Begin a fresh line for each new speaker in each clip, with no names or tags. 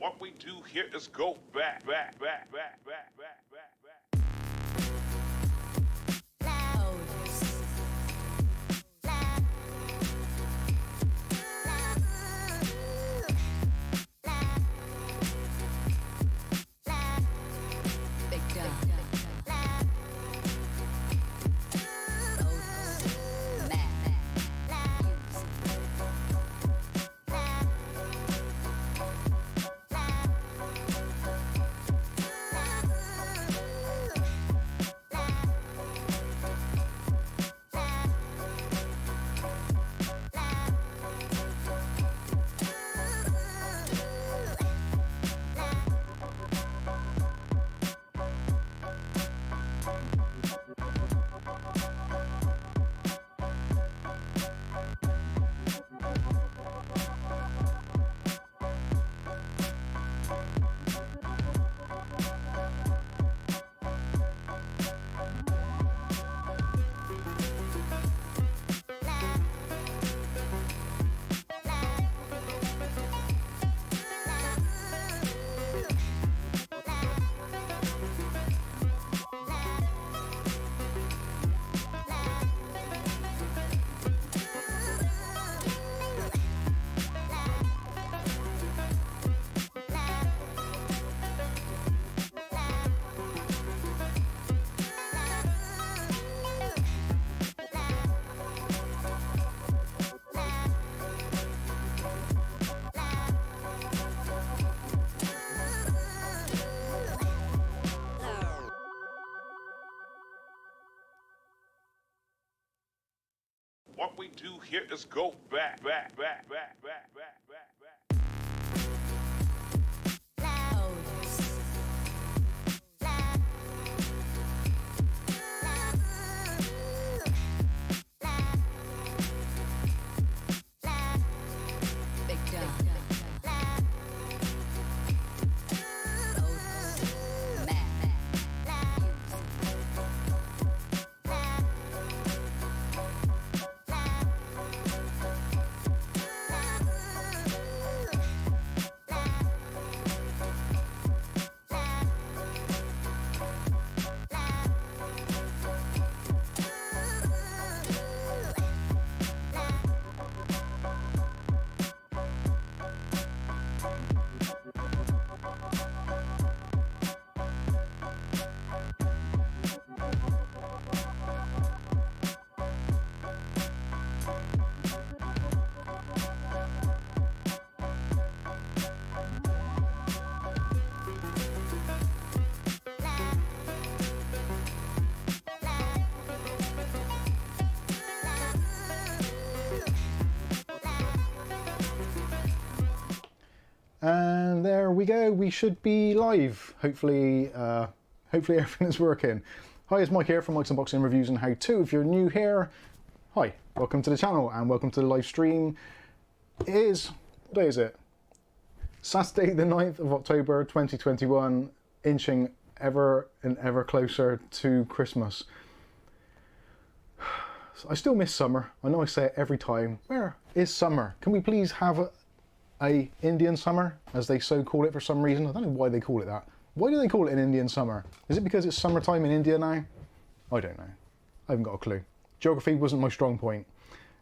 What we do here is go back. What we do here is go back.
And there we go, we should be live. Hopefully everything is working. Hi, it's Mike here from Mike's Unboxing Reviews and How To. If you're new here, hi, welcome to the channel and welcome to the live stream. What day is it? Saturday the 9th of October 2021, inching ever and ever closer to Christmas. I still miss summer. I know I say it every time. Where is summer? Can we please have a Indian summer, as they so call it for some reason? I don't know why they call it that. Why do they call it an Indian summer? Is it because it's summertime in India now? I don't know. I haven't got a clue. Geography wasn't my strong point.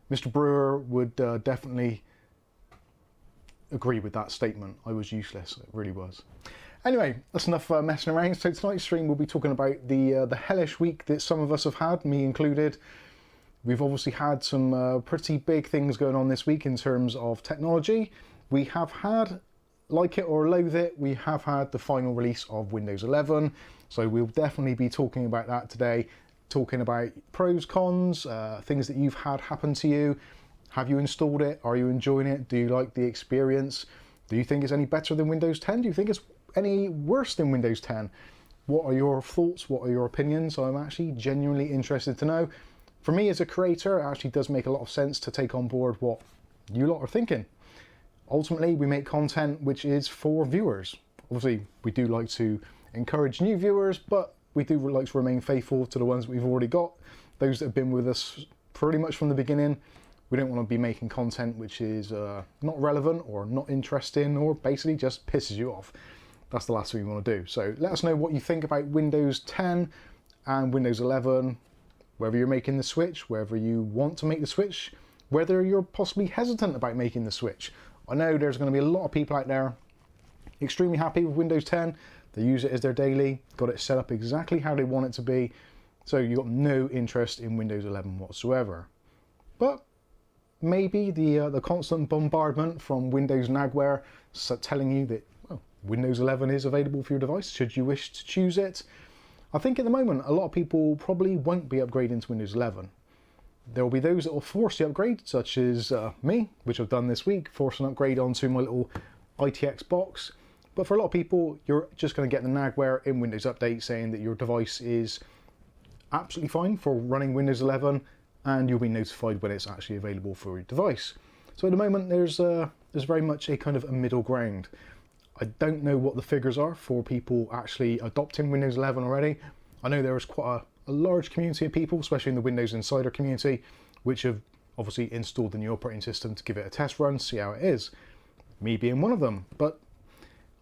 Mr. Brewer would definitely agree with that statement. I was useless, it really was. Anyway, that's enough messing around. So tonight's stream we'll be talking about the hellish week that some of us have had, me included. We've obviously had some pretty big things going on this week in terms of technology. We have had, like it or loathe it, we have had the final release of Windows 11. So we'll definitely be talking about that today, talking about pros, cons, things that you've had happen to you. Have you installed it? Are you enjoying it? Do you like the experience? Do you think it's any better than Windows 10? Do you think it's any worse than Windows 10? What are your thoughts? What are your opinions? I'm actually genuinely interested to know. For me as a creator, it actually does make a lot of sense to take on board what you lot are thinking. Ultimately, we make content which is for viewers. Obviously, we do like to encourage new viewers, but we do like to remain faithful to the ones we've already got. Those that have been with us pretty much from the beginning. We don't want to be making content which is not relevant or not interesting or basically just pisses you off. That's the last thing we want to do. So let us know what you think about Windows 10 and Windows 11, whether you're making the switch, whether you want to make the switch, whether you're possibly hesitant about making the switch. I know there's going to be a lot of people out there extremely happy with Windows 10. They use it as their daily, got it set up exactly how they want it to be. So you've got no interest in Windows 11 whatsoever. But maybe the constant bombardment from Windows Nagware telling you that, well, Windows 11 is available for your device should you wish to choose it. I think at the moment a lot of people probably won't be upgrading to Windows 11. There will be those that will force the upgrade, such as me, which I've done this week, force an upgrade onto my little ITX box. But for a lot of people, you're just going to get the Nagware in Windows Update saying that your device is absolutely fine for running Windows 11, and you'll be notified when it's actually available for your device. So at the moment, there's very much a kind of a middle ground. I don't know what the figures are for people actually adopting Windows 11 already. I know there is quite a large community of people, especially in the Windows Insider community, which have obviously installed the new operating system to give it a test run, see how it is. Me being one of them, but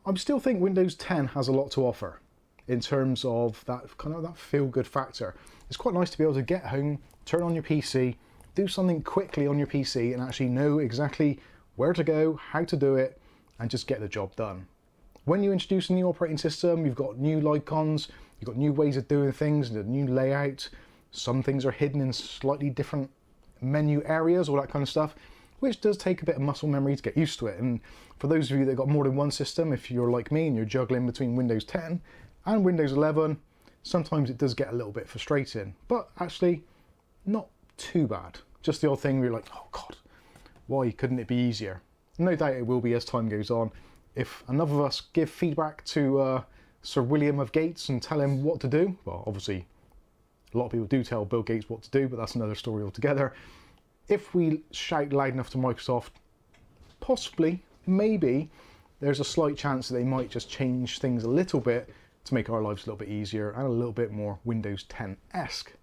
I still think Windows 10 has a lot to offer in terms of that kind of that feel-good factor. It's quite nice to be able to get home, turn on your PC, do something quickly on your PC and actually know exactly where to go, how to do it, and just get the job done. When you introduce a new operating system, you've got new icons, you've got new ways of doing things, a new layout. Some things are hidden in slightly different menu areas, all that kind of stuff, which does take a bit of muscle memory to get used to it. And for those of you that got more than one system, if you're like me and you're juggling between Windows 10 and Windows 11, sometimes it does get a little bit frustrating, but actually not too bad. Just the odd thing where you're like, oh God, why couldn't it be easier? No doubt it will be as time goes on. If enough of us give feedback to Sir William of Gates and tell him what to do, well, obviously a lot of people do tell Bill Gates what to do, but that's another story altogether. If we shout loud enough to Microsoft, possibly, maybe, there's a slight chance that they might just change things a little bit to make our lives a little bit easier and a little bit more Windows 10-esque.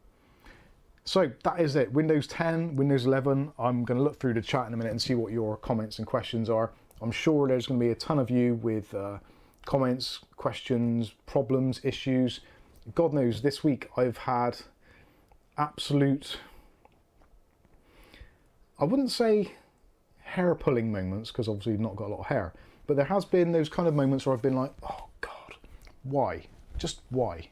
So that is it, Windows 10, Windows 11. I'm going to look through the chat in a minute and see what your comments and questions are. I'm sure there's going to be a ton of you with comments, questions, problems, issues. God knows, this week I've had absolute, I wouldn't say hair-pulling moments, because obviously I've not got a lot of hair, but there has been those kind of moments where I've been like, oh God, why? Just why?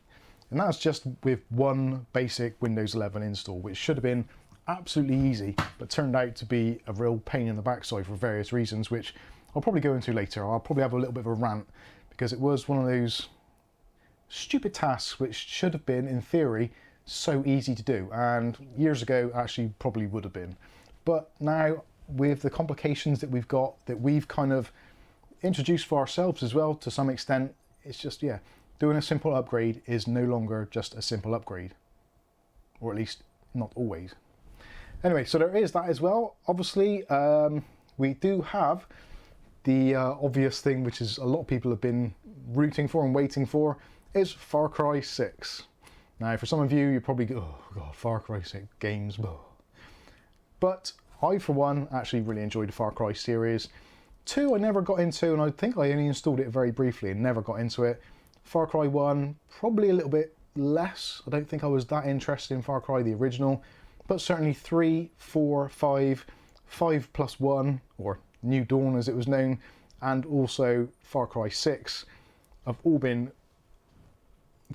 And that's just with one basic Windows 11 install, which should have been absolutely easy, but turned out to be a real pain in the backside for various reasons, which I'll probably go into later. I'll probably have a little bit of a rant, because it was one of those stupid tasks which should have been, in theory, so easy to do, and years ago actually probably would have been. But now, with the complications that we've got, that we've kind of introduced for ourselves as well to some extent, it's just, yeah, doing a simple upgrade is no longer just a simple upgrade, or at least not always. Anyway, so there is that as well. Obviously, we do have the obvious thing, which is a lot of people have been rooting for and waiting for, is Far Cry 6. Now, for some of you, you probably go, oh God, Far Cry 6 games. Blah. But I, for one, actually really enjoyed the Far Cry series. 2 I never got into, and I think I only installed it very briefly and never got into it. Far Cry 1, probably a little bit less. I don't think I was that interested in Far Cry the original, but certainly 3, 4, 5, 5+1, or New Dawn as it was known, and also Far Cry 6 have all been,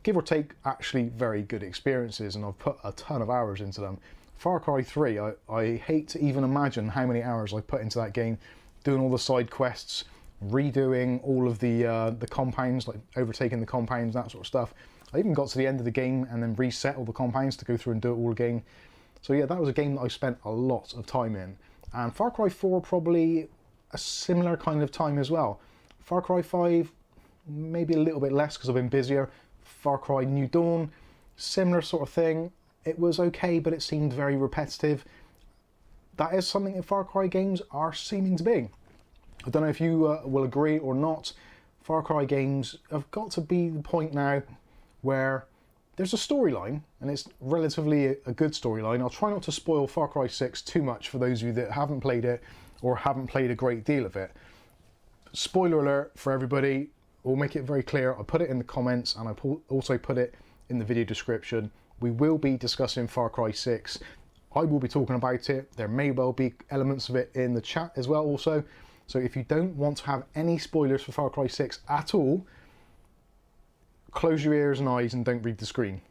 give or take, actually very good experiences, and I've put a ton of hours into them. Far Cry 3, I hate to even imagine how many hours I put into that game, doing all the side quests, redoing all of the compounds, like overtaking the compounds, that sort of stuff. I even got to the end of the game and then reset all the compounds to go through and do it all again. So yeah, that was a game that I spent a lot of time in. And Far Cry 4 probably a similar kind of time as well. Far Cry 5, maybe a little bit less because I've been busier. Far Cry New Dawn, similar sort of thing. It was okay, but it seemed very repetitive. That is something that Far Cry games are seeming to be. I don't know if you will agree or not. Far Cry games have got to be the point now where there's a storyline, and it's relatively a good storyline. I'll try not to spoil Far Cry 6 too much for those of you that haven't played it or haven't played a great deal of it. Spoiler alert for everybody, we'll make it very clear. I'll put it in the comments, and I'll also put it in the video description. We will be discussing Far Cry 6. I will be talking about it. There may well be elements of it in the chat as well also. So if you don't want to have any spoilers for Far Cry 6 at all, close your ears and eyes and don't read the screen,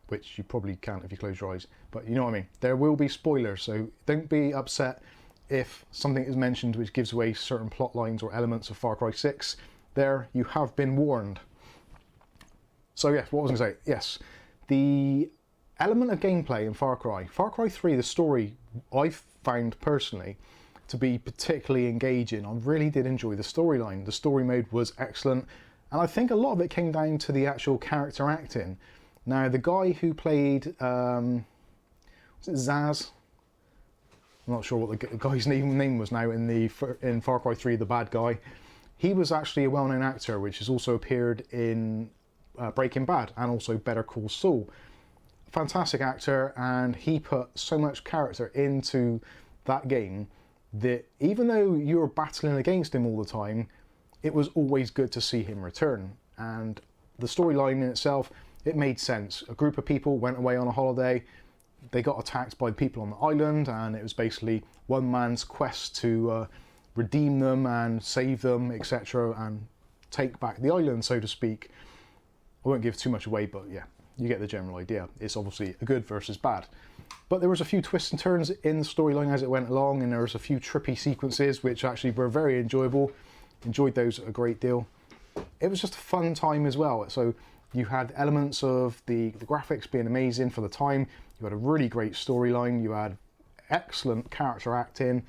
which you probably can't if you close your eyes, but you know what I mean. There will be spoilers, so don't be upset if something is mentioned which gives away certain plot lines or elements of Far Cry 6. There, you have been warned. So yes, what was I going to say? Yes, the element of gameplay in Far Cry 3, the story I found personally to be particularly engaging. I really did enjoy the storyline. The story mode was excellent. And I think a lot of it came down to the actual character acting. Now, the guy who played, was it Zaz? I'm not sure what the guy's name was now in Far Cry 3, the bad guy. He was actually a well-known actor, which has also appeared in Breaking Bad and also Better Call Saul. Fantastic actor, and he put so much character into that game that even though you were battling against him all the time, it was always good to see him return. And the storyline in itself, it made sense. A group of people went away on a holiday, they got attacked by people on the island, and it was basically one man's quest to redeem them and save them, etc., and take back the island, so to speak. I won't give too much away, but yeah, you get the general idea. It's obviously a good versus bad. But there was a few twists and turns in the storyline as it went along, and there was a few trippy sequences which actually were very enjoyable. Enjoyed those a great deal. It was just a fun time as well. So you had elements of the graphics being amazing for the time. You had a really great storyline. You had excellent character acting.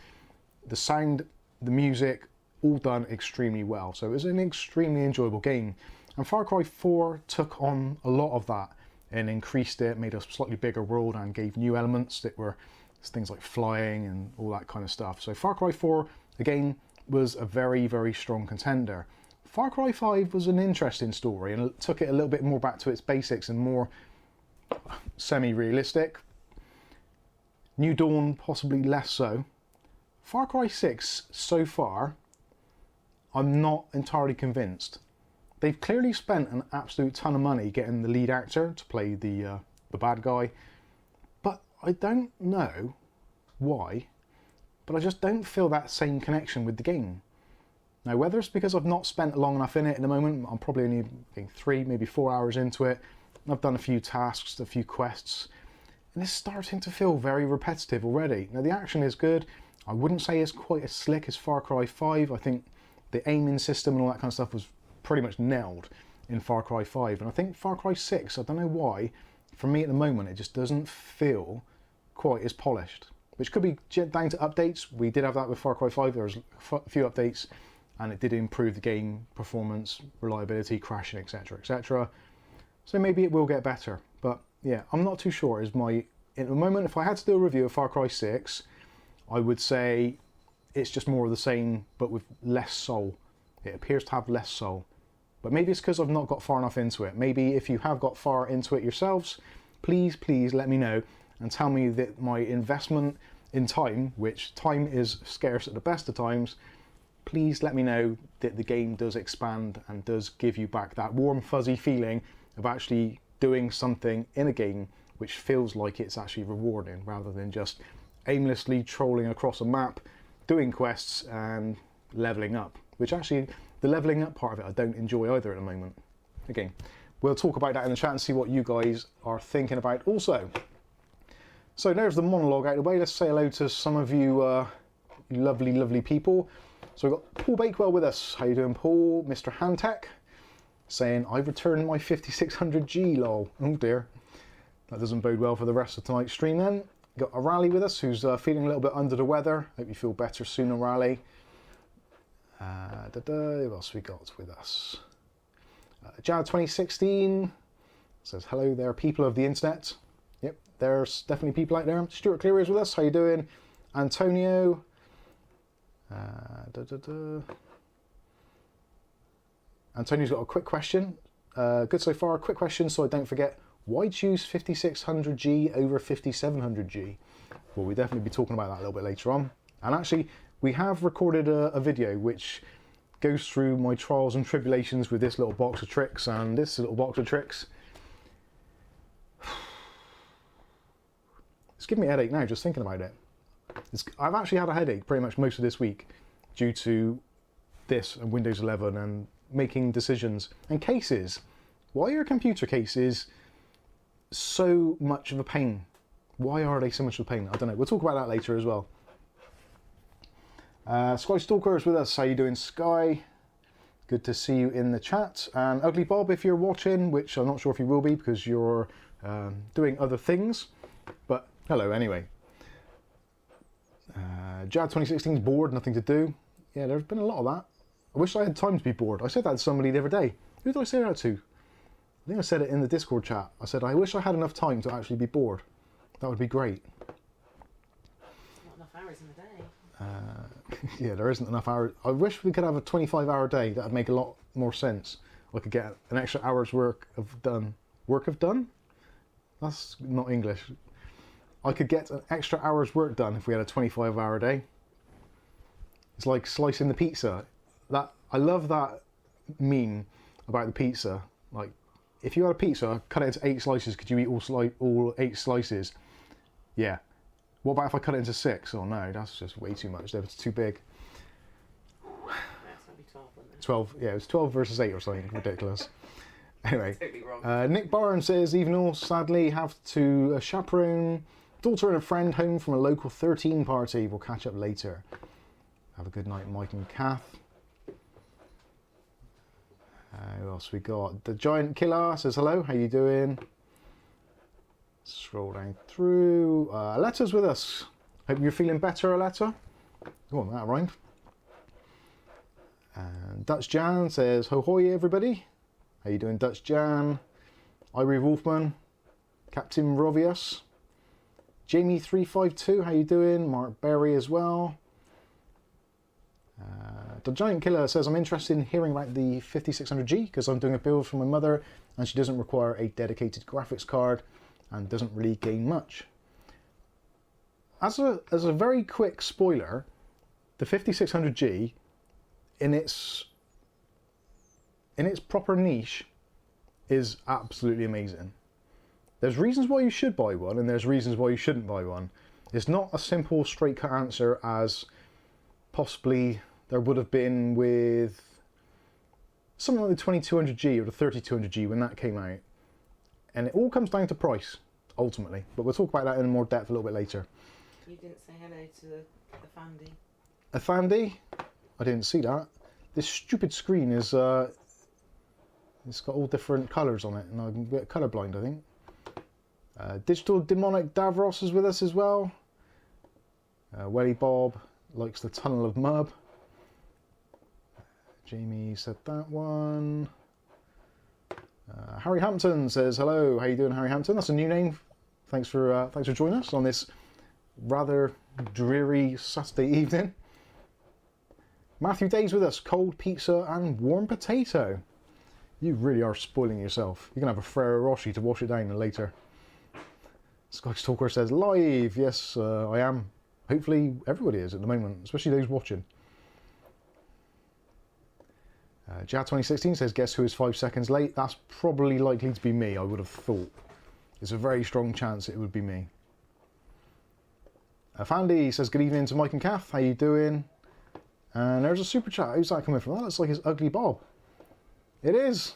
The sound, the music, all done extremely well. So it was an extremely enjoyable game. And Far Cry 4 took on a lot of that and increased it, made a slightly bigger world and gave new elements that were things like flying and all that kind of stuff. So Far Cry 4, again, was a very, very strong contender. Far Cry 5 was an interesting story and it took it a little bit more back to its basics and more semi-realistic. New Dawn, possibly less so. Far Cry 6, so far, I'm not entirely convinced. They've clearly spent an absolute ton of money getting the lead actor to play the bad guy, but I don't know why. But I just don't feel that same connection with the game. Now, whether it's because I've not spent long enough in it at the moment, I'm probably only 3, maybe 4 hours into it, and I've done a few tasks, a few quests, and it's starting to feel very repetitive already. Now, the action is good. I wouldn't say it's quite as slick as Far Cry 5. I think the aiming system and all that kind of stuff was pretty much nailed in Far Cry 5. And I think Far Cry 6, I don't know why, for me at the moment, it just doesn't feel quite as polished. Which could be down to updates. We did have that with Far Cry 5. There was a few updates and it did improve the game performance, reliability, crashing, etc, etc. So maybe it will get better. But yeah, I'm not too sure. At the moment, if I had to do a review of Far Cry 6, I would say it's just more of the same, but with less soul. It appears to have less soul. But maybe it's because I've not got far enough into it. Maybe if you have got far into it yourselves, please let me know and tell me that my investment in time, which time is scarce at the best of times, please let me know that the game does expand and does give you back that warm fuzzy feeling of actually doing something in a game which feels like it's actually rewarding rather than just aimlessly trolling across a map, doing quests and leveling up, which actually the leveling up part of it I don't enjoy either at the moment. Again, we'll talk about that in the chat and see what you guys are thinking about also. So there's the monologue out of the way. Let's say hello to some of you lovely, lovely people. So we've got Paul Bakewell with us. How you doing, Paul? Mr. Hantech saying, I've returned my 5600G, lol. Oh dear. That doesn't bode well for the rest of tonight's stream then. Got a Rally with us who's feeling a little bit under the weather. Hope you feel better soon, Rally. Who else we got with us? Jad 2016 says, hello there, people of the internet. Yep, there's definitely people out there. Stuart Cleary is with us. How you doing? Antonio. Antonio's got a quick question. Good so far. A quick question so I don't forget. Why choose 5600G over 5700G? Well, we'll definitely be talking about that a little bit later on. And actually, we have recorded a video which goes through my trials and tribulations with this little box of tricks and this little box of tricks. It's giving me a headache now just thinking about it. I've actually had a headache pretty much most of this week due to this and Windows 11 and making decisions and cases. Why are computer cases so much of a pain? Why are they so much of a pain? I don't know. We'll talk about that later as well. Sky Stalker is with us. How you doing, Sky? Good to see you in the chat. And Ugly Bob, if you're watching, which I'm not sure if you will be because you're doing other things, but hello anyway. Jad 2016 is bored, nothing to do. Yeah, there's been a lot of that. I wish I had time to be bored. I said that to somebody the other day. Who did I say that to? I think I said it in the Discord chat. I said, I wish I had enough time to actually be bored. That would be great.
Not enough hours in the day.
Yeah, there isn't enough hours. I wish we could have a 25-hour day. That would make a lot more sense. I could get an extra hour's work of done. Work of done? That's not English. I could get an extra hour's work done if we had a 25-hour day. It's like slicing the pizza. I love that meme about the pizza. Like, if you had a pizza, cut it into 8 slices, could you eat all 8 slices? Yeah. What about if I cut it into 6? Oh no, that's just way too much. It's too big.
That's going to be 12, wouldn't it?
12, yeah, it was 12 versus 8 or something. Ridiculous. Anyway,
Totally wrong.
Nick Barnes says, even though sadly have to chaperone daughter and a friend home from a local 13 party. We'll catch up later. Have a good night, Mike and Kath. Who else we got? The Giant Killer says hello. How you doing? Scroll down through. Aletta's with us. Hope you're feeling better, Aletta. Oh, that rhymed. And Dutch Jan says ho hoy everybody. How you doing, Dutch Jan? Ivory Wolfman. Captain Rovius. Jamie352, how you doing? Mark Berry as well. The Giant Killer says, I'm interested in hearing about the 5600G because I'm doing a build for my mother and she doesn't require a dedicated graphics card and doesn't really gain much. As a very quick spoiler, the 5600G in its proper niche is absolutely amazing. There's reasons why you should buy one and there's reasons why you shouldn't buy one. It's not a simple straight cut answer as possibly there would have been with something like the 2200G or the 3200G when that came out. And it all comes down to price, ultimately. But we'll talk about that in more depth a little bit later.
You didn't say hello to the Fandy.
A Fandy? I didn't see that. This stupid screen is, it's got all different colours on it and I'm a bit colourblind, I think. Digital Demonic Davros is with us as well. Welly Bob likes the Tunnel of Mub. Jamie said that one. Harry Hampton says hello. How you doing, Harry Hampton? That's a new name. Thanks for joining us on this rather dreary Saturday evening. Matthew Day's with us. Cold pizza and warm potato. You really are spoiling yourself. You're gonna have a Ferrero Rocher to wash it down later. Sky Stalker says live. Yes, I am. Hopefully everybody is at the moment, especially those watching. Jad 2016 says, guess who is 5 seconds late? That's probably likely to be me, I would have thought. It's a very strong chance it would be me. Fandy says, good evening to Mike and Kath. How you doing? And there's a super chat. Who's that coming from? That looks like it's Ugly Bob. It is.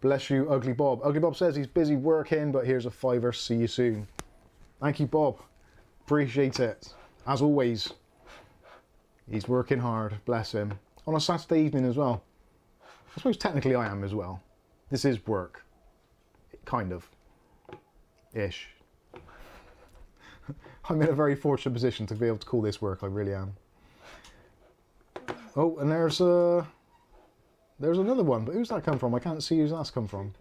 Bless you, Ugly Bob. Ugly Bob says he's busy working, but here's a £5. See you soon. Thank you, Bob. Appreciate it. As always, he's working hard. Bless him. On a Saturday evening as well. I suppose technically I am as well. This is work. Kind of. Ish. I'm in a very fortunate position to be able to call this work. I really am. Oh, and there's another one, but who's that come from? I can't see who's that's come from.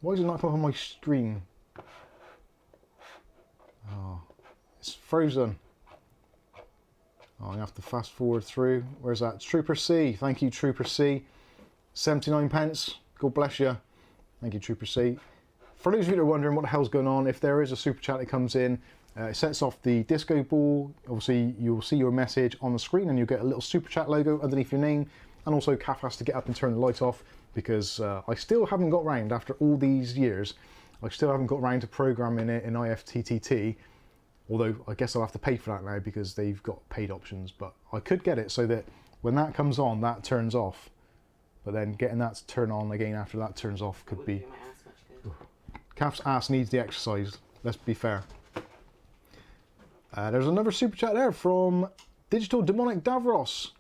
Why does it not come up on my screen? Oh, it's frozen. Oh, I'm gonna have to fast forward through. Where's that? Trooper C. Thank you, Trooper C. 79 pence. God bless you. Thank you, Trooper C. For those of you that are wondering what the hell's going on, if there is a super chat that comes in, it sets off the disco ball. Obviously, you'll see your message on the screen and you'll get a little super chat logo underneath your name. And also, Kath has to get up and turn the light off because I still haven't got round, after all these years, I still haven't got round to programming it in IFTTT. Although, I guess I'll have to pay for that now because they've got paid options. But I could get it so that when that comes on, that turns off. But then getting that to turn on again after that turns off could be... Kath's ass needs the exercise, let's be fair. There's another super chat there from Digital Demonic Davros.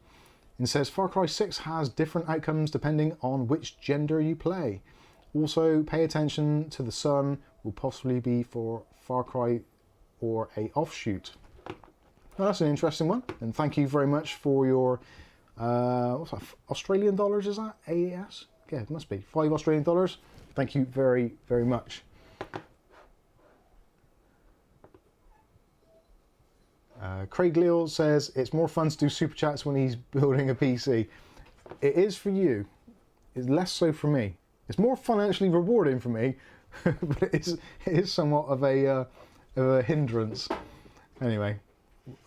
It says, Far Cry 6 has different outcomes depending on which gender you play. Also, pay attention to the sun will possibly be for Far Cry or a offshoot. Well, that's an interesting one. And thank you very much for your... what's that? Australian dollars, is that? AES? Yeah, it must be. 5 Australian dollars. Thank you very, very much. Craig Leal says, it's more fun to do super chats when he's building a PC. It is for you. It's less so for me. It's more financially rewarding for me, but it is somewhat of a hindrance. Anyway,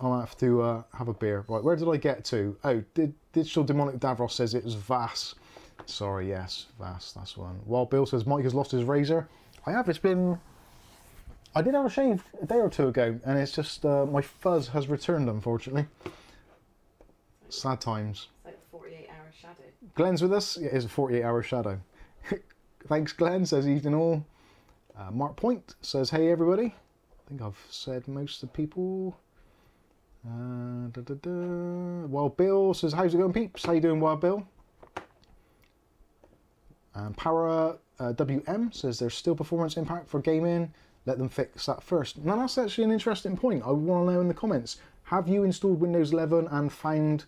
I'll have to have a beer. Right, where did I get to? Oh, Digital Demonic Davros says it was Vass. Sorry, yes, Vass, that's one. While Bill says Mike has lost his razor. I have, it's been... I did have a shave a day or two ago, and it's just my fuzz has returned, unfortunately. Sad times.
It's like a 48-hour shadow.
Glenn's with us. It is a 48-hour shadow. Thanks, Glenn, says evening all. Mark Point says, hey, everybody. I think I've said most of the people. Wild Bill says, how's it going, peeps? How you doing, Wild Bill? Para WM says, there's still performance impact for gaming. Let them fix that first. Now, that's actually an interesting point. I want to know in the comments, have you installed Windows 11 and found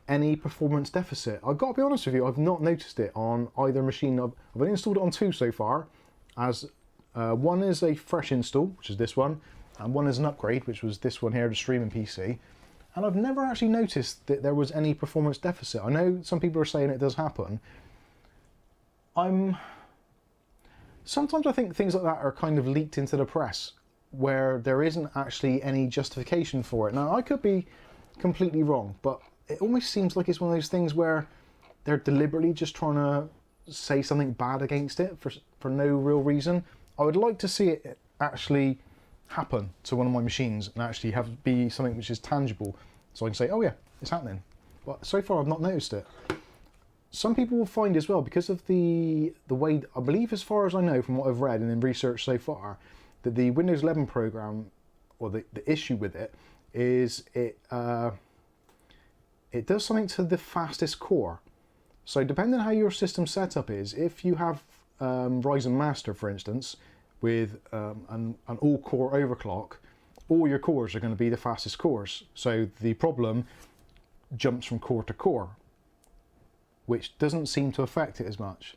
any performance deficit? I've got to be honest with you, I've not noticed it on either machine. I've only installed it on 2 so far, as one is a fresh install, which is this one, and one is an upgrade, which was this one here, the streaming PC. And I've never actually noticed that there was any performance deficit. I know some people are saying it does happen. Sometimes I think things like that are kind of leaked into the press, where there isn't actually any justification for it. Now, I could be completely wrong, but it almost seems like it's one of those things where they're deliberately just trying to say something bad against it for no real reason. I would like to see it actually happen to one of my machines and actually be something which is tangible, so I can say, oh yeah, it's happening. But so far I've not noticed it. Some people will find as well, because of the way, I believe as far as I know from what I've read and in research so far, that the Windows 11 program, or the issue with it, is it does something to the fastest core. So depending on how your system setup is, if you have Ryzen Master, for instance, with an all-core overclock, all your cores are going to be the fastest cores. So the problem jumps from core to core, which doesn't seem to affect it as much.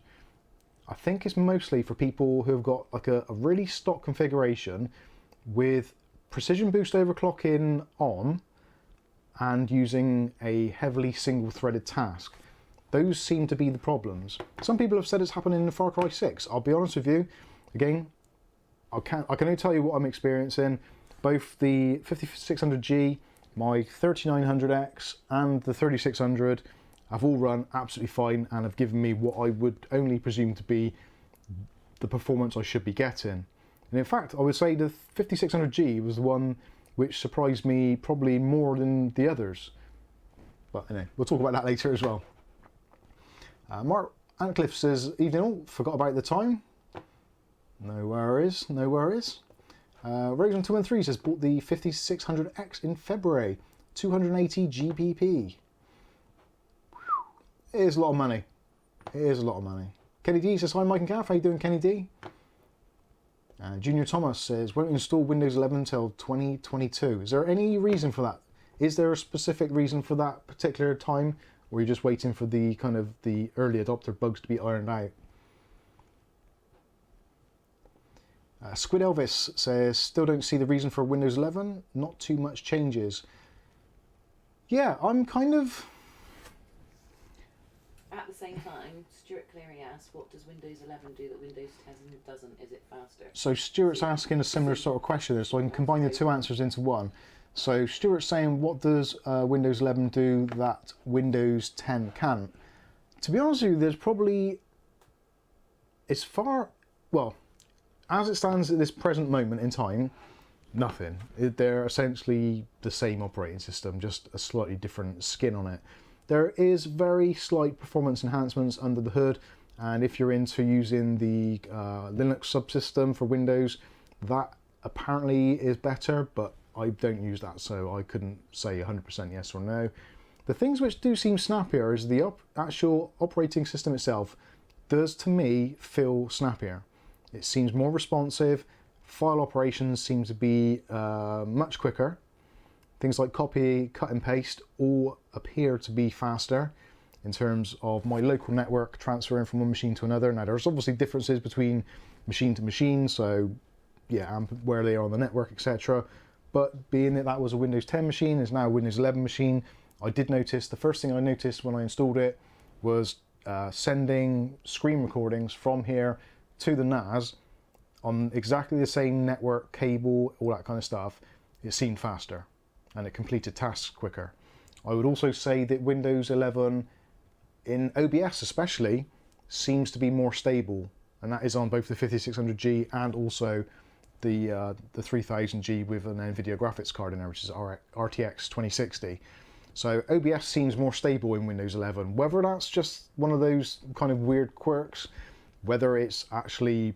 I think it's mostly for people who have got like a really stock configuration with precision boost overclocking on and using a heavily single-threaded task. Those seem to be the problems. Some people have said it's happening in Far Cry 6. I'll be honest with you, again, I can only tell you what I'm experiencing. Both the 5600G, my 3900X and the 3600 have all run absolutely fine and have given me what I would only presume to be the performance I should be getting. And in fact, I would say the 5600G was the one which surprised me probably more than the others. But anyway, we'll talk about that later as well. Mark Antcliffe says, evening all, forgot about the time. No worries, no worries. Rosen213 says, bought the 5600X in February, 280 GBP. It is a lot of money. It is a lot of money. Kenny D says, hi Mike and Kath, how you doing, Kenny D? Junior Thomas says, won't install Windows 11 until 2022. Is there any reason for that? Is there a specific reason for that particular time? Or are you just waiting for the kind of the early adopter bugs to be ironed out? Squid Elvis says, still don't see the reason for Windows 11. Not too much changes. Yeah, I'm kind of...
at the same time, Stuart Cleary asked, what does Windows 11 do that Windows 10 doesn't? Is it faster?
So Stuart's asking a similar sort of question there, so I can combine the two answers into one. So Stuart's saying, what does Windows 11 do that Windows 10 can't? To be honest with you, there's probably, well, as it stands at this present moment in time, nothing. They're essentially the same operating system, just a slightly different skin on it. There is very slight performance enhancements under the hood, and if you're into using the Linux subsystem for Windows, that apparently is better, but I don't use that, so I couldn't say 100% yes or no. The things which do seem snappier is the actual operating system itself does, to me, feel snappier. It seems more responsive. File operations seem to be much quicker. Things like copy, cut and paste all appear to be faster in terms of my local network transferring from one machine to another. Now, there's obviously differences between machine to machine, so yeah, and where they are on the network, etc. But being that that was a Windows 10 machine, is now a Windows 11 machine, I did notice, the first thing I noticed when I installed it was sending screen recordings from here to the NAS on exactly the same network, cable, all that kind of stuff. It seemed faster and it completed tasks quicker. I would also say that Windows 11, in OBS especially, seems to be more stable, and that is on both the 5600G and also the 3000G with an NVIDIA graphics card in there, which is RTX 2060. So OBS seems more stable in Windows 11. Whether that's just one of those kind of weird quirks, whether it's actually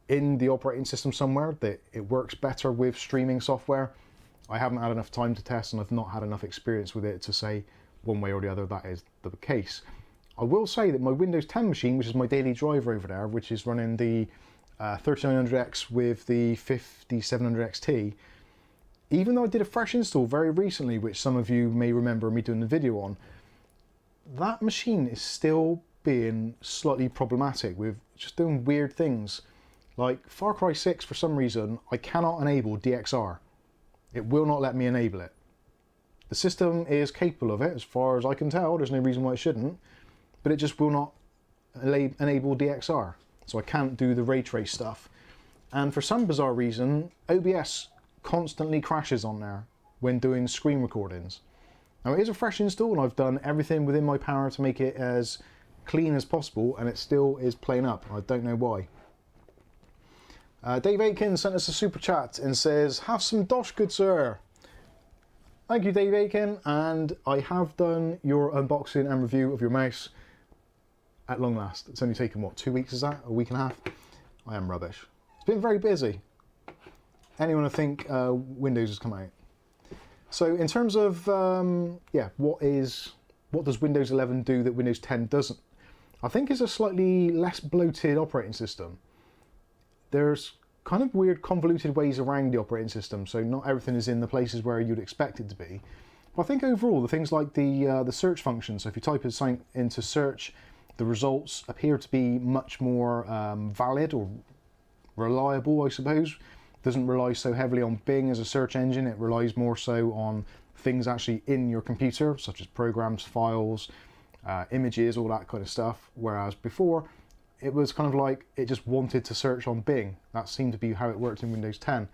in the operating system somewhere that it works better with streaming software, I haven't had enough time to test, and I've not had enough experience with it to say one way or the other that is the case. I will say that my Windows 10 machine, which is my daily driver over there, which is running the 3900X with the 5700 XT, even though I did a fresh install very recently, which some of you may remember me doing a video on, that machine is still being slightly problematic with just doing weird things. Like Farcry 6, for some reason, I cannot enable DXR. It will not let me enable it. The system is capable of it, as far as I can tell. There's no reason why it shouldn't, but it just will not enable DXR. So I can't do the ray trace stuff. And for some bizarre reason, OBS constantly crashes on there when doing screen recordings. Now, it is a fresh install, and I've done everything within my power to make it as clean as possible, and it still is playing up. I don't know why. Dave Aiken sent us a super chat and says, "Have some dosh, good sir." Thank you, Dave Aiken, and I have done your unboxing and review of your mouse at long last. It's only taken, what, 2 weeks, is that? A week and a half? I am rubbish. It's been very busy. Anyone to think Windows has come out. So in terms of, yeah, what does Windows 11 do that Windows 10 doesn't? I think it's a slightly less bloated operating system. There's kind of weird convoluted ways around the operating system, so not everything is in the places where you'd expect it to be. But I think overall, the things like the search function, so if you type something into search, the results appear to be much more valid or reliable, I suppose. Doesn't rely so heavily on Bing as a search engine. It relies more so on things actually in your computer, such as programs, files, images, all that kind of stuff. Whereas before, it was kind of like it just wanted to search on Bing. That seemed to be how it worked in Windows 10.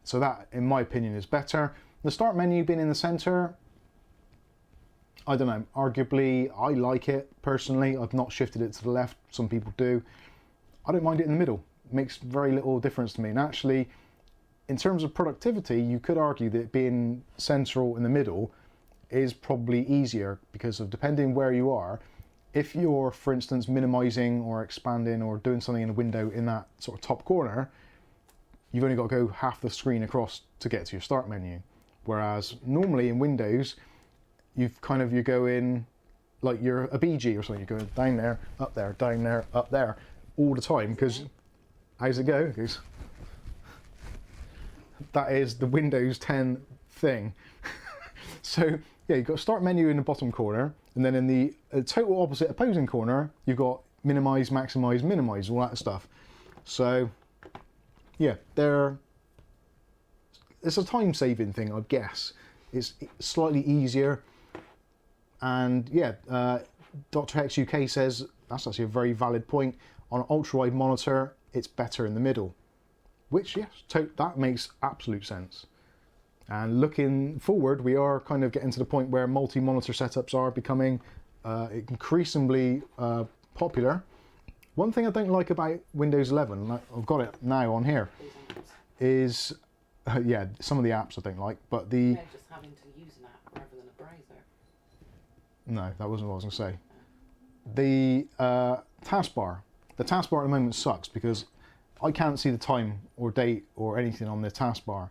So that, in my opinion, is better. The start menu being in the center, I don't know, arguably I like it personally. I've not shifted it to the left, some people do. I don't mind it in the middle. It makes very little difference to me. And actually, in terms of productivity, you could argue that being central in the middle is probably easier, because of depending where you are, if you're, for instance, minimizing or expanding or doing something in a window in that sort of top corner, you've only got to go half the screen across to get to your start menu. Whereas normally in Windows, you go in like you're a BG or something. You're going down there, up there, down there, up there, all the time. Because how's it go? Because that is the Windows 10 thing. So yeah, you've got start menu in the bottom corner, and then in the total opposite opposing corner, you've got minimize, maximize, minimize, all that stuff. So yeah, it's a time-saving thing, I guess. It's slightly easier, and yeah, Dr. Hex UK says that's actually a very valid point. On an ultra-wide monitor, it's better in the middle, which, yes, that makes absolute sense. And looking forward, we are kind of getting to the point where multi-monitor setups are becoming increasingly popular. One thing I don't like about Windows 11, I've got it now on here, is, yeah, some of the apps I don't like, but the...
They're just having to use an app rather than a browser.
No, that wasn't what I was going to say. The taskbar. The taskbar at the moment sucks because I can't see the time or date or anything on the taskbar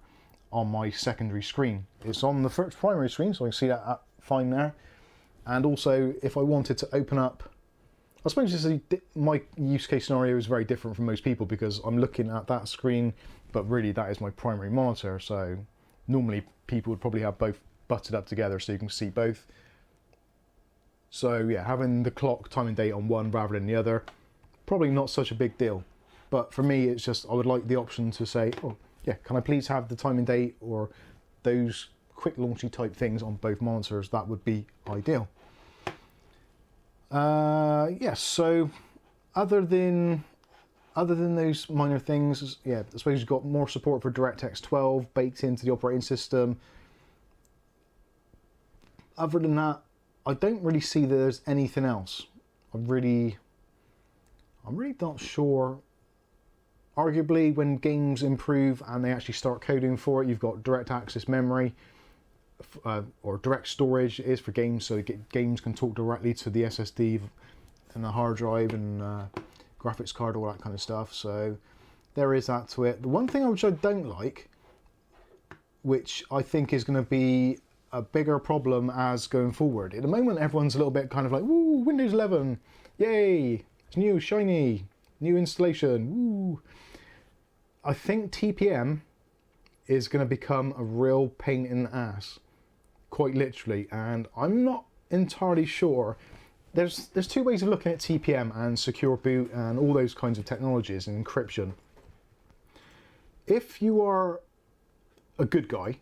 on my secondary screen. It's on the first primary screen, so I can see that fine there. And also, if I wanted to open up, I suppose this is my use case scenario is very different from most people because I'm looking at that screen, but really that is my primary monitor. So normally people would probably have both butted up together so you can see both. So yeah, having the clock, time and date on one rather than the other, probably not such a big deal. But for me, it's just I would like the option to say, oh yeah, can I please have the time and date or those quick launchy type things on both monitors? That would be ideal. Yes, so other than those minor things, yeah, I suppose you've got more support for DirectX 12 baked into the operating system. Other than that, I don't really see there's anything else. I'm really not sure. Arguably, when games improve and they actually start coding for it, you've got direct access memory, or direct storage it is for games, so games can talk directly to the SSD and the hard drive and graphics card, all that kind of stuff. So there is that to it. The one thing which I don't like, which I think is going to be a bigger problem as going forward. At the moment, everyone's a little bit kind of like, woo, Windows 11, yay, it's new, shiny, new installation, woo. I think TPM is going to become a real pain in the ass, quite literally, and I'm not entirely sure. There's two ways of looking at TPM and secure boot and all those kinds of technologies and encryption. If you are a good guy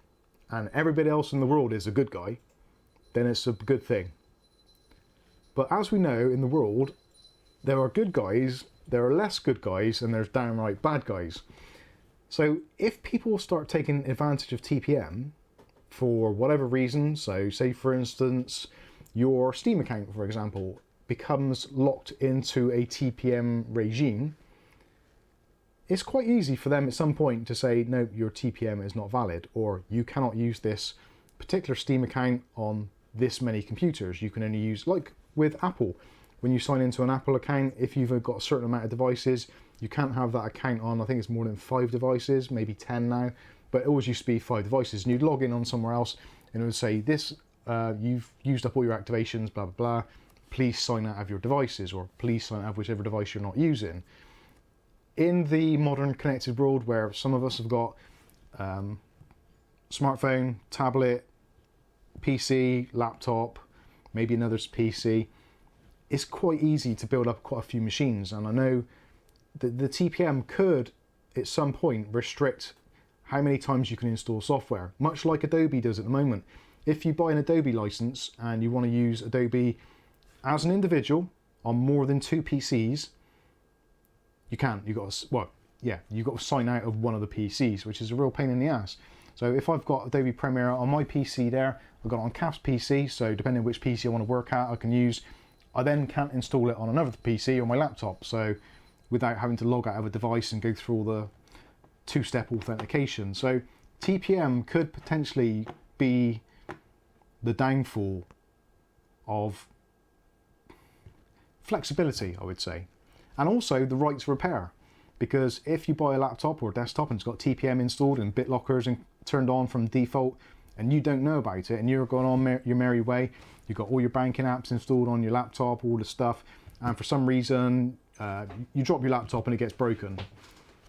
and everybody else in the world is a good guy, then it's a good thing. But as we know, in the world, there are good guys, there are less good guys, and there's downright bad guys. So if people start taking advantage of TPM for whatever reason, so say for instance, your Steam account, for example, becomes locked into a TPM regime, it's quite easy for them at some point to say, no, your TPM is not valid, or you cannot use this particular Steam account on this many computers. You can only use, like with Apple, when you sign into an Apple account, if you've got a certain amount of devices, you can't have that account on, I think it's more than 5 devices, maybe 10 now, but it always used to be 5 devices, and you'd log in on somewhere else, and it would say, this, you've used up all your activations, blah, blah, blah, please sign out of your devices, or please sign out of whichever device you're not using. In the modern connected world, where some of us have got smartphone, tablet, PC, laptop, maybe another's PC, it's quite easy to build up quite a few machines, and I know that the TPM could, at some point, restrict how many times you can install software, much like Adobe does at the moment. If you buy an Adobe license and you want to use Adobe as an individual on more than 2 PCs, you can't. You've got to sign out of one of the PCs, which is a real pain in the ass. So if I've got Adobe Premiere on my PC there, I've got it on Cap's PC, so depending on which PC I want to work at, I can use. I then can't install it on another PC or my laptop, so without having to log out of a device and go through all the 2-step authentication. So TPM could potentially be the downfall of flexibility, I would say. And also the right to repair, because if you buy a laptop or a desktop and it's got TPM installed and BitLockers and turned on from default, and you don't know about it and you're going on your merry way, you've got all your banking apps installed on your laptop, all the stuff, and for some reason you drop your laptop and it gets broken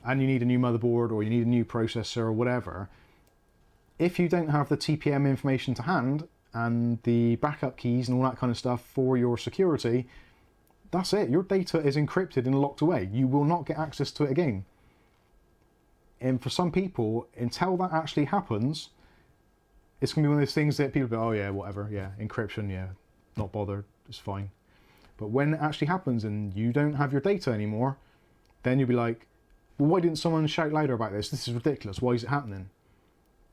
and you need a new motherboard or you need a new processor or whatever. If you don't have the TPM information to hand and the backup keys and all that kind of stuff for your security, that's it. Your data is encrypted and locked away. You will not get access to it again. And for some people, until that actually happens, it's going to be one of those things that people go, oh yeah, whatever, yeah, encryption, yeah, not bothered, it's fine. But when it actually happens and you don't have your data anymore, then you'll be like, well, why didn't someone shout louder about this? This is ridiculous. Why is it happening?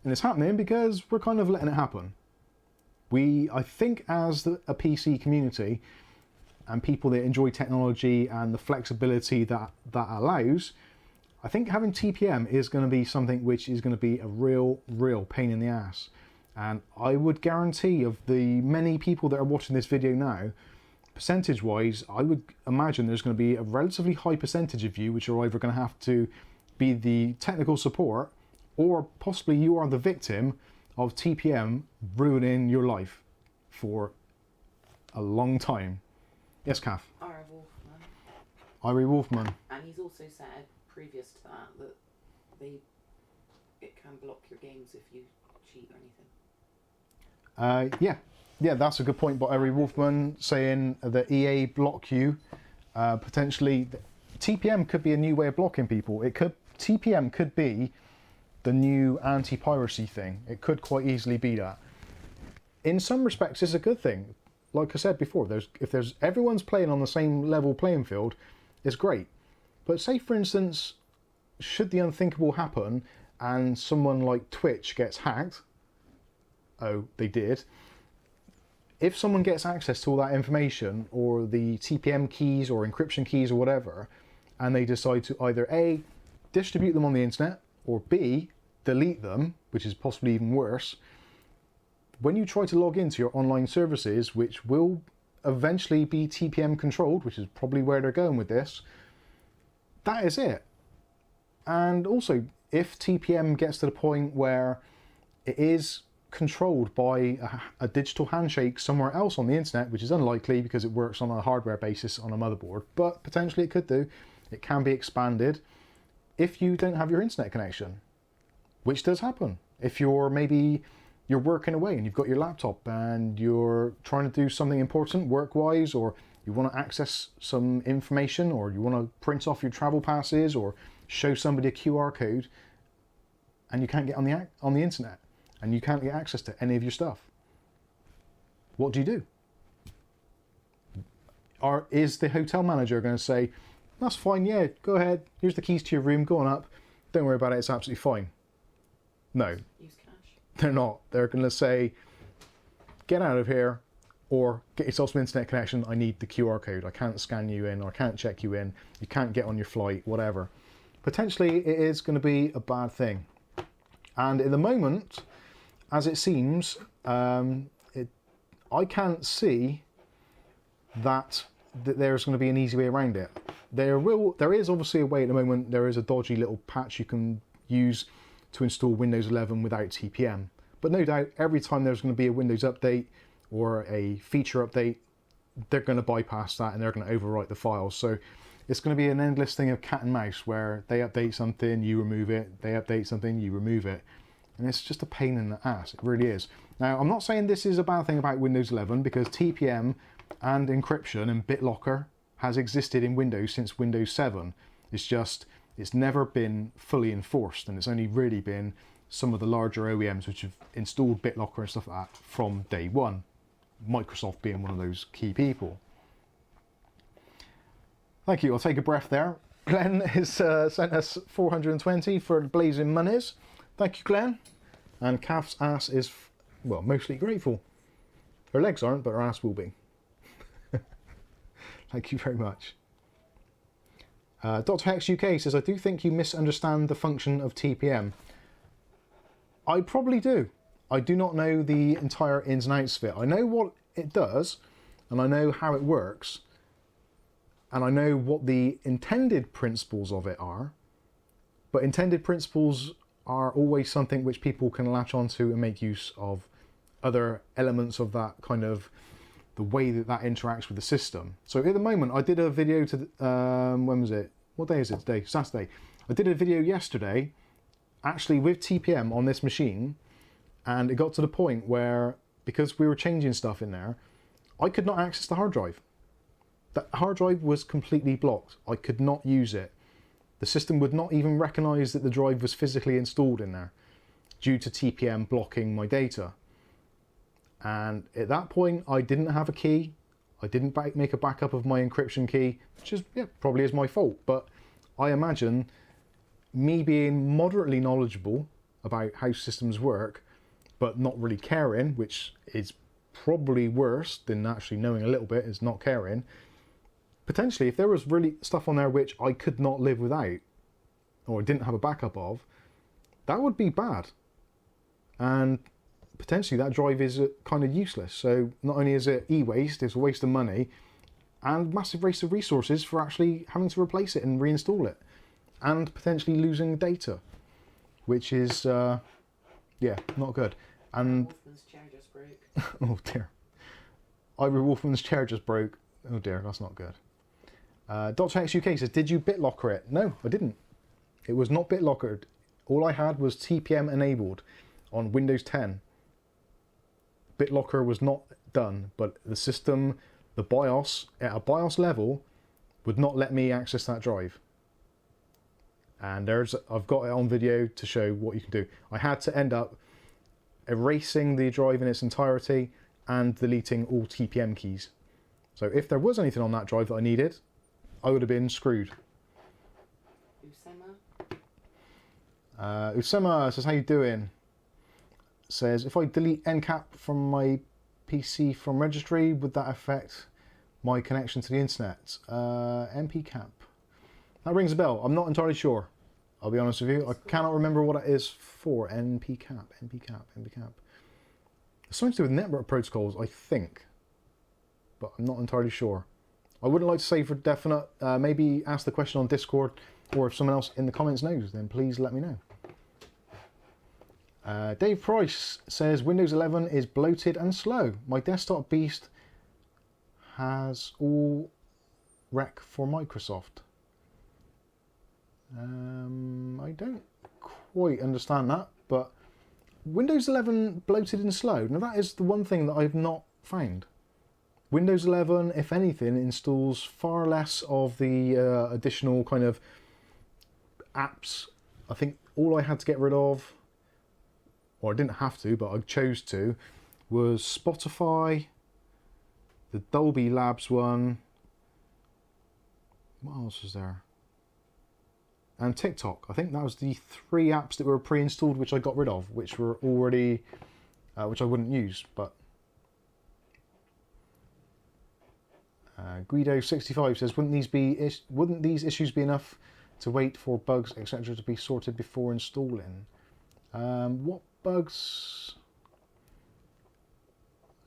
And it's happening because we're kind of letting it happen. I think as a PC community and people that enjoy technology and the flexibility that allows, I think having TPM is going to be something which is going to be a real pain in the ass. And I would guarantee of the many people that are watching this video now, percentage-wise, I would imagine there's going to be a relatively high percentage of you which are either going to have to be the technical support, or possibly you are the victim of TPM ruining your life for a long time. Yes, Kath?
Ira Wolfman.
Irie Wolfman.
And he's also said, previous to that it can block your games if you cheat or anything. Yeah, that's a good point by Irie Wolfman, saying that EA block you. Potentially, TPM could be a new way of blocking people. TPM could be the new anti-piracy thing. It could quite easily be that. In some respects, it's a good thing. Like I said before, if everyone's playing on the same level playing field, it's great. But say, for instance, should the unthinkable happen and someone like Twitch gets hacked, oh, they did. If someone gets access to all that information, or the TPM keys or encryption keys or whatever, and they decide to either A, distribute them on the internet, or B, delete them, which is possibly even worse, when you try to log into your online services, which will eventually be TPM controlled, which is probably where they're going with this, that is it. And also, if TPM gets to the point where it is controlled by a digital handshake somewhere else on the internet, which is unlikely because it works on a hardware basis on a motherboard, but potentially it could do, it can be expanded if you don't have your internet connection, which does happen. If you're working away and you've got your laptop and you're trying to do something important work-wise, or you want to access some information, or you want to print off your travel passes or show somebody a QR code, and you can't get on the internet and you can't get access to any of your stuff, what do you do? Or is the hotel manager going to say, that's fine, yeah, go ahead, here's the keys to your room, go on up, don't worry about it, it's absolutely fine? No. Use cash.
They're not. They're going to say, get out of here, or get yourself some internet connection, I need the QR code, I can't scan you in, or I can't check you in, you can't get on your flight, whatever. Potentially it is going to be a bad thing. And in the moment, as it seems, I can't see that there's going to be an easy way around it. There is obviously a way at the moment. There is a dodgy little patch you can use to install Windows 11 without TPM. But no doubt, every time there's going to be a Windows update or a feature update, they're going to bypass that and they're going to overwrite the files. So it's going to be an endless thing of cat and mouse where they update something, you remove it, they update something, you remove it. And it's just a pain in the ass, it really is. Now, I'm not saying this is a bad thing about Windows 11, because TPM and encryption and BitLocker has existed in Windows since Windows 7. It's just, it's never been fully enforced, and it's only really been some of the larger OEMs which have installed BitLocker and stuff like that from day one. Microsoft being one of those key people. Thank you, I'll take a breath there. Glenn has sent us 420 for blazing monies. Thank you, Glenn. And Kath's ass is, well, mostly grateful. Her legs aren't, but her ass will be. Thank you very much. Dr. Hex UK says, I do think you misunderstand the function of TPM. I probably do. I do not know the entire ins and outs of it. I know what it does, and I know how it works, and I know what the intended principles of it are, but intended principles are always something which people can latch onto and make use of other elements of that kind of the way that interacts with the system. So at the moment, I did a video to, when was it? What day is it today? Saturday. I did a video yesterday, actually with TPM on this machine, and it got to the point where, because we were changing stuff in there, I could not access the hard drive. The hard drive was completely blocked. I could not use it. The system would not even recognize that the drive was physically installed in there due to TPM blocking my data. And at that point, I didn't have a key. I didn't make a backup of my encryption key, which is, yeah, probably is my fault. But I imagine me being moderately knowledgeable about how systems work, but not really caring, which is probably worse than actually knowing a little bit, is not caring. Potentially, if there was really stuff on there which I could not live without, or didn't have a backup of, that would be bad. And potentially that drive is kind of useless. So not only is it e-waste, it's a waste of money, and massive waste of resources for actually having to replace it and reinstall it, and potentially losing data, which is, yeah, not good. And
Wolfman's chair just broke.
oh dear. Ira Wolfman's chair just broke. Oh dear, that's not good. Dr. X UK says, did you BitLocker it? No, I didn't. It was not BitLockered. All I had was TPM enabled on Windows 10. BitLocker was not done, but the system, the BIOS, at a BIOS level, would not let me access that drive. And I've got it on video to show what you can do. I had to end up erasing the drive in its entirety and deleting all TPM keys. So if there was anything on that drive that I needed, I would have been screwed. Usama says, how you doing? Says, if I delete NCAP from my PC from registry, would that affect my connection to the internet? NPCAP. That rings a bell. I'm not entirely sure. I'll be honest with you. I cannot remember what it is for. NPCAP. It's something to do with network protocols, I think. But I'm not entirely sure. I wouldn't like to say for definite. Maybe ask the question on Discord, or if someone else in the comments knows, then please let me know. Dave Price says, Windows 11 is bloated and slow. My desktop beast has all rec for Microsoft. I don't quite understand that, but Windows 11 bloated and slow. Now that is the one thing that I've not found. Windows 11, if anything, installs far less of the additional kind of apps. I think all I had to get rid of, or I didn't have to, but I chose to, was Spotify, the Dolby Labs one. What else was there? And TikTok. I think that was the 3 apps that were pre-installed, which I got rid of, which were already, which I wouldn't use. But Guido65 says, wouldn't these issues be enough to wait for bugs, etc., to be sorted before installing? What bugs?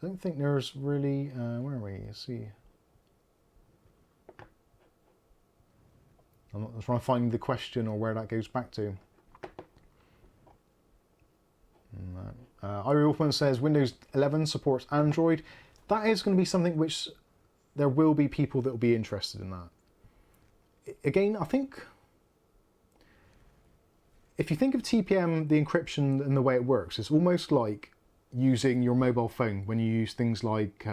I don't think there's really. Where are we? Let's see. I'm not trying to find the question or where that goes back to. Ira Wolfman says Windows 11 supports Android. That is going to be something which there will be people that will be interested in that. Again, I think if you think of TPM, the encryption and the way it works, it's almost like using your mobile phone when you use things like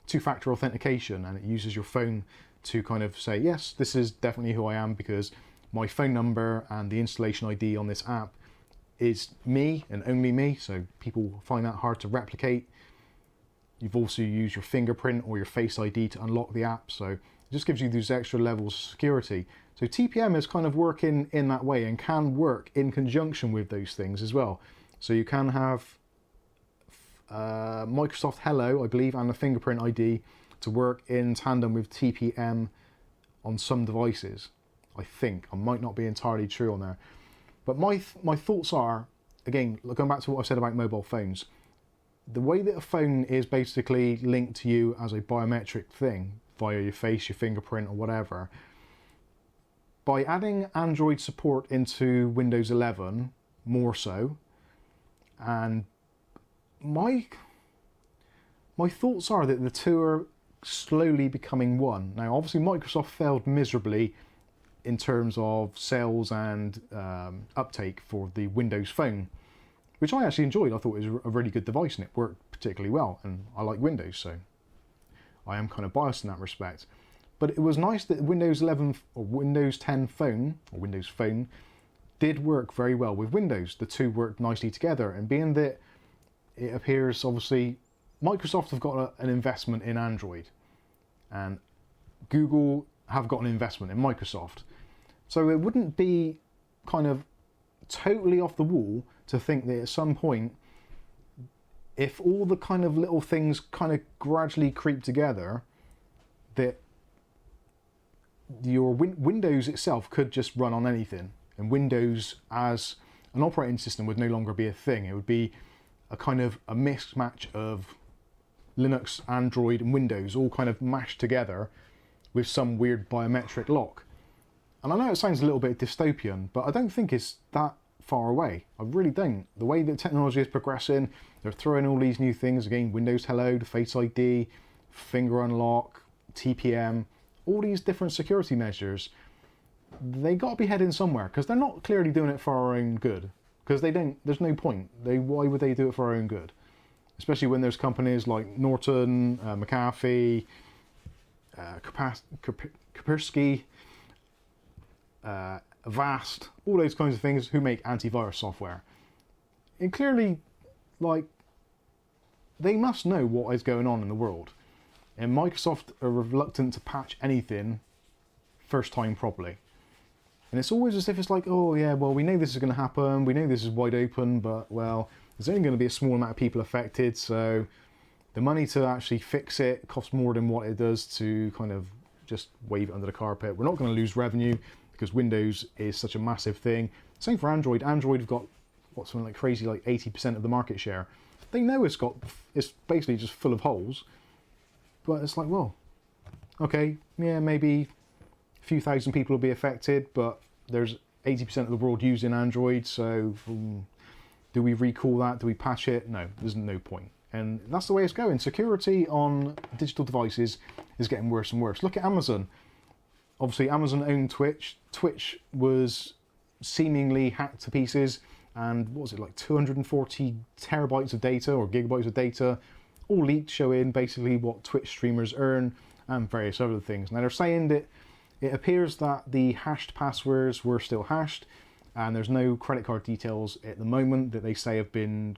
two-factor authentication, and it uses your phone to kind of say, yes, this is definitely who I am because my phone number and the installation ID on this app is me and only me, so people find that hard to replicate. You've also used your fingerprint or your Face ID to unlock the app, so it just gives you these extra levels of security. So TPM is kind of working in that way and can work in conjunction with those things as well. So you can have Microsoft Hello, I believe, and the fingerprint ID to work in tandem with TPM on some devices. I think. I might not be entirely true on there. But my thoughts are, again, going back to what I said about mobile phones, the way that a phone is basically linked to you as a biometric thing, via your face, your fingerprint, or whatever, by adding Android support into Windows 11, more so, and my thoughts are that the two are slowly becoming one. Now, obviously, Microsoft failed miserably in terms of sales and uptake for the Windows Phone, which I actually enjoyed. I thought it was a really good device and it worked particularly well, and I like Windows, so I am kind of biased in that respect. But it was nice that Windows 11 or Windows 10 Phone, or Windows Phone, did work very well with Windows. The two worked nicely together, and being that it appears, obviously, Microsoft have got an investment in Android. and Google have got an investment in Microsoft. So it wouldn't be kind of totally off the wall to think that at some point, if all the kind of little things kind of gradually creep together, that your Windows itself could just run on anything, and Windows as an operating system would no longer be a thing. It would be a kind of a mismatch of Linux, Android and Windows all kind of mashed together with some weird biometric lock. And I know it sounds a little bit dystopian, but I don't think it's that far away. I really don't. The way that technology is progressing, they're throwing all these new things, again, Windows Hello, the Face ID, finger unlock, TPM, all these different security measures. They got to be heading somewhere, because they're not clearly doing it for our own good. Because they don't, there's no point. Why would they do it for our own good? Especially when there's companies like Norton, McAfee, Kaspersky, Avast, all those kinds of things who make antivirus software. And clearly, like, they must know what is going on in the world. And Microsoft are reluctant to patch anything first time properly. And it's always as if it's like, oh yeah, well, we know this is going to happen, we know this is wide open, but well, there's only going to be a small amount of people affected, so the money to actually fix it costs more than what it does to kind of just wave it under the carpet. We're not going to lose revenue because Windows is such a massive thing. Same for Android. Android have got, what, something like crazy, like 80% of the market share. They know it's basically just full of holes, but it's like, well, okay, yeah, maybe a few thousand people will be affected, but there's 80% of the world using Android, so do we recall that? Do we patch it? No, there's no point. And that's the way it's going. Security on digital devices is getting worse and worse. Look at Amazon. Obviously, Amazon owned Twitch. Twitch was seemingly hacked to pieces, and what was it, like 240 terabytes of data or gigabytes of data, all leaked, showing basically what Twitch streamers earn and various other things. Now they're saying that it appears that the hashed passwords were still hashed, and there's no credit card details at the moment that they say have been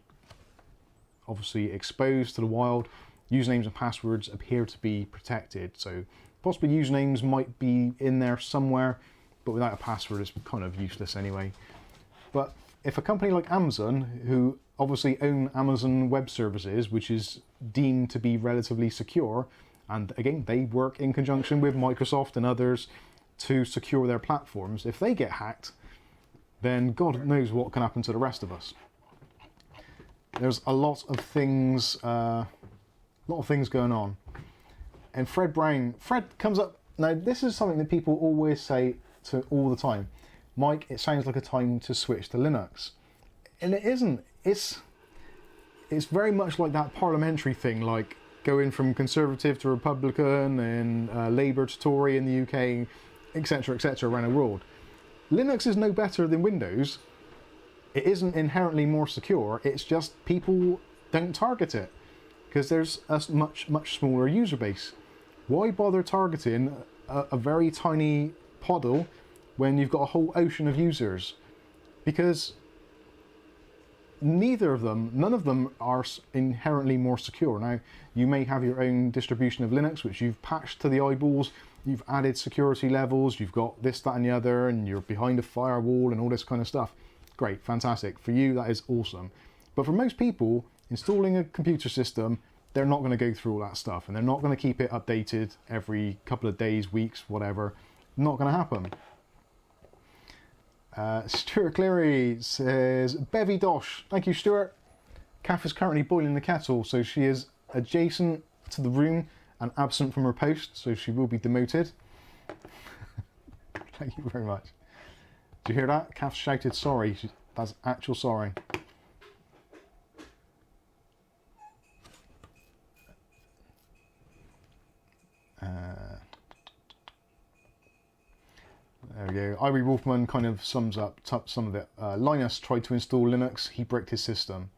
obviously exposed to the wild. Usernames and passwords appear to be protected, so possibly usernames might be in there somewhere, but without a password it's kind of useless anyway. But if a company like Amazon, who obviously own Amazon Web Services, which is deemed to be relatively secure, and again, they work in conjunction with Microsoft and others to secure their platforms, if they get hacked, then God knows what can happen to the rest of us. There's a lot of things going on. And Fred comes up. Now, this is something that people always say to all the time. Mike, it sounds like a time to switch to Linux. And it isn't. It's very much like that parliamentary thing, like going from Conservative to Republican and Labour to Tory in the UK, etc., around the world. Linux is no better than Windows. It isn't inherently more secure, it's just people don't target it because there's a much smaller user base. Why bother targeting a very tiny puddle when you've got a whole ocean of users? Because none of them are inherently more secure. Now, you may have your own distribution of Linux, which you've patched to the eyeballs, you've added security levels, you've got this, that and the other, and you're behind a firewall and all this kind of stuff. Great, fantastic. For you, that is awesome. But for most people, installing a computer system, they're not going to go through all that stuff, and they're not going to keep it updated every couple of days, weeks, whatever. Not going to happen. Stuart Cleary says, Bevy Dosh. Thank you, Stuart. Kath is currently boiling the kettle, so she is adjacent to the room and absent from her post, so she will be demoted. Thank you very much. Did you hear that? Kath shouted sorry. That's actual sorry. There we go. Ivory Wolfman kind of sums up some of it. Linus tried to install Linux. He bricked his system.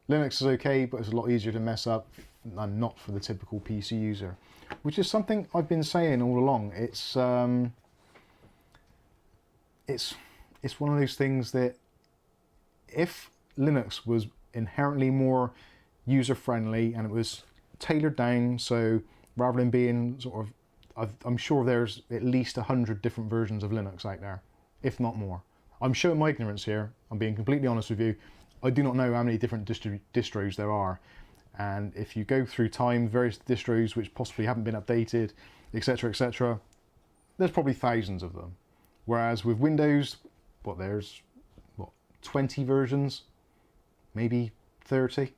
Linux is okay, but it's a lot easier to mess up and not for the typical PC user. Which is something I've been saying all along. It's one of those things that if Linux was inherently more user-friendly and it was tailored down so rather than being sort of, I'm sure there's at least 100 different versions of Linux out there, if not more. I'm showing my ignorance here. I'm being completely honest with you. I do not know how many different distros there are. And if you go through time, various distros which possibly haven't been updated, etc., there's probably thousands of them. Whereas with Windows, there's 20 versions, maybe 30.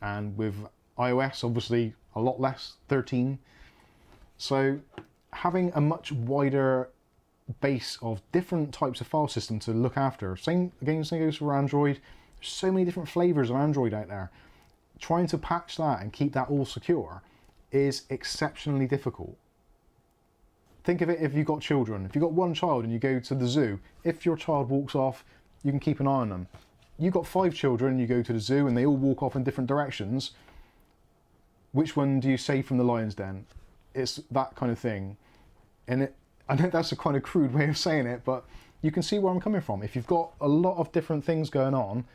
And with iOS, obviously a lot less, 13. So having a much wider base of different types of file system to look after. Same goes for Android. There's so many different flavors of Android out there. Trying to patch that and keep that all secure is exceptionally difficult. Think of it if you've got children. If you've got one child and you go to the zoo, if your child walks off, you can keep an eye on them. You've got 5 children, you go to the zoo and they all walk off in different directions. Which one do you save from the lion's den? It's that kind of thing. And I know that's a kind of crude way of saying it, but you can see where I'm coming from. If you've got a lot of different things going on,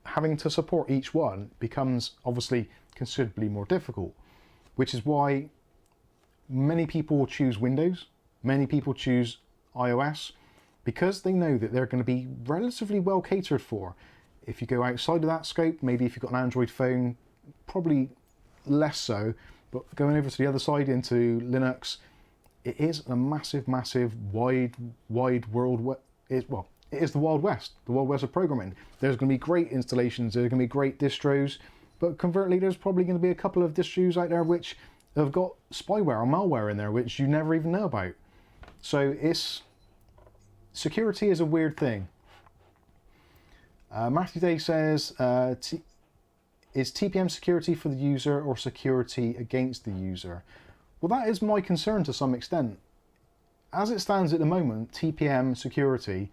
having to support each one becomes obviously considerably more difficult, which is why many people choose Windows, many people choose iOS, because they know that they're going to be relatively well catered for. If you go outside of that scope, maybe if you've got an Android phone, probably less so, but going over to the other side into Linux, it is a massive, wide world. It is the Wild West of programming. There's going to be great installations, there's going to be great distros, but conversely, there's probably going to be a couple of distros out there which have got spyware or malware in there, which you never even know about. So security is a weird thing. Matthew Day says, is TPM security for the user or security against the user? Well, that is my concern to some extent. As it stands at the moment, TPM security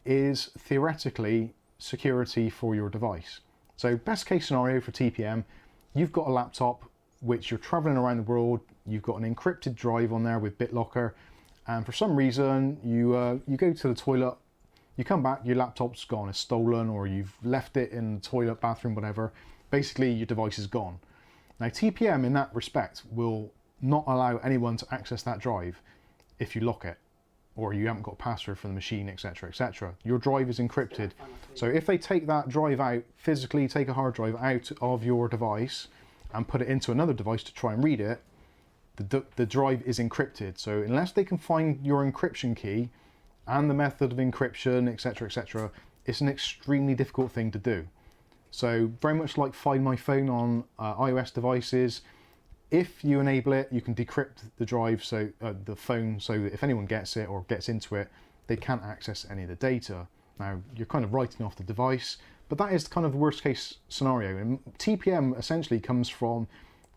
is theoretically security for your device. So best case scenario for TPM, you've got a laptop which you're traveling around the world, you've got an encrypted drive on there with BitLocker, and for some reason you go to the toilet, you come back, your laptop's gone, it's stolen, or you've left it in the toilet, bathroom, whatever. Basically your device is gone. Now TPM in that respect will not allow anyone to access that drive if you lock it, or you haven't got a password for the machine, etc. Your drive is encrypted. So if they take that drive out, physically take a hard drive out of your device and put it into another device to try and read it, the drive is encrypted. So unless they can find your encryption key and the method of encryption, etc., it's an extremely difficult thing to do. So very much like Find My Phone on iOS devices, if you enable it, you can decrypt the drive, so the phone, so that if anyone gets it or gets into it, they can't access any of the data. Now, you're kind of writing off the device, but that is kind of the worst case scenario. And TPM essentially comes from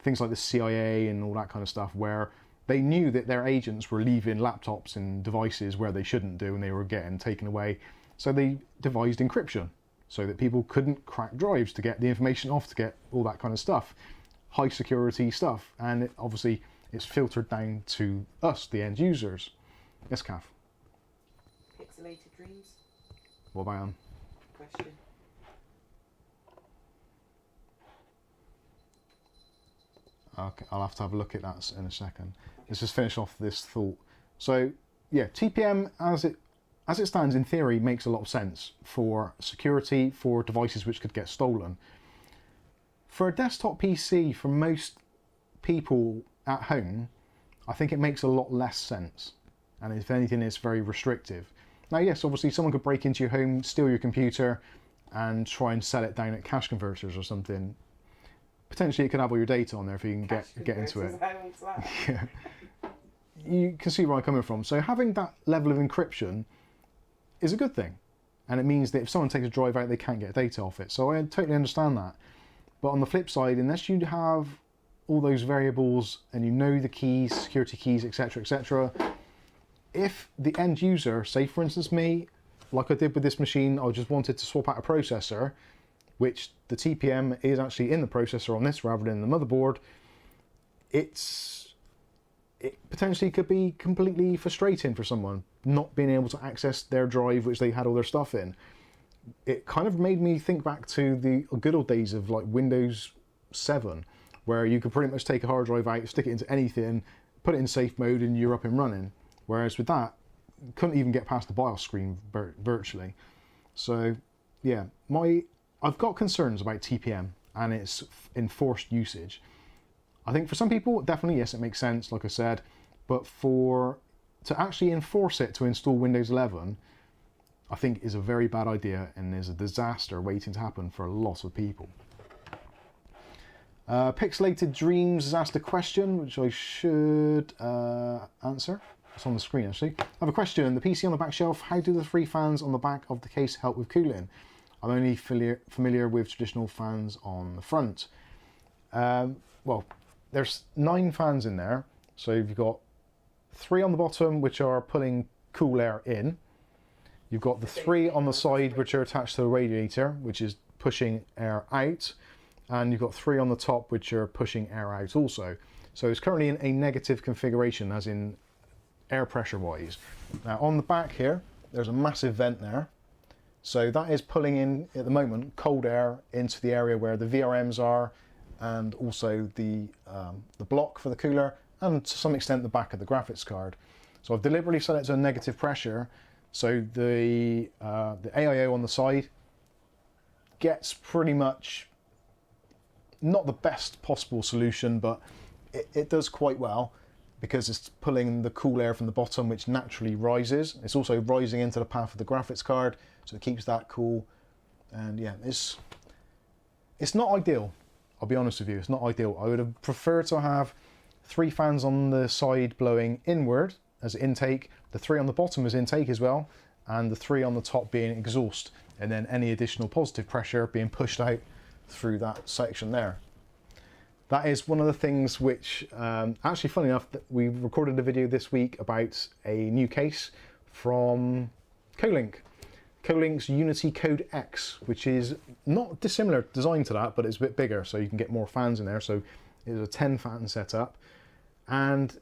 things like the CIA and all that kind of stuff, where they knew that their agents were leaving laptops and devices where they shouldn't do, and they were getting taken away. So they devised encryption so that people couldn't crack drives to get the information off, to get all that kind of stuff. High security stuff, and obviously it's filtered down to us, the end users. Yes, Kath?
Pixelated dreams?
What about
Question.
Okay, I'll have to have a look at that in a second. Let's just finish off this thought. So yeah, TPM as it stands in theory makes a lot of sense for security for devices which could get stolen. For a desktop PC, for most people at home, I think it makes a lot less sense. And if anything, it's very restrictive. Now, yes, obviously someone could break into your home, steal your computer, and try and sell it down at cash converters or something. Potentially it could have all your data on there if you can get into it. Yeah. You can see where I'm coming from. So having that level of encryption is a good thing. And it means that if someone takes a drive out, they can't get data off it. So I totally understand that. But on the flip side, unless you have all those variables and you know the keys, security keys, etc., if the end user, say for instance me, like I did with this machine, I just wanted to swap out a processor, which the TPM is actually in the processor on this rather than the motherboard, it potentially could be completely frustrating for someone not being able to access their drive which they had all their stuff in. It kind of made me think back to the good old days of like Windows 7, where you could pretty much take a hard drive out, stick it into anything, put it in safe mode, and you're up and running. Whereas with that, you couldn't even get past the BIOS screen virtually. So yeah, I've got concerns about TPM and its enforced usage. I think for some people, definitely yes, it makes sense, like I said, but to actually enforce it to install Windows 11, I think is a very bad idea and is a disaster waiting to happen for a lot of people. Pixelated Dreams has asked a question, which I should answer. It's on the screen actually. I have a question. The PC on the back shelf, how do the 3 fans on the back of the case help with cooling? I'm only familiar with traditional fans on the front. Well, there's 9 fans in there. So you've got 3 on the bottom, which are pulling cool air in. You've got the 3 on the side, which are attached to the radiator, which is pushing air out. And you've got 3 on the top, which are pushing air out also. So it's currently in a negative configuration, as in air pressure wise. Now on the back here, there's a massive vent there. So that is pulling in, at the moment, cold air into the area where the VRMs are, and also the block for the cooler, and to some extent the back of the graphics card. So I've deliberately set it to a negative pressure, so the AIO on the side gets pretty much not the best possible solution, but it does quite well, because it's pulling the cool air from the bottom, which naturally rises. It's also rising into the path of the graphics card, so it keeps that cool. And yeah, it's not ideal. I'll be honest with you, it's not ideal. I would have preferred to have 3 fans on the side blowing inward as intake, the 3 on the bottom as intake as well, and the 3 on the top being exhaust, and then any additional positive pressure being pushed out through that section there. That is one of the things which, actually funny enough, that we recorded a video this week about a new case from Colink. Colink's Unity Code X, which is not dissimilar design to that, but it's a bit bigger, so you can get more fans in there. So it's a 10 fan setup. And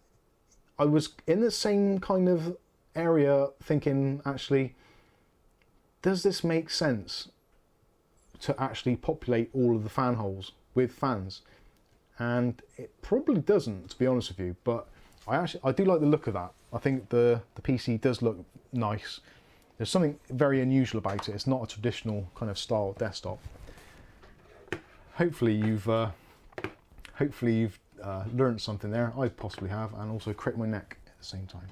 I was in the same kind of area thinking, actually, does this make sense to actually populate all of the fan holes with fans? And it probably doesn't, to be honest with you, but I do like the look of that. I think the PC does look nice. There's something very unusual about it. It's not a traditional kind of style desktop. Hopefully you've learned something there. I possibly have, and also cracked my neck at the same time.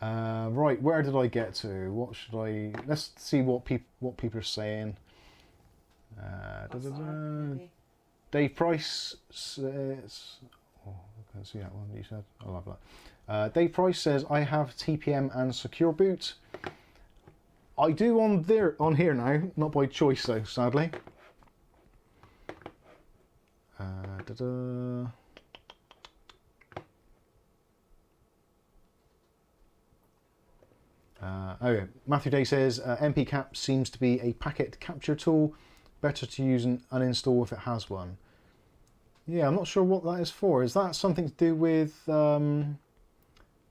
Right, where did I get to? What should I? Let's see what people are saying. Dave Price says, oh, I can't see that one you said. I love that. Dave Price says, I have TPM and Secure Boot. I do on here now, not by choice though, sadly. Okay. Matthew Day says, MP-cap seems to be a packet capture tool. Better to use and uninstall if it has one. Yeah, I'm not sure what that is for. Is that something to do with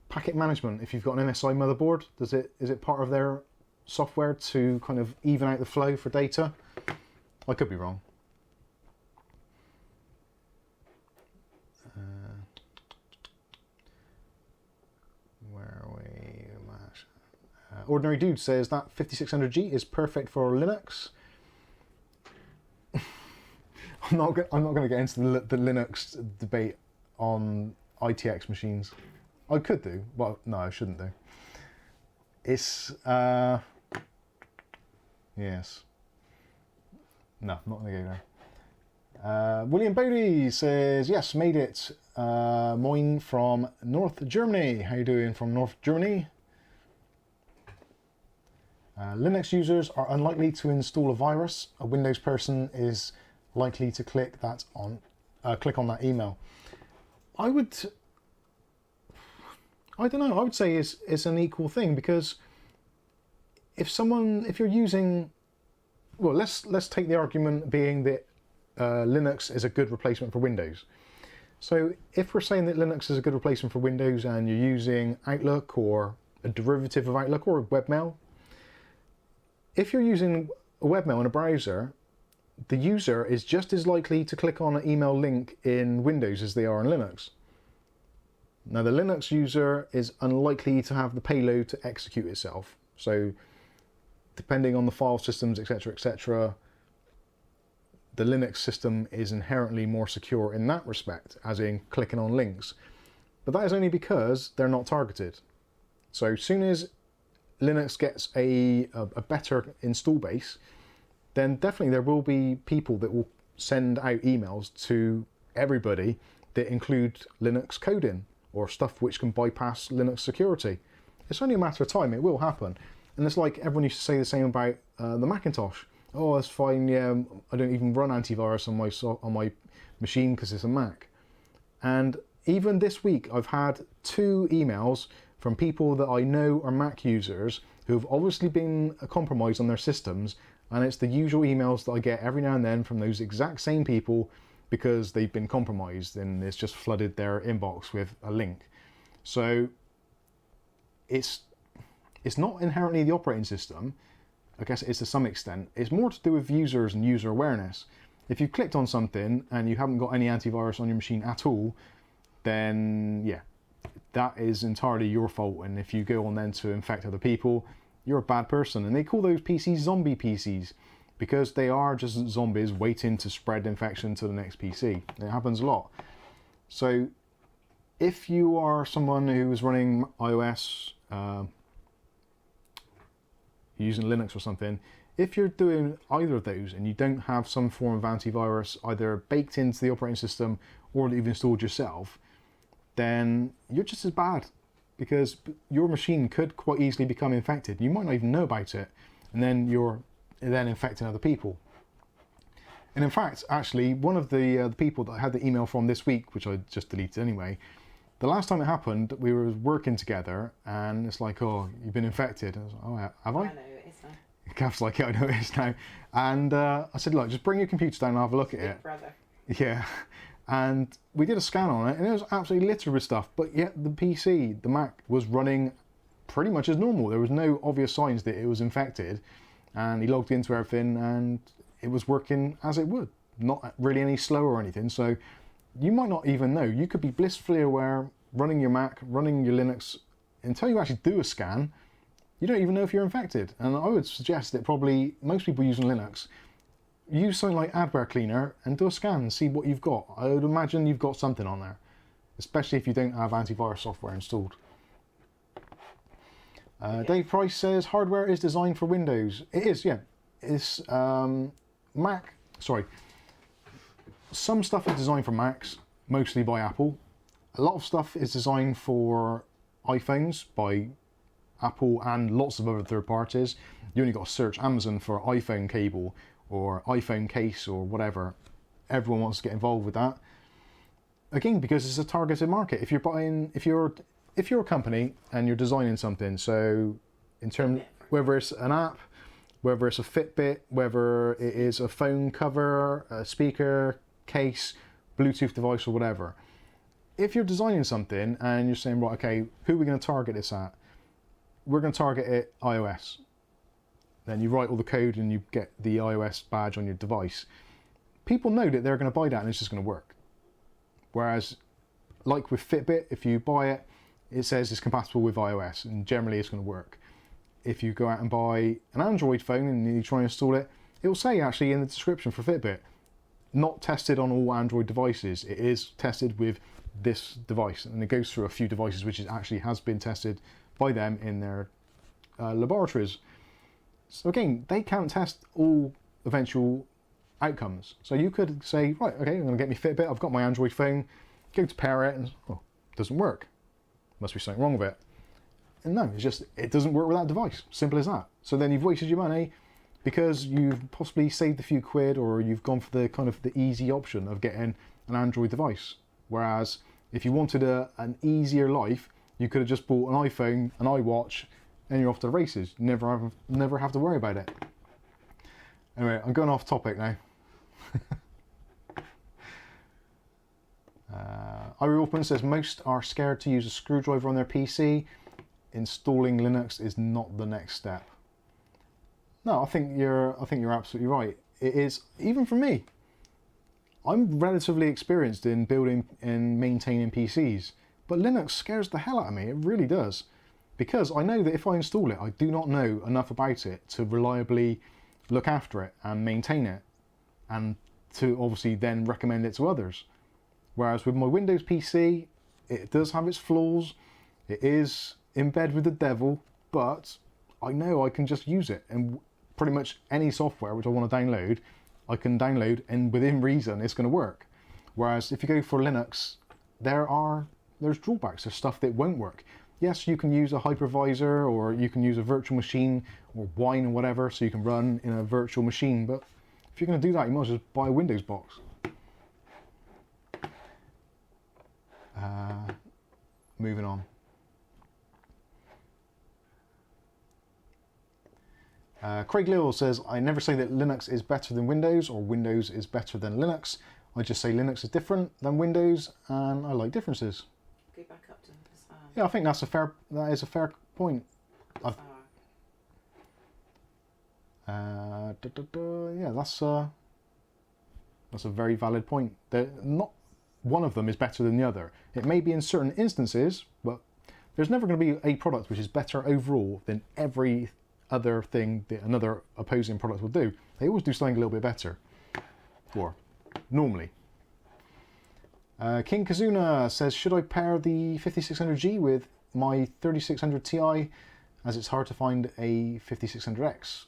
packet management? If you've got an MSI motherboard, is it part of their software to kind of even out the flow for data? I could be wrong. Where are we? Ordinary Dude says that 5600G is perfect for Linux. I'm not going to get into the Linux debate on ITX machines. I could do, well, no, I shouldn't do. It's yes. No, I'm not going to go there. William Bodie says, yes, made it. Moin from North Germany. How you doing from North Germany? Linux users are unlikely to install a virus. A Windows person is likely to click on that email. I don't know, I would say it's an equal thing, because if you're using, well, let's take the argument being that Linux is a good replacement for Windows. So if we're saying that Linux is a good replacement for Windows and you're using Outlook or a derivative of Outlook or webmail, if you're using a webmail in a browser, the user is just as likely to click on an email link in Windows as they are in Linux. Now the Linux user is unlikely to have the payload to execute itself. So depending on the file systems, etc., etc., the Linux system is inherently more secure in that respect, as in clicking on links. But that is only because they're not targeted. So as soon as Linux gets a better install base, then definitely there will be people that will send out emails to everybody that include Linux coding or stuff which can bypass Linux security. It's only a matter of time, it will happen. And it's like everyone used to say the same about the Macintosh. Oh, that's fine, yeah, I don't even run antivirus on my machine because it's a Mac. And even this week I've had 2 emails from people that I know are Mac users who have obviously been compromised on their systems, and it's the usual emails that I get every now and then from those exact same people because they've been compromised and it's just flooded their inbox with a link. So it's not inherently the operating system. I guess it is to some extent. It's more to do with users and user awareness. If you clicked on something and you haven't got any antivirus on your machine at all, then yeah, that is entirely your fault. And if you go on then to infect other people, you're a bad person. And they call those PCs zombie PCs because they are just zombies waiting to spread infection to the next PC. It happens a lot. So if you are someone who is running iOS, using Linux or something, if you're doing either of those and you don't have some form of antivirus either baked into the operating system or that you've installed yourself, then you're just as bad, because your machine could quite easily become infected. You might not even know about it, and then you're then infecting other people. And in fact, actually, one of the people that I had the email from this week, which I just deleted anyway, the last time it happened, we were working together, and it's like, oh, you've been infected. And I was like, oh, have I?
I know it is now.
Gav's like, yeah, I know it is now. And I said, look, just bring your computer down and have a look at it.
Brother.
Yeah. And we did a scan on it, and it was absolutely littered with stuff. But yet the PC, the Mac, was running pretty much as normal. There was no obvious signs that it was infected. And he logged into everything, and it was working as it would. Not really any slower or anything. So you might not even know. You could be blissfully aware, running your Mac, running your Linux, until you actually do a scan, you don't even know if you're infected. And I would suggest that probably most people using Linux use something like Adware Cleaner and do a scan and see what you've got. I would imagine you've got something on there, especially if you don't have antivirus software installed. Dave Price says hardware is designed for Windows. It is, yeah. It's Mac. Sorry. Some stuff is designed for Macs, mostly by Apple. A lot of stuff is designed for iPhones by Apple and lots of other third parties. You only got to search Amazon for iPhone cable or iPhone case or whatever. Everyone wants to get involved with that. Again, because it's a targeted market. If you're a company and you're designing something, so in terms whether it's an app, whether it's a Fitbit, whether it is a phone cover, a speaker, case, Bluetooth device or whatever. If you're designing something and you're saying, right, okay, who are we going to target this at? We're going to target it iOS. Then you write all the code and you get the iOS badge on your device. People know that they're going to buy that and it's just going to work. Whereas, like with Fitbit, if you buy it, it says it's compatible with iOS and generally it's going to work. If you go out and buy an Android phone and you try and install it, it will say actually in the description for Fitbit, not tested on all Android devices. It is tested with this device, and it goes through a few devices which actually has been tested by them in their laboratories. So again, they can't test all eventual outcomes. So you could say, right, okay, I'm going to get me Fitbit, I've got my Android phone, go to pair it, and oh, it doesn't work. Must be something wrong with it. And no, it's just, it doesn't work with that device. Simple as that. So then you've wasted your money because you've possibly saved a few quid, or you've gone for the kind of the easy option of getting an Android device. Whereas if you wanted an easier life, you could have just bought an iPhone, an iWatch, and you're off to the races. Never have to worry about it. Anyway, I'm going off topic now. Irie Open says most are scared to use a screwdriver on their PC. Installing Linux is not the next step. No, I think you're absolutely right. it is, even for me, I'm relatively experienced in building and maintaining PCs, but Linux scares the hell out of me, it really does. Because I know that if I install it, I do not know enough about it to reliably look after it and maintain it, and to obviously then recommend it to others. Whereas with my Windows PC, it does have its flaws, it is in bed with the devil, but I know I can just use it, and pretty much any software which I want to download, I can download, and within reason it's going to work. Whereas if you go for Linux, there's drawbacks, there's stuff that won't work. Yes, you can use a hypervisor, or you can use a virtual machine, or Wine or whatever, so you can run in a virtual machine, but if you're going to do that, you might as well just buy a Windows box. Moving on. Craig Lill says, I never say that Linux is better than Windows, or Windows is better than Linux. I just say Linux is different than Windows, and I like differences.
Go back up to this.
Yeah, I think that is a fair point. Yeah, that's a very valid point. Not one of them is better than the other. It may be in certain instances, but there's never going to be a product which is better overall than every other thing that another opposing product will do. They always do something a little bit better, or normally. King Kazuna says, should I pair the 5600G with my 3600 Ti, as it's hard to find a 5600X?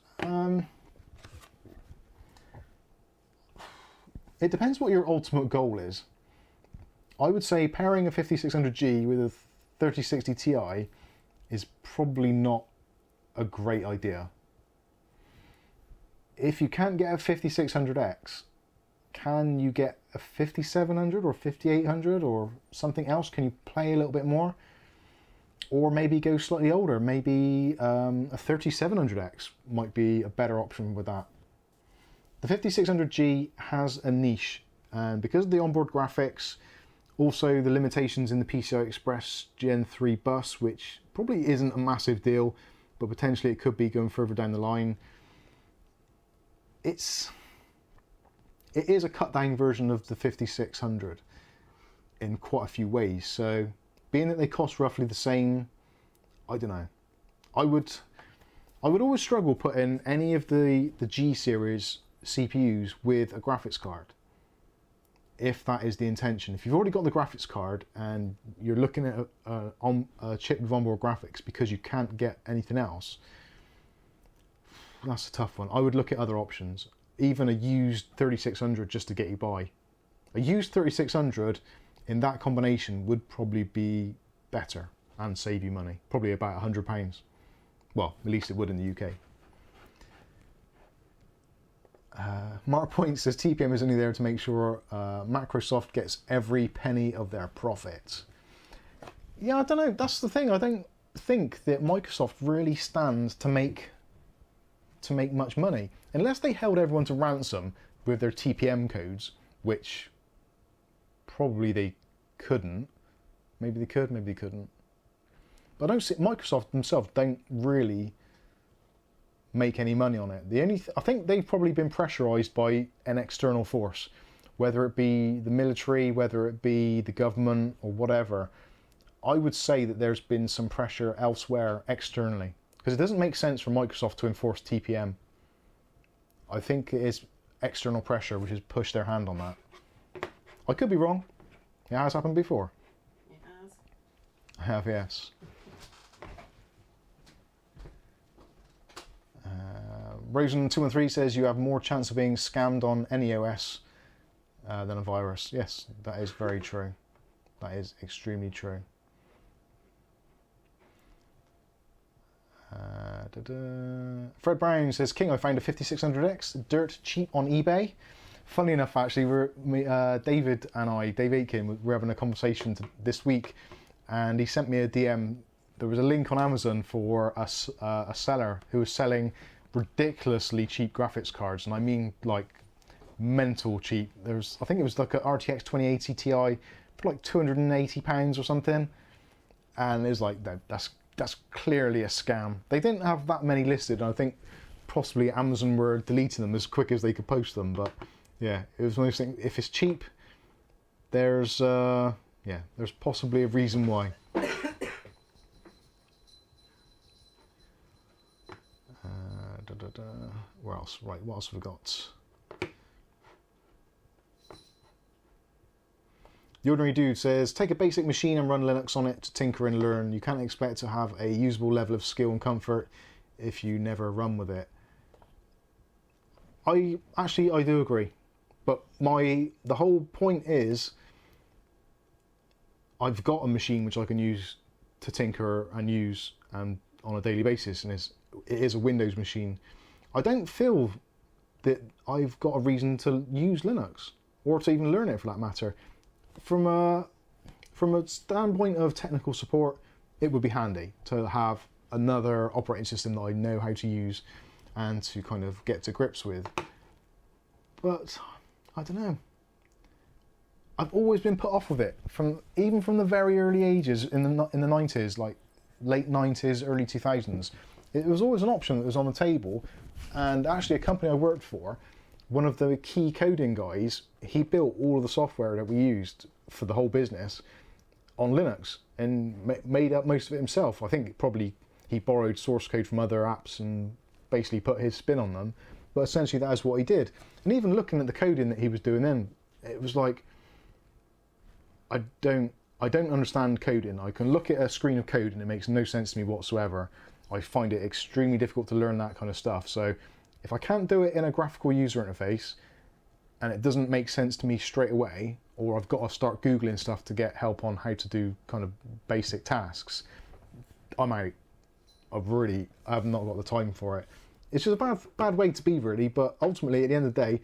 It depends what your ultimate goal is. I would say pairing a 5600G with a 3060 Ti is probably not a great idea. If you can't get a 5600X, can you get a 5700 or 5800 or something else? Can you play a little bit more? Or maybe go slightly older, maybe a 3700X might be a better option with that. The 5600G has a niche, and because of the onboard graphics, also the limitations in the PCI Express Gen 3 bus, which probably isn't a massive deal, but potentially it could be going further down the line. It is a cut down version of the 5600 in quite a few ways, so being that they cost roughly the same, I don't know. I would always struggle putting any of the G series CPUs with a graphics card, if that is the intention. If you've already got the graphics card and you're looking at a chip with onboard graphics because you can't get anything else, that's a tough one. I would look at other options, even a used 3600 just to get you by. A used 3600 in that combination would probably be better and save you money, probably about £100. Well, at least it would in the UK. Mark Point says TPM is only there to make sure Microsoft gets every penny of their profit. Yeah, I don't know. That's the thing. I don't think that Microsoft really stands to make much money unless they held everyone to ransom with their TPM codes, which probably they couldn't. Maybe they could, maybe they couldn't. But I don't see Microsoft themselves don't really make any money on it. I think they've probably been pressurized by an external force, whether it be the military, whether it be the government or whatever. I would say that there's been some pressure elsewhere externally, because it doesn't make sense for Microsoft to enforce TPM. I think it is external pressure which has pushed their hand on that. I could be wrong. It has happened before.
It has.
I have, yes. Rosen213 says you have more chance of being scammed on any OS than a virus. Yes, that is very true. That is extremely true. Fred Brown says, King, I found a 5600X dirt cheap on eBay. Funnily enough, actually, Dave Aitken, we're having a conversation this week, and he sent me a DM. There was a link on Amazon for a seller who was selling ridiculously cheap graphics cards, and I mean like mental cheap. I think it was like a RTX 2080 Ti for like £280 or something, and it was like that's clearly a scam. They didn't have that many listed, and I think possibly Amazon were deleting them as quick as they could post them. But yeah, it was one of those things. If it's cheap, there's there's possibly a reason why. Where else? Right, what else have we got? The Ordinary Dude says, take a basic machine and run Linux on it to tinker and learn. You can't expect to have a usable level of skill and comfort if you never run with it. I do agree. But the whole point is, I've got a machine which I can use to tinker and use on a daily basis, and it is a Windows machine. I don't feel that I've got a reason to use Linux, or to even learn it for that matter. From a standpoint of technical support, it would be handy to have another operating system that I know how to use and to kind of get to grips with. But I don't know. I've always been put off with it even from the very early ages in the 90s, like late 90s, early 2000s. It was always an option that was on the table, and actually a company I worked for, one of the key coding guys, he built all of the software that we used for the whole business on Linux and made up most of it himself. I think probably he borrowed source code from other apps and basically put his spin on them, but essentially that is what he did. And even looking at the coding that he was doing then, it was like, I don't understand coding. I can look at a screen of code and it makes no sense to me whatsoever. I find it extremely difficult to learn that kind of stuff. So if I can't do it in a graphical user interface and it doesn't make sense to me straight away, or I've got to start Googling stuff to get help on how to do kind of basic tasks, I'm out. I have not got the time for it. It's just a bad way to be, really, but ultimately at the end of the day,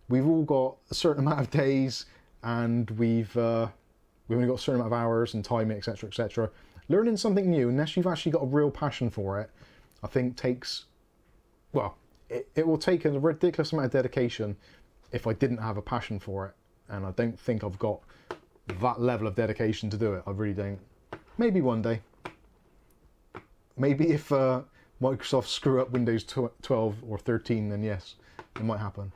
we've all got a certain amount of days, and we've only got a certain amount of hours and time, etc., etc. Learning something new, unless you've actually got a real passion for it, I think takes, well, it will take a ridiculous amount of dedication if I didn't have a passion for it, and I don't think I've got that level of dedication to do it. I really don't. Maybe one day. Maybe if Microsoft screw up Windows 12 or 13, then yes, it might happen.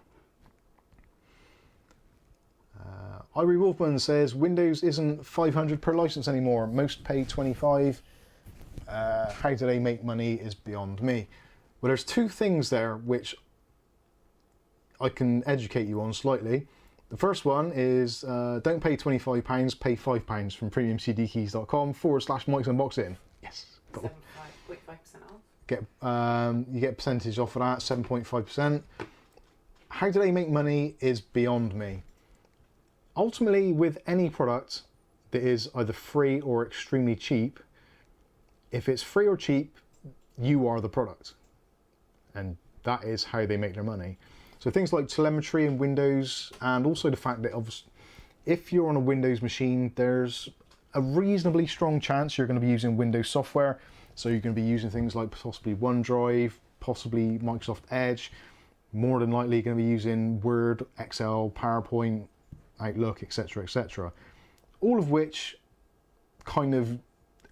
Irie Wolfman says, Windows isn't 500 per license anymore. Most pay 25. How do they make money is beyond me. Well, there's two things there which I can educate you on slightly. The first one is don't pay £25, pay £5 from premiumcdkeys.com/mikesunboxing. Yes.
Quick 5% off.
You get a percentage off of that, 7.5%. How do they make money is beyond me. Ultimately, with any product that is either free or extremely cheap, if it's free or cheap, you are the product. And that is how they make their money. So things like telemetry in Windows, and also the fact that if you're on a Windows machine, there's a reasonably strong chance you're going to be using Windows software. So you're going to be using things like possibly OneDrive, possibly Microsoft Edge, more than likely you're going to be using Word, Excel, PowerPoint, Outlook, etc., etc. All of which kind of,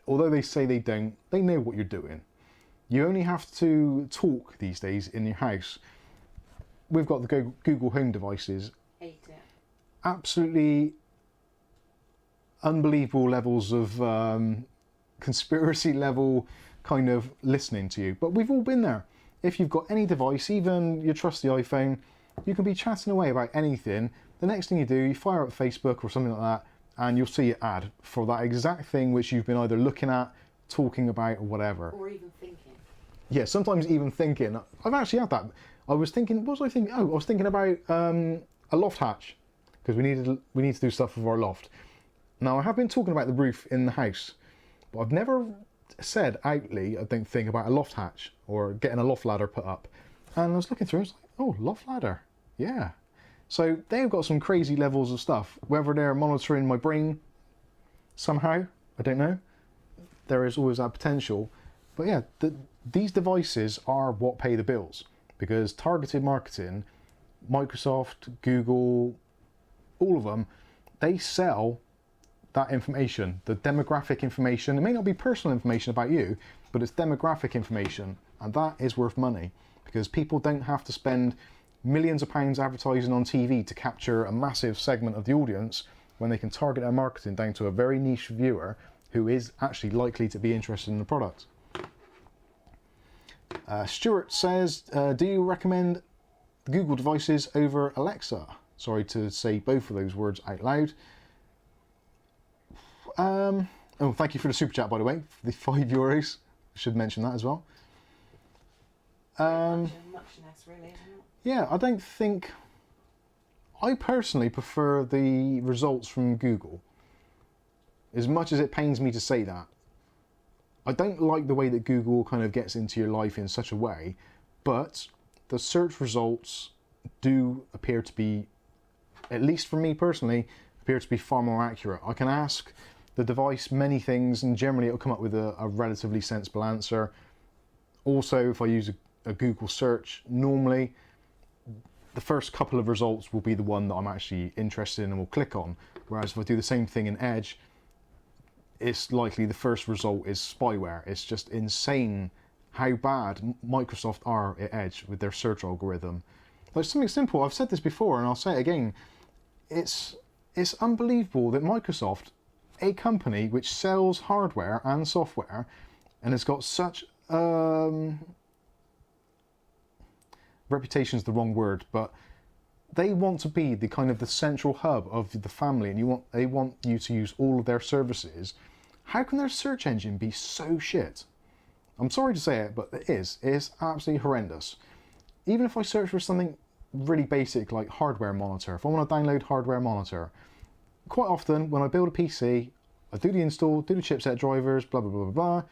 although they say they don't, they know what you're doing. You only have to talk these days in your house. We've got the Google Home devices.
Hate it.
Absolutely unbelievable levels of conspiracy level kind of listening to you. But we've all been there. If you've got any device, even your trusty iPhone, you can be chatting away about anything. The next thing you do, you fire up Facebook or something like that, and you'll see an ad for that exact thing which you've been either looking at, talking about, or whatever.
Or even thinking.
Yeah, sometimes even thinking. I've actually had that. I was thinking, what was I thinking? Oh, I was thinking about a loft hatch, because we need to do stuff with our loft. Now, I have been talking about the roof in the house, but I've never said outly, I don't think, about a loft hatch or getting a loft ladder put up. And I was looking through, I was like, oh, loft ladder, yeah. So they've got some crazy levels of stuff. Whether they're monitoring my brain somehow, I don't know. There is always that potential. But yeah, these devices are what pay the bills, because targeted marketing, Microsoft, Google, all of them, they sell that information, the demographic information. It may not be personal information about you, but it's demographic information, and that is worth money. because people don't have to spend millions of pounds advertising on TV to capture a massive segment of the audience when they can target their marketing down to a very niche viewer who is actually likely to be interested in the product. Stuart says, do you recommend Google devices over Alexa? Sorry to say both of those words out loud. Oh, thank you for the super chat, by the way, for the €5. I should mention that as well.
Muchness, really, isn't it?
Yeah, I personally prefer the results from Google. As much as it pains me to say that. I don't like the way that Google kind of gets into your life in such a way, but the search results do appear to be, at least for me personally, appear to be far more accurate. I can ask the device many things and generally it'll come up with a relatively sensible answer. Also, if I use a Google search, normally the first couple of results will be the one that I'm actually interested in and will click on. Whereas if I do the same thing in Edge, it's likely the first result is spyware. It's just insane how bad Microsoft are at Edge with their search algorithm. Like something simple, I've said this before and I'll say it again, it's unbelievable that Microsoft, a company which sells hardware and software and has got such reputation's the wrong word, but they want to be the kind of the central hub of the family and they want you to use all of their services. How can their search engine be so shit? I'm sorry to say it, but it is. It is absolutely horrendous. Even if I search for something really basic like hardware monitor, if I want to download hardware monitor, quite often when I build a PC, I do the install, do the chipset drivers, blah, blah, blah, blah, blah.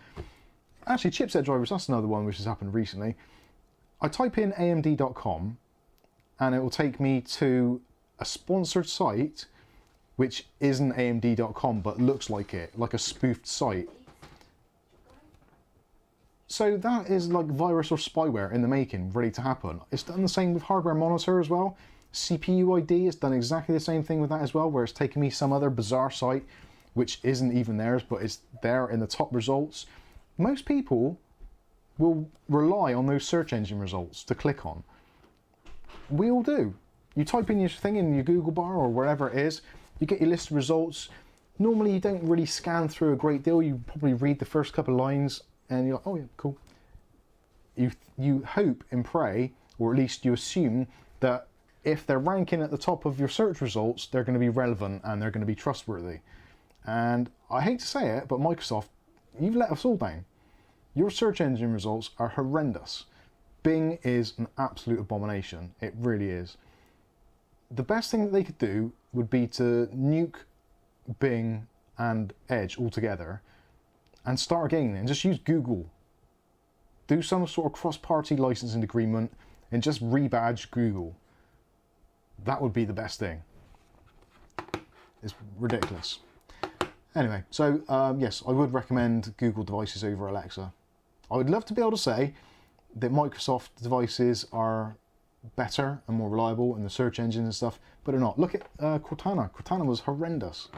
Actually, chipset drivers, that's another one which has happened recently. I type in amd.com and it will take me to a sponsored site which isn't amd.com but looks like it, like a spoofed site. So that is like virus or spyware in the making, ready to happen. It's done the same with hardware monitor as well. CPU ID has done exactly the same thing with that as well, where it's taken me some other bizarre site which isn't even theirs, but it's there in the top results. Most people will rely on those search engine results to click on. We all do. You type in your thing in your Google bar or wherever it is, you get your list of results. Normally you don't really scan through a great deal, you probably read the first couple of lines and you're like, oh yeah, cool. You hope and pray, or at least you assume, that if they're ranking at the top of your search results, they're going to be relevant and they're going to be trustworthy. And I hate to say it, but Microsoft, you've let us all down. Your search engine results are horrendous. Bing is an absolute abomination. It really is. The best thing that they could do would be to nuke Bing and Edge altogether and start again and just use Google. Do some sort of cross-party licensing agreement and just rebadge Google. That would be the best thing. It's ridiculous. Anyway, so yes, I would recommend Google devices over Alexa. I would love to be able to say that Microsoft devices are better and more reliable in the search engine and stuff, but they're not. Look at Cortana. Cortana was horrendous.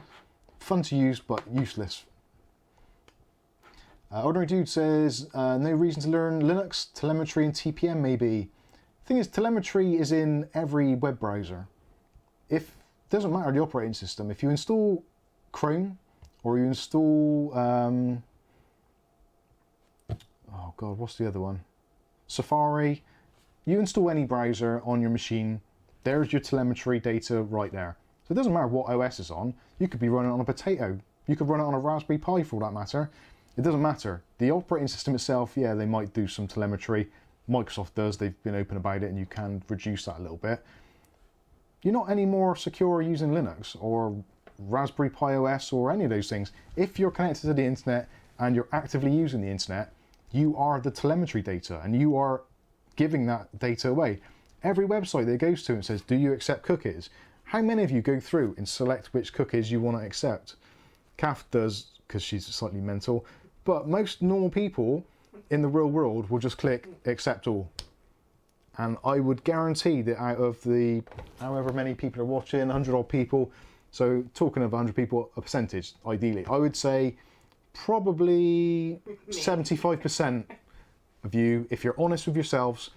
Fun to use, but useless. Ordinary Dude says, no reason to learn Linux, telemetry and TPM maybe. The thing is, telemetry is in every web browser. It doesn't matter the operating system. If you install Chrome, or you install, oh God, what's the other one? Safari. You install any browser on your machine, there's your telemetry data right there. So it doesn't matter what OS is on. You could be running it on a potato. You could run it on a Raspberry Pi for that matter. It doesn't matter. The operating system itself, yeah, they might do some telemetry. Microsoft does, they've been open about it and you can reduce that a little bit. You're not any more secure using Linux or Raspberry Pi OS or any of those things. If you're connected to the internet and you're actively using the internet, you are the telemetry data and you are giving that data away. Every website that it goes to and says, do you accept cookies? How many of you go through and select which cookies you want to accept? Kath does, because she's slightly mental, but most normal people in the real world will just click accept all. And I would guarantee that out of the however many people are watching, 100 odd people, so talking of 100 people, a percentage, ideally, I would say probably 75% of you, if you're honest with yourselves,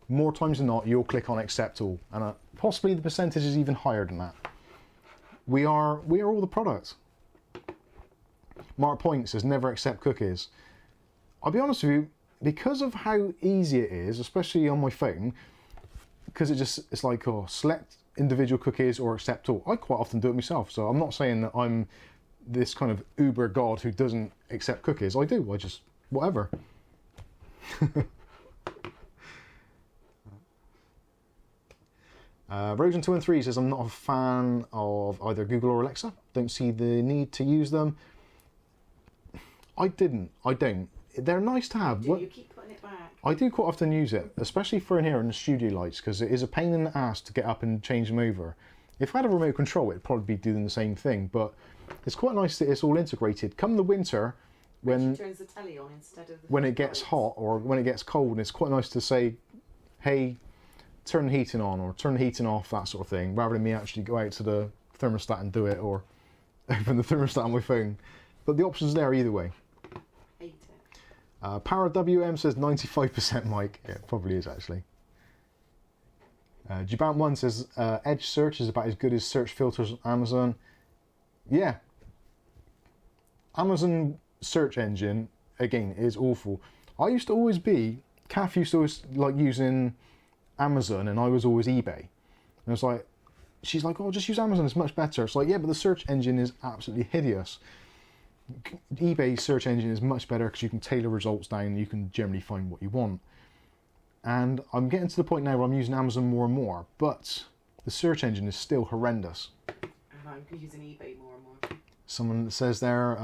more times than not, you'll click on accept all, and possibly the percentage is even higher than that. We are all the products. Mark Point says never accept cookies. I'll be honest with you, because of how easy it is, especially on my phone, because it's like, oh, select individual cookies or accept all. I quite often do it myself, so I'm not saying that I'm this kind of uber god who doesn't accept cookies. I do, I just, whatever. Rosen213 says, I'm not a fan of either Google or Alexa. Don't see the need to use them. I don't. They're nice to have.
You keep putting it back.
I do quite often use it, especially for in here in the studio lights, because it is a pain in the ass to get up and change them over. If I had a remote control, it'd probably be doing the same thing, but it's quite nice that it's all integrated. Come the winter, when
she turns the telly on instead of
when it gets hot or when it gets cold, it's quite nice to say, hey, turn the heating on or turn the heating off, that sort of thing, rather than me actually go out to the thermostat and do it, or open the thermostat on my phone. But the option's there either way.
Hate it.
Power WM says 95% Mike. Yeah, it probably is actually. Jabant1 says Edge search is about as good as search filters on Amazon. Yeah. Amazon search engine, again, is awful. I used to always be, Kath used to always like using Amazon and I was always eBay. And I was like, she's like, oh, just use Amazon, it's much better. It's like, yeah, but the search engine is absolutely hideous. eBay's search engine is much better because you can tailor results down and you can generally find what you want. And I'm getting to the point now where I'm using Amazon more and more, but the search engine is still horrendous.
And I'm using eBay more and more.
Someone says there,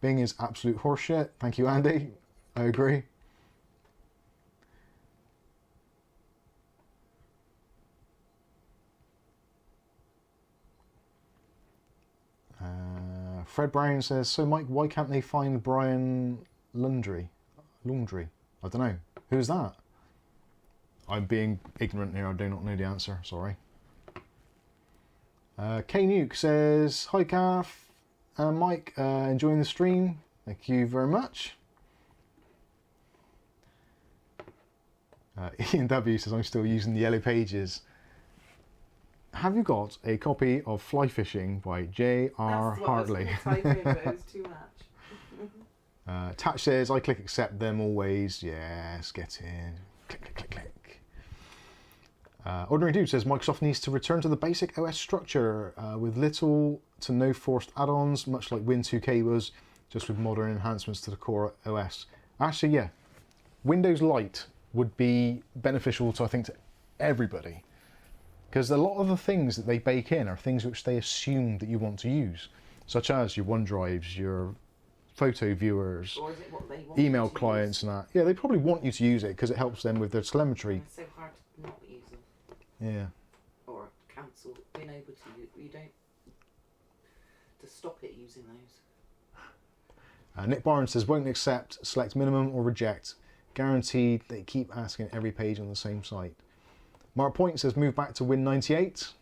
Bing is absolute horseshit. Thank you, Andy. I agree. Fred Brown says, so Mike, why can't they find Brian Laundry? I don't know. Who's that? I'm being ignorant here. I do not know the answer. Sorry. K Nuke says, hi Kath and Mike, enjoying the stream. Thank you very much. Ian W says, I'm still using the yellow pages. Have you got a copy of Fly Fishing by J.R. Hartley?
Type in, but it was too much.
Tatch says, I click accept them always. Yes, get in. Click, click, click, click. Ordinary Dude says, Microsoft needs to return to the basic OS structure with little to no forced add-ons, much like Win2K was, just with modern enhancements to the core OS. Actually, yeah, Windows Lite would be beneficial to, I think, to everybody. Because a lot of the things that they bake in are things which they assume that you want to use, such as your OneDrives, your photo viewers,
Or is it what they want
email
to
clients and that. Yeah, they probably want you to use it because it helps them with their telemetry.
It's so hard to not use them.
Yeah.
Or cancel, being able to, you don't, to stop it using those.
Nick Barnes says, won't accept, select minimum or reject. Guaranteed they keep asking every page on the same site. Mark Point says, move back to Win98.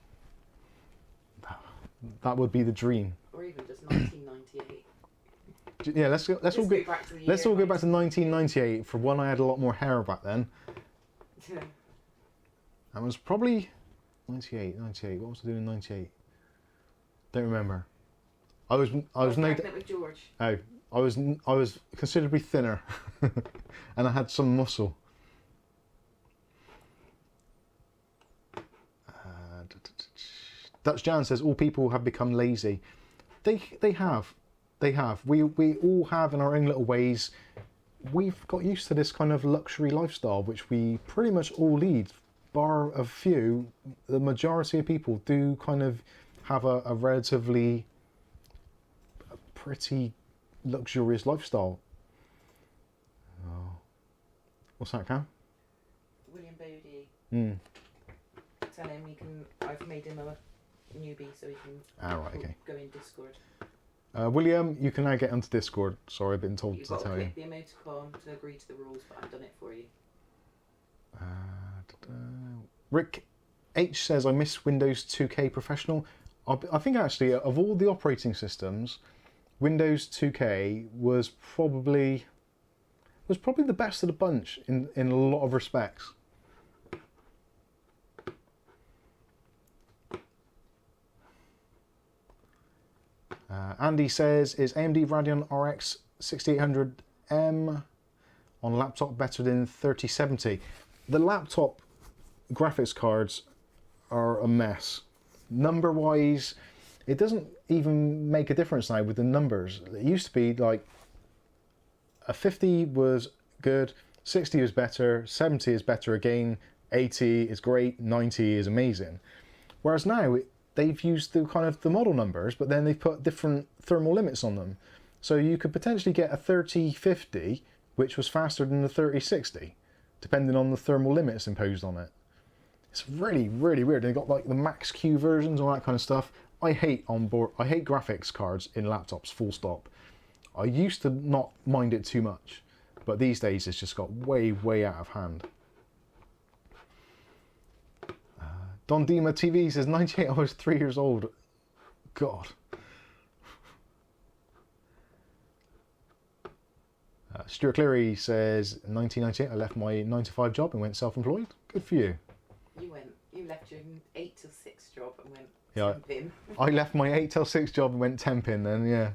That would be the dream.
Or even just 1998.
Yeah, let's all go
back to the
let's
year
all go back to 1998. For one, I had a lot more hair back then.
Yeah.
That was probably 98. What was I doing in 98? Don't remember. I was
pregnant with George.
Oh, I was considerably thinner, and I had some muscle. Dutch Jan says all people have become lazy. They have. We all have in our own little ways. We've got used to this kind of luxury lifestyle, which we pretty much all lead, bar a few. The majority of people do kind of have a relatively pretty luxurious lifestyle. Oh. What's that, Cam?
William Bodie.
Mm.
Tell him I've made him a newbie so he can go in Discord.
William, you can now get onto Discord. Sorry, I've been told
You've
to
got to
tell you.
click the emoticon to agree to the rules, but I've done it for you.
Rick H says, I miss Windows 2K Professional. I think actually, of all the operating systems, Windows 2K was probably the best of the bunch in a lot of respects. Andy says, is AMD Radeon RX 6800M on laptop better than 3070? The laptop graphics cards are a mess. Number wise, it doesn't even make a difference now with the numbers. It used to be like a 50 was good, 60 is better, 70 is better again, 80 is great, 90 is amazing. Whereas now they've used the kind of the model numbers, but then they've put different thermal limits on them. So you could potentially get a 3050 which was faster than the 3060, depending on the thermal limits imposed on it. It's really, really weird. They've got like the max Q versions, all that kind of stuff. I hate graphics cards in laptops, full stop. I used to not mind it too much, but these days it's just got way, way out of hand. Don Dima TV says 98, I was 3 years old. God. Stuart Cleary says 1998, I left my 9-to-5 job and went self-employed. Good for you.
You left your 8 till 6 job and went temping.
I left my 8 till 6 job and went temping then, yeah.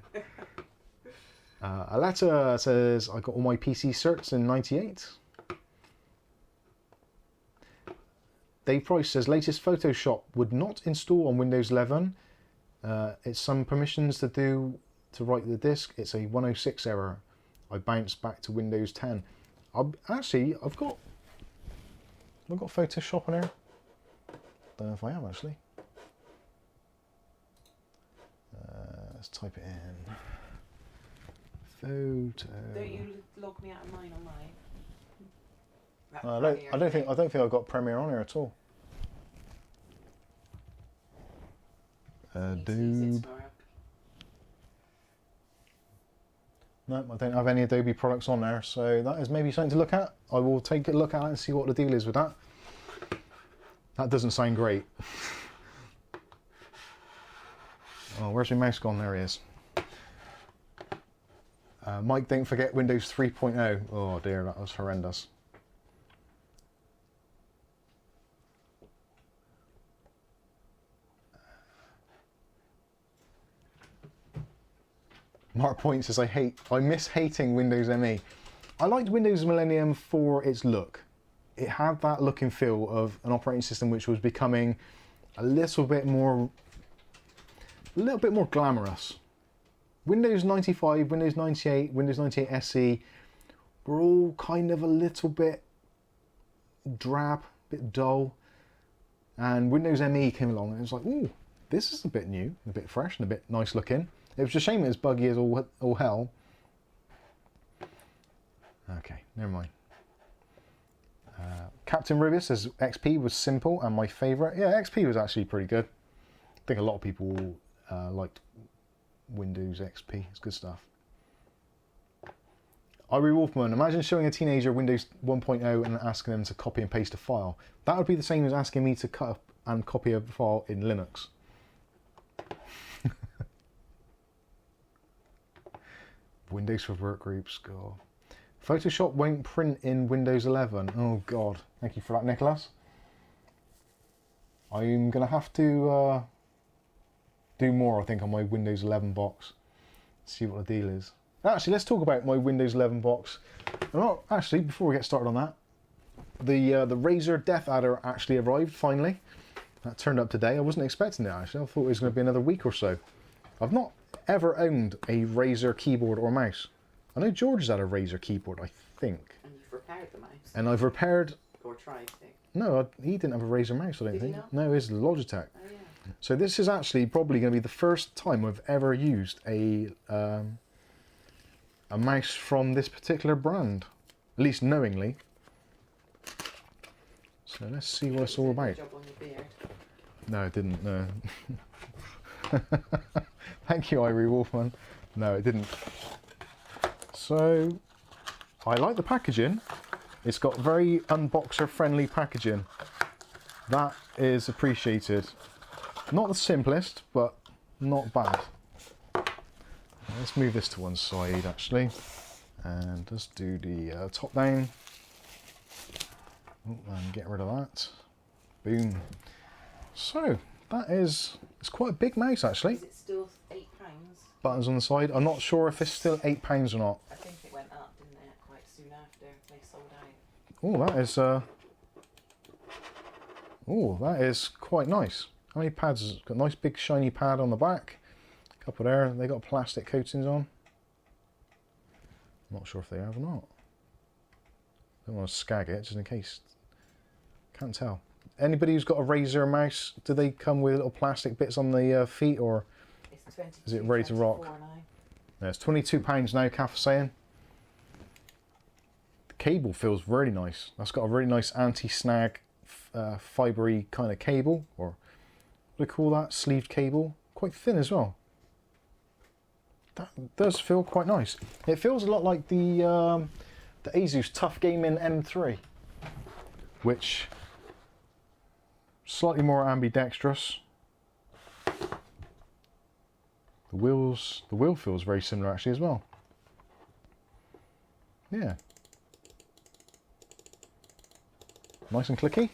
Aletta says, I got all my PC certs in 98. Dave Price says, latest Photoshop would not install on Windows 11. It's some permissions to write the disk. It's a 106 error. I bounced back to Windows 10. I've got Photoshop on here. Don't know if I have actually. Let's type it in. Photo.
Don't you log me out of mine online?
I don't think I've got Premiere on here at all. Adobe. No, I don't have any Adobe products on there, so that is maybe something to look at. I will take a look at it and see what the deal is with that. That doesn't sound great. Oh, where's my mouse gone? There he is. Mike, don't forget Windows 3.0. Oh dear, that was horrendous. Mark Point says, I miss hating Windows ME. I liked Windows Millennium for its look. It had that look and feel of an operating system which was becoming a little bit more glamorous. Windows 95, Windows 98, Windows 98 SE were all kind of a little bit drab, a bit dull. And Windows ME came along and it was like, ooh, this is a bit new, a bit fresh and a bit nice looking. It was a shame it was buggy as all hell. Okay, never mind. Captain Rubius says XP was simple and my favourite. Yeah, XP was actually pretty good. I think a lot of people liked Windows XP. It's good stuff. Irie Wolfman, imagine showing a teenager Windows 1.0 and asking them to copy and paste a file. That would be the same as asking me to cut up and copy a file in Linux. Windows for work groups, God. Photoshop won't print in Windows 11. Oh God, thank you for that, Nicholas. I'm gonna have to do more, I think, on my Windows 11 box. See what the deal is. Actually, let's talk about my Windows 11 box. Oh, actually, before we get started on that, the Razer Death Adder actually arrived finally. That turned up today. I wasn't expecting it actually. I thought it was going to be another week or so. I've not ever owned a Razer keyboard or mouse. I know George has had a Razer keyboard, I think.
And you've repaired the mouse.
And I've repaired.
Or tried to.
No, he didn't have a Razer mouse, I don't think. No, it's Logitech.
Oh yeah.
So this is actually probably going to be the first time I've ever used a mouse from this particular brand, at least knowingly. So let's see what it's all about.
Job on your beard.
No, it didn't. No. Thank you, Irie Wolfman. No, it didn't. So I like the packaging. It's got very unboxer-friendly packaging. That is appreciated. Not the simplest, but not bad. Let's move this to one side, actually. And let's do the top down. Oh, and get rid of that. Boom. So, that is... It's quite a big mouse, actually.
Is it still £8?
buttons on the side. I'm not sure if it's still £8 or not.
I think it went up, didn't it, quite soon after they sold out.
Oh, that is quite nice. How many pads? It's got a nice big shiny pad on the back. A couple there. They got plastic coatings on. I'm not sure if they have or not. Don't want to skag it just in case. Can't tell. Anybody who's got a Razer mouse, do they come with little plastic bits on the feet, or is it ready to rock? No, it's £22 now, Kath was saying. The cable feels really nice. That's got a really nice anti-snag, fibery kind of cable, or what do they call that? Sleeved cable. Quite thin as well. That does feel quite nice. It feels a lot like the Asus Tough Gaming M3, which slightly more ambidextrous. The wheel feels very similar actually as well. Yeah. Nice and clicky.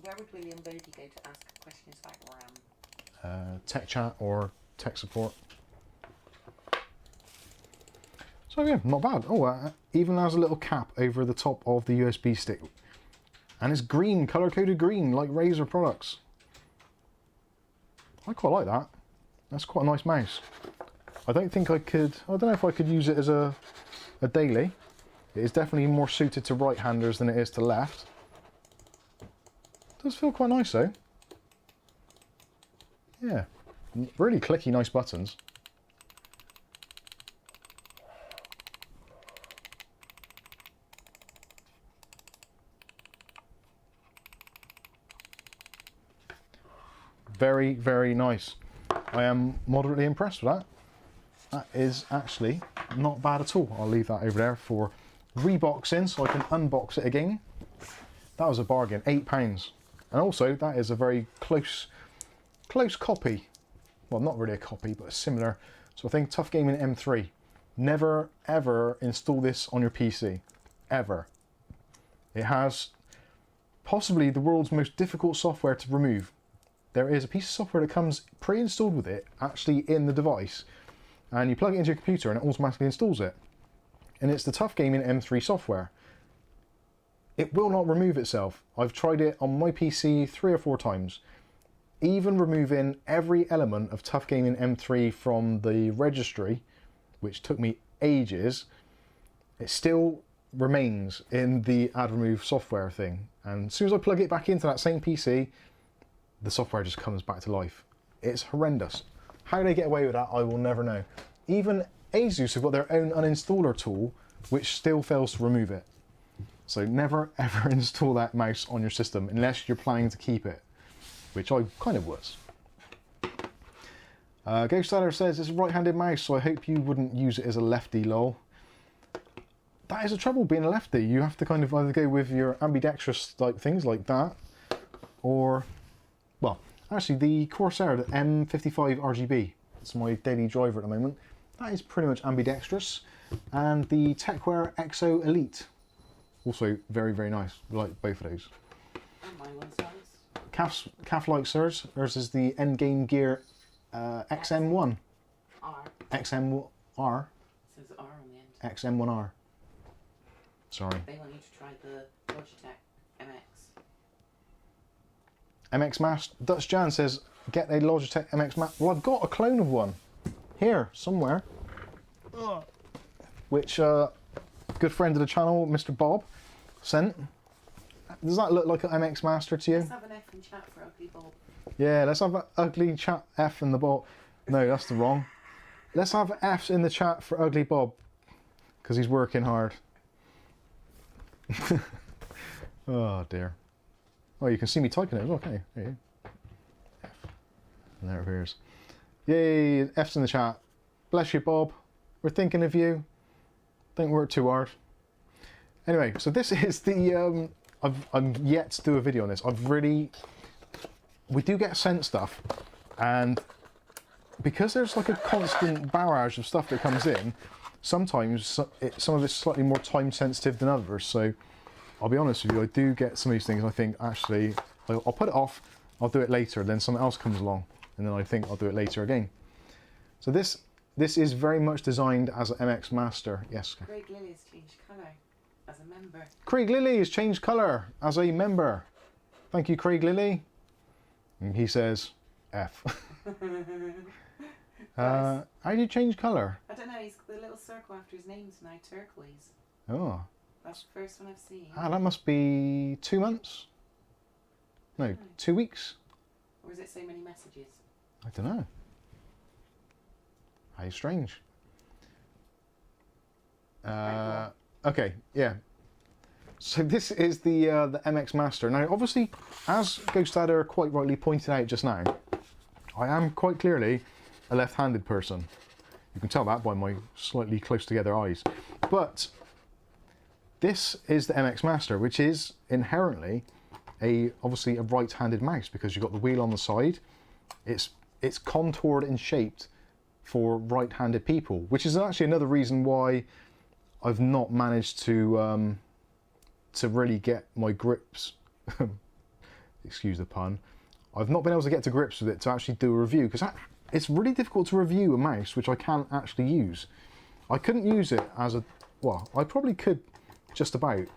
Where would William Bodie go to ask questions about RAM?
Tech chat or tech support. So yeah, not bad. Oh, even has a little cap over the top of the USB stick. And it's green, color-coded green, like Razer products. I quite like that. That's quite a nice mouse. I don't know if I could use it as a daily. It is definitely more suited to right-handers than it is to left. It does feel quite nice though. Yeah, really clicky, nice buttons. Very, very nice. I am moderately impressed with that. That is actually not bad at all. I'll leave that over there for reboxing so I can unbox it again. That was a bargain, £8. And also that is a very close copy. Well, not really a copy, but a similar. So I think Tough Gaming M3. Never ever install this on your PC. Ever. It has possibly the world's most difficult software to remove. There is a piece of software that comes pre-installed with it, actually in the device, and you plug it into your computer and it automatically installs it. And it's the Tough Gaming M3 software. It will not remove itself. I've tried it on my PC 3 or 4 times. Even removing every element of Tough Gaming M3 from the registry, which took me ages, it still remains in the add remove software thing. And as soon as I plug it back into that same PC, the software just comes back to life. It's horrendous. How they get away with that, I will never know. Even Asus have got their own uninstaller tool, which still fails to remove it. So never ever install that mouse on your system unless you're planning to keep it, which I kind of was. Ghost Seller says it's a right-handed mouse, so I hope you wouldn't use it as a lefty, lol. That is the trouble being a lefty. You have to kind of either go with your ambidextrous type things like that, or, well, actually the Corsair, the M55 RGB, it's my daily driver at the moment. That is pretty much ambidextrous. And the Techwear Exo Elite, also very, very nice. I like both of those.
And my one's nice.
Calf likes hers. Hers is the Endgame Gear XM1.
R.
XM1R.
It says R on the end.
XM1R. Sorry.
They want you to try the Logitech MX.
MX Master. Dutch Jan says, get a Logitech MX Master. Well, I've got a clone of one. Here, somewhere. Which good friend of the channel, Mr. Bob, sent. Does that look like an MX Master to you?
Let's have an F in chat for Ugly Bob.
Yeah, let's have an ugly chat F in the Bob. No, that's the wrong. Let's have F's in the chat for Ugly Bob, because he's working hard. Oh dear. Oh, you can see me typing it as well, can't you? There you go. F. And there it appears. Yay, F's in the chat. Bless you, Bob. We're thinking of you. Don't work too hard. Anyway, so this is the... I'm yet to do a video on this. We do get sent stuff, and because there's like a constant barrage of stuff that comes in, sometimes some of it's slightly more time sensitive than others. So I'll be honest with you, I do get some of these things and I think, actually, I'll put it off, I'll do it later, then something else comes along. and then I think I'll do it later again. So this is very much designed as an MX Master. Yes.
Craig Lilly has changed colour as a member.
Craig Lilly has changed colour as a member. Thank you, Craig Lilly. And he says, F. How do you change colour?
I don't know, the little circle after his name's now turquoise.
Oh.
That's the first one I've seen.
Ah, that must be 2 months? No, 2 weeks?
Or is it so many messages?
I don't know. How strange. Okay, yeah. So this is the MX Master. Now, obviously, as Ghostadder quite rightly pointed out just now, I am quite clearly a left-handed person. You can tell that by my slightly close together eyes. But this is the MX Master, which is inherently obviously a right-handed mouse, because you've got the wheel on the side. It's contoured and shaped for right-handed people, which is actually another reason why I've not managed to really get my grips. Excuse the pun. I've not been able to get to grips with it to actually do a review, because it's really difficult to review a mouse which I can't actually use. I couldn't use it as a, well, I probably could just about,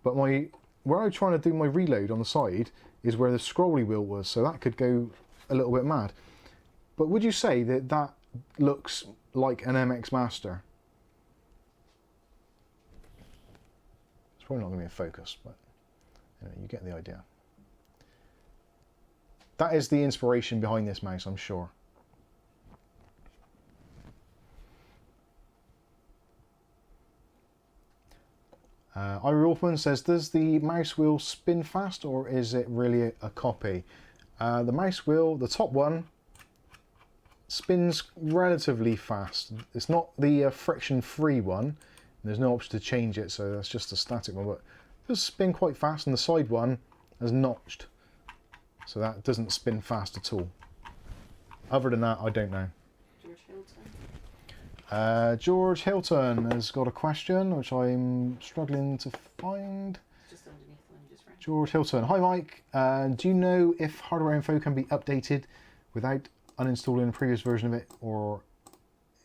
but where I'm trying to do my reload on the side is where the scrolly wheel was, so that could go a little bit mad. But would you say that that looks like an MX Master? It's probably not going to be in focus, but anyway, you get the idea. That is the inspiration behind this mouse, I'm sure. Ira Wolfman says, does the mouse wheel spin fast, or is it really a copy? The mouse wheel, the top one, spins relatively fast. It's not the friction-free one. There's no option to change it, so that's just a static one, but it does spin quite fast, and the side one is notched, so that doesn't spin fast at all. Other than that, I don't know. George Hilton has got a question which I'm struggling to find.
Just underneath the one you just read.
George Hilton. Hi Mike, do you know if hardware info can be updated without uninstalling a previous version of it, or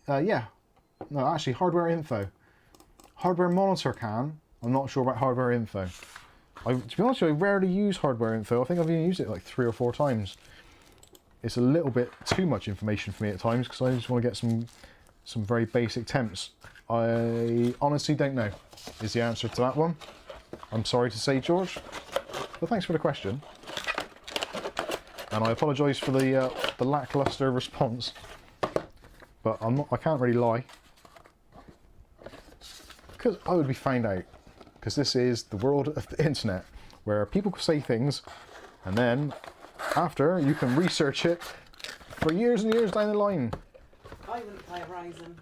yeah, no, actually hardware info. Hardware monitor can. I'm not sure about hardware info. To be honest with you, I rarely use hardware info. I think I've even used it like 3 or 4 times. It's a little bit too much information for me at times, because I just want to get some very basic temps. I honestly don't know is the answer to that one. I'm sorry to say, George, but thanks for the question. And I apologise for the lacklustre response, but I can't really lie, because I would be found out, because this is the world of the internet, where people can say things, and then after you can research it for years and years down the line.
I wouldn't buy a Ryzen.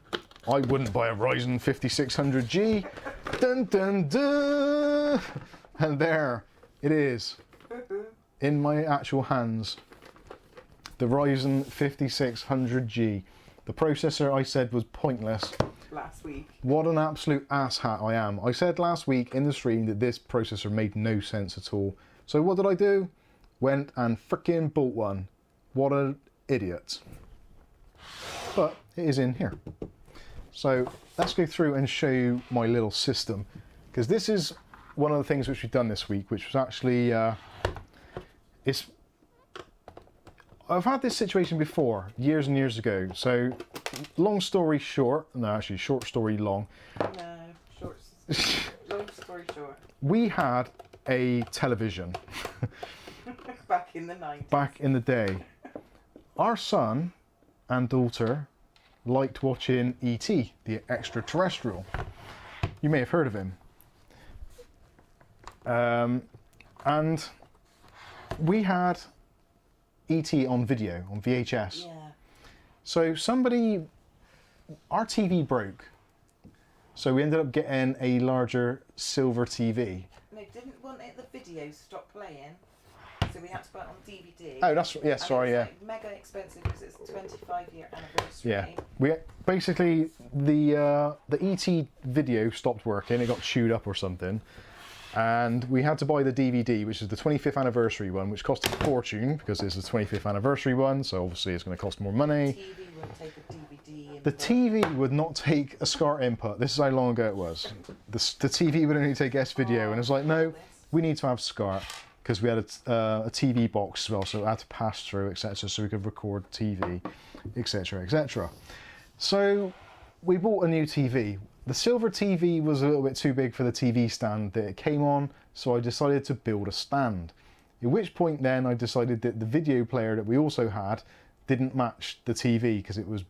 I wouldn't buy a Ryzen 5600G. Dun dun dun! And there it is, in my actual hands. The Ryzen 5600G. The processor I said was pointless
Last week.
What an absolute asshat I am. I said last week in the stream that this processor made no sense at all. So what did I do? Went and frickin' bought one. What an idiot. But it is in here. So let's go through and show you my little system, because this is one of the things which we've done this week, which was actually I've had this situation before years and years ago. So long story short, no, actually short story long.
No, long story short.
We had a television
Back in the 90s.
back in the day. Our son and daughter liked watching E.T., the extraterrestrial. You may have heard of him. And we had E.T. on video, on VHS.
Yeah.
So our TV broke. So we ended up getting a larger silver TV.
No, didn't want it, the video stop playing, so we had to buy it on DVD.
Oh, that's, yeah, sorry, yeah.
Like mega expensive because it's 25-year anniversary.
Yeah, we basically the ET video stopped working. It got chewed up or something, And we had to buy the DVD, which is the 25th anniversary one, which cost a fortune because it's the 25th anniversary one, so obviously it's going to cost more money.
TV would take a DVD input.
The TV would not take a SCART input. This is how long ago it was. The TV would only take S-video, and it was like, no, we need to have SCART because we had a TV box as well, so it had to pass through, etc., so we could record TV, etc., etc. So we bought a new TV. The silver TV was a little bit too big for the TV stand that it came on, so I decided to build a stand. At which point then I decided that the video player that we also had didn't match the TV because it was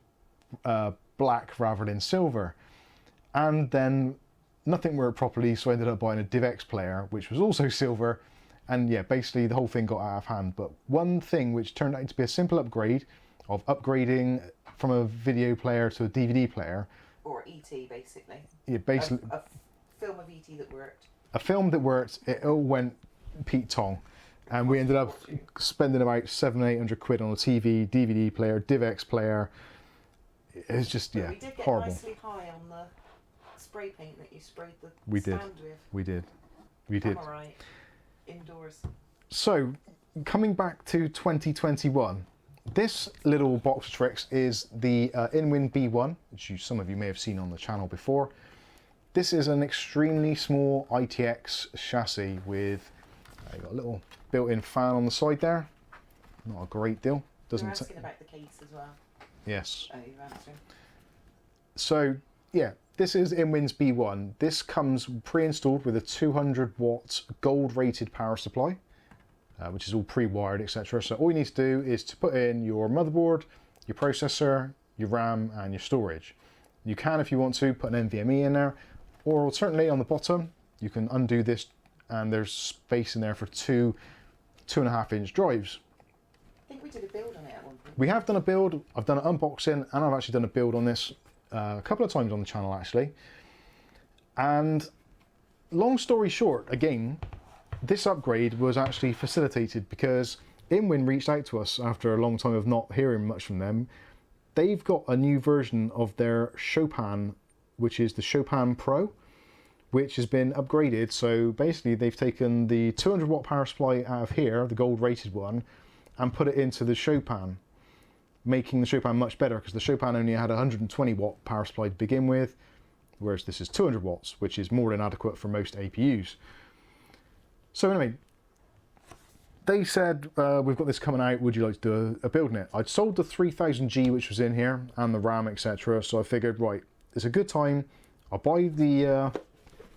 black rather than silver. And then nothing worked properly, so I ended up buying a DivX player, which was also silver. And yeah, basically the whole thing got out of hand. But one thing which turned out to be a simple upgrade of upgrading from a video player to a DVD player.
Or ET, basically.
Yeah, basically.
A film of ET that worked.
A film that worked, it all went Pete Tong. And we ended up spending about 700-800 quid on a TV, DVD player, DivX player. It's just, yeah,
we did get
horrible.
nicely high on the spray paint that you sprayed the
We
stand
did.
with.
We did. We did.
Alright. Indoors.
So, coming back to 2021, this little box of tricks is the Inwin B1, which some of you may have seen on the channel before. This is an extremely small ITX chassis with got a little built-in fan on the side there. Not a great deal.
You're asking about the case as well.
Yes.
Oh, you're answering.
So, yeah, this is Inwin's B1. This comes pre-installed with a 200 watt gold rated power supply, which is all pre-wired, etc. So all you need to do is to put in your motherboard, your processor, your RAM and your storage. You can, if you want to, put an NVMe in there, or alternately on the bottom, you can undo this and there's space in there for two 2.5-inch drives.
I think we did a build on it at one point.
We have done a build. I've done an unboxing and I've actually done a build on this a couple of times on the channel actually. And long story short, again, this upgrade was actually facilitated because Inwin reached out to us after a long time of not hearing much from them. They've got a new version of their Chopin, which is the Chopin Pro, which has been upgraded. So basically they've taken the 200 watt power supply out of here, the gold rated one, and put it into the Chopin, making the Chopin much better because the Chopin only had a 120 watt power supply to begin with, whereas this is 200 watts, which is more than adequate for most APUs. So anyway, they said, we've got this coming out, would you like to do a build in it? I'd sold the 3000G which was in here, and the RAM, etc. So I figured, right, it's a good time. I'll buy the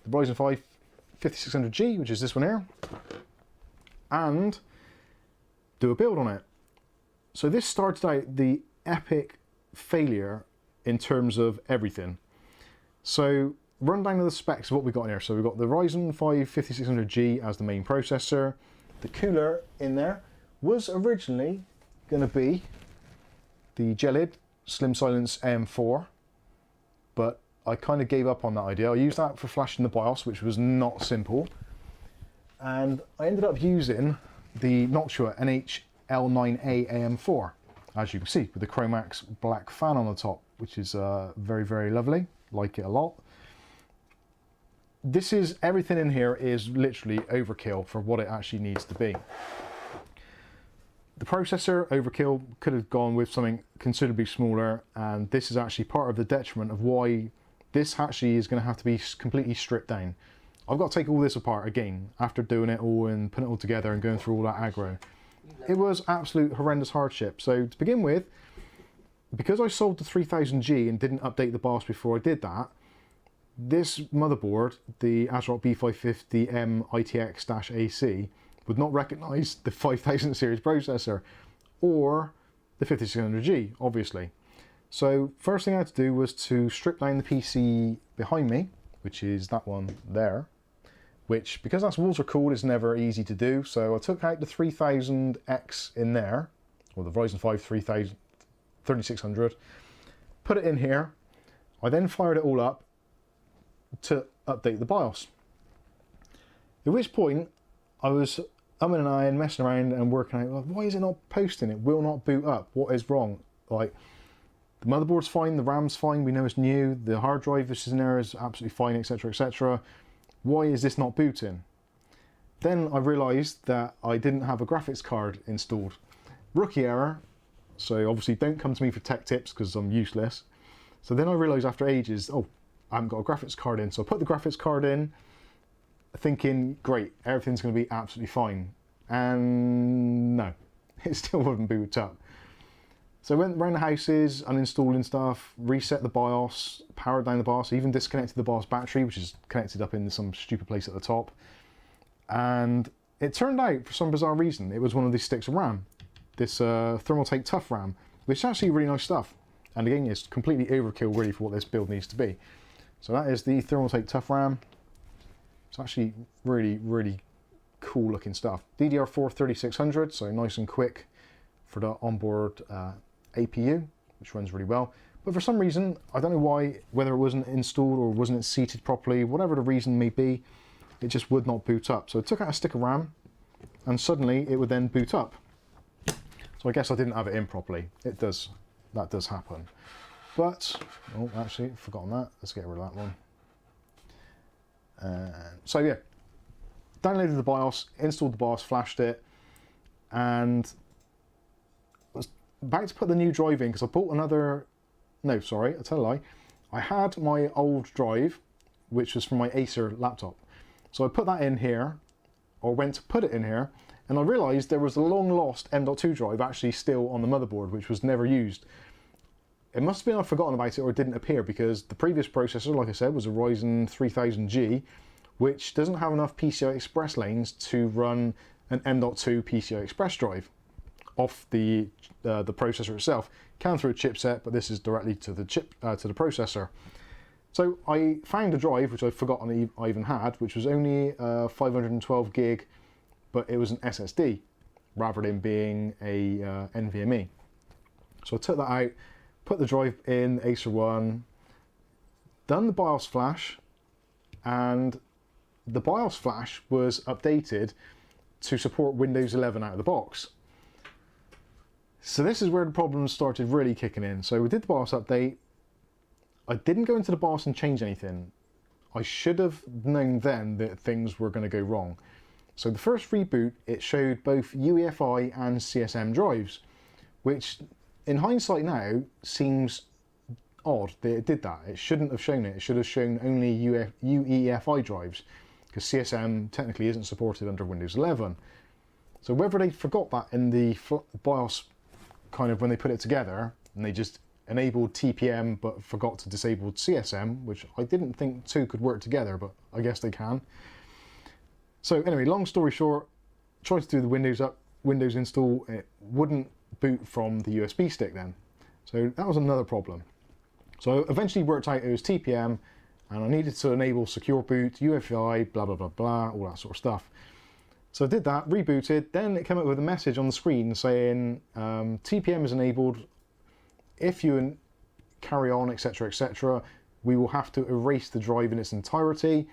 Ryzen 5 5600G, which is this one here, and do a build on it. So this started out the epic failure in terms of everything. So run down to the specs of what we got in here. So we've got the Ryzen 5 5600G as the main processor. The cooler in there was originally going to be the Gelid Slim Silence M4, but I kind of gave up on that idea. I used that for flashing the BIOS, which was not simple, and I ended up using the Noctua NH-L9A AM4, as you can see, with the Chromax black fan on the top, which is very, very lovely. Like it a lot. This is, everything in here is literally overkill for what it actually needs to be. The processor overkill, could have gone with something considerably smaller, and this is actually part of the detriment of why this actually is going to have to be completely stripped down. I've got to take all this apart again after doing it all and putting it all together and going through all that aggro. It was absolute horrendous hardship. So to begin with, because I sold the 3000G and didn't update the BIOS before I did that, this motherboard, the ASRock B550M ITX-AC, would not recognise the 5000 series processor or the 5600G, obviously. So first thing I had to do was to strip down the PC behind me, which is that one there, which, because that's water cooled, is never easy to do. So I took out the 3000X in there, or the Ryzen 5 3600, put it in here. I then fired it all up to update the BIOS. At which point I was umming and ahhing, messing around and working out, well, why is it not posting? It will not boot up. What is wrong? Like, the motherboard's fine, the RAM's fine, we know it's new, the hard drive which is in there is absolutely fine, etc, etc. Why is this not booting? Then I realised that I didn't have a graphics card installed. Rookie error, so obviously don't come to me for tech tips because I'm useless. So then I realised after ages, oh, I haven't got a graphics card in. So I put the graphics card in, thinking, great, everything's going to be absolutely fine. And no, it still wouldn't boot up. So I went around the houses, uninstalling stuff, reset the BIOS, powered down the BIOS, even disconnected the BIOS battery, which is connected up in some stupid place at the top. And it turned out, for some bizarre reason, it was one of these sticks of RAM. This Thermaltake Tough RAM, which is actually really nice stuff. And again, it's completely overkill really for what this build needs to be. So that is the Thermaltake Tough RAM. It's actually really, really cool looking stuff. DDR4 3600, so nice and quick for the onboard APU, which runs really well. But for some reason, I don't know why, whether it wasn't installed or wasn't seated properly, whatever the reason may be, it just would not boot up. So I took out a stick of RAM and suddenly it would then boot up. So I guess I didn't have it in properly. It does, that does happen. But, oh, actually, forgotten that. Let's get rid of that one. So yeah, downloaded the BIOS, installed the BIOS, flashed it, and was about to put the new drive in because I bought another, no, sorry, I tell a lie. I had my old drive, which was from my Acer laptop. So I put that in here, or went to put it in here, and I realised there was a long lost M.2 drive actually still on the motherboard, which was never used. It must have been I'd forgotten about it or it didn't appear because the previous processor, like I said, was a Ryzen 3000G, which doesn't have enough PCI Express lanes to run an M.2 PCI Express drive off the processor itself. Can through a chipset, but this is directly to the to the processor. So I found a drive which I'd forgotten I even had, which was only 512 gig, but it was an SSD rather than being a NVMe. So I took that out, put the drive in Acer One, done the BIOS flash, and the BIOS flash was updated to support Windows 11 out of the box. So this is where the problems started really kicking in. So we did the BIOS update. I didn't go into the BIOS and change anything. I should have known then that things were going to go wrong. So the first reboot, it showed both UEFI and CSM drives, which in hindsight now seems odd that it did that. It shouldn't have shown it. It should have shown only UEFI drives, because CSM technically isn't supported under Windows 11. So whether they forgot that in the BIOS kind of when they put it together, and they just enabled TPM but forgot to disable CSM, which I didn't think two could work together, but I guess they can. So anyway, long story short, tried to do the Windows install, it wouldn't boot from the USB stick then. So that was another problem. So I eventually worked out it was TPM, and I needed to enable secure boot, UEFI, blah, blah, blah, blah, all that sort of stuff. So I did that, rebooted, then it came up with a message on the screen saying TPM is enabled. If you carry on, etc., etc., we will have to erase the drive in its entirety.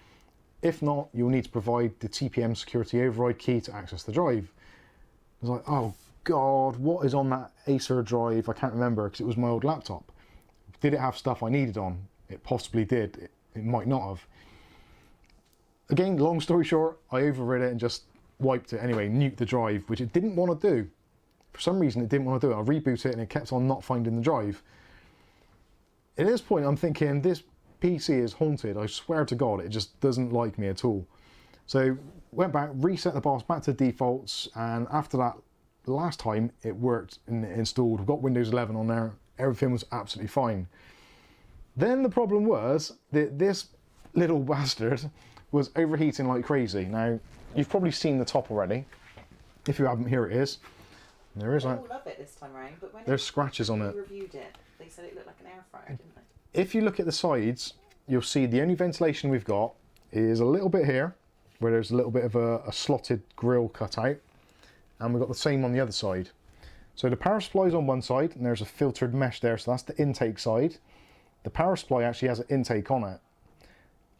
If not, you'll need to provide the TPM security override key to access the drive. I was like, oh God, what is on that Acer drive? I can't remember because it was my old laptop. Did it have stuff I needed on? It possibly did. It might not have. Again, long story short, I overrid it and just wiped it anyway, nuked the drive, which it didn't want to do. For some reason, it didn't want to do it. I reboot it and it kept on not finding the drive. At this point, I'm thinking, this PC is haunted. I swear to God, it just doesn't like me at all. So went back, reset the BIOS back to defaults, and after that, last time it worked and it installed. We've got Windows 11 on there. Everything was absolutely fine. Then the problem was that this little bastard was overheating like crazy. Now, you've probably seen the top already. If you haven't, here it is. There is.
I love it this time around, but when
there's scratches on it.
Reviewed it, they said it looked like an air fryer, didn't they?
If you look at the sides, you'll see the only ventilation we've got is a little bit here, where there's a little bit of a slotted grill cut out, and we've got the same on the other side. So the power supply is on one side, and there's a filtered mesh there, so that's the intake side. The power supply actually has an intake on it.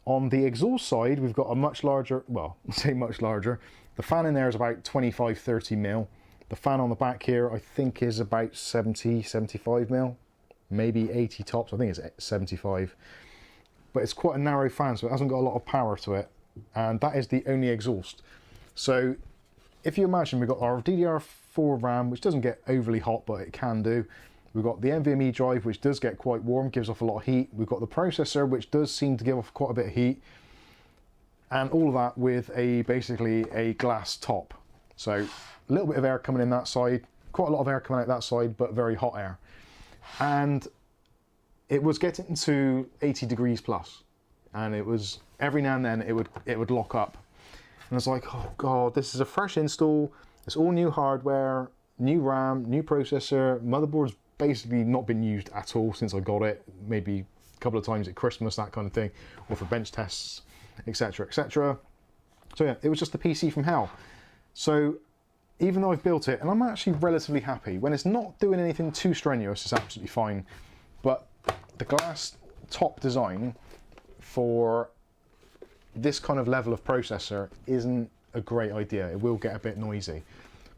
On the exhaust side, we've got a much larger, well, I say much larger, the fan in there is about 25-30 mil. The fan on the back here, I think, is about 70-75 mil, maybe 80 tops. I think it's 75. But it's quite a narrow fan, so it hasn't got a lot of power to it. And that is the only exhaust. So if you imagine, we've got our DDR4 RAM, which doesn't get overly hot, but it can do. We've got the NVMe drive, which does get quite warm, gives off a lot of heat. We've got the processor, which does seem to give off quite a bit of heat. And all of that with basically a glass top. So a little bit of air coming in that side, quite a lot of air coming out that side, but very hot air. And it was getting to 80 degrees plus. And it was, every now and then, it would lock up. And I was like, oh God, this is a fresh install. It's all new hardware, new RAM, new processor, motherboard's basically not been used at all since I got it, maybe a couple of times at Christmas, that kind of thing, or for bench tests, etc, etc. So yeah, it was just a PC from hell. So even though I've built it, and I'm actually relatively happy, when it's not doing anything too strenuous, it's absolutely fine. But the glass top design for this kind of level of processor isn't a great idea. It will get a bit noisy.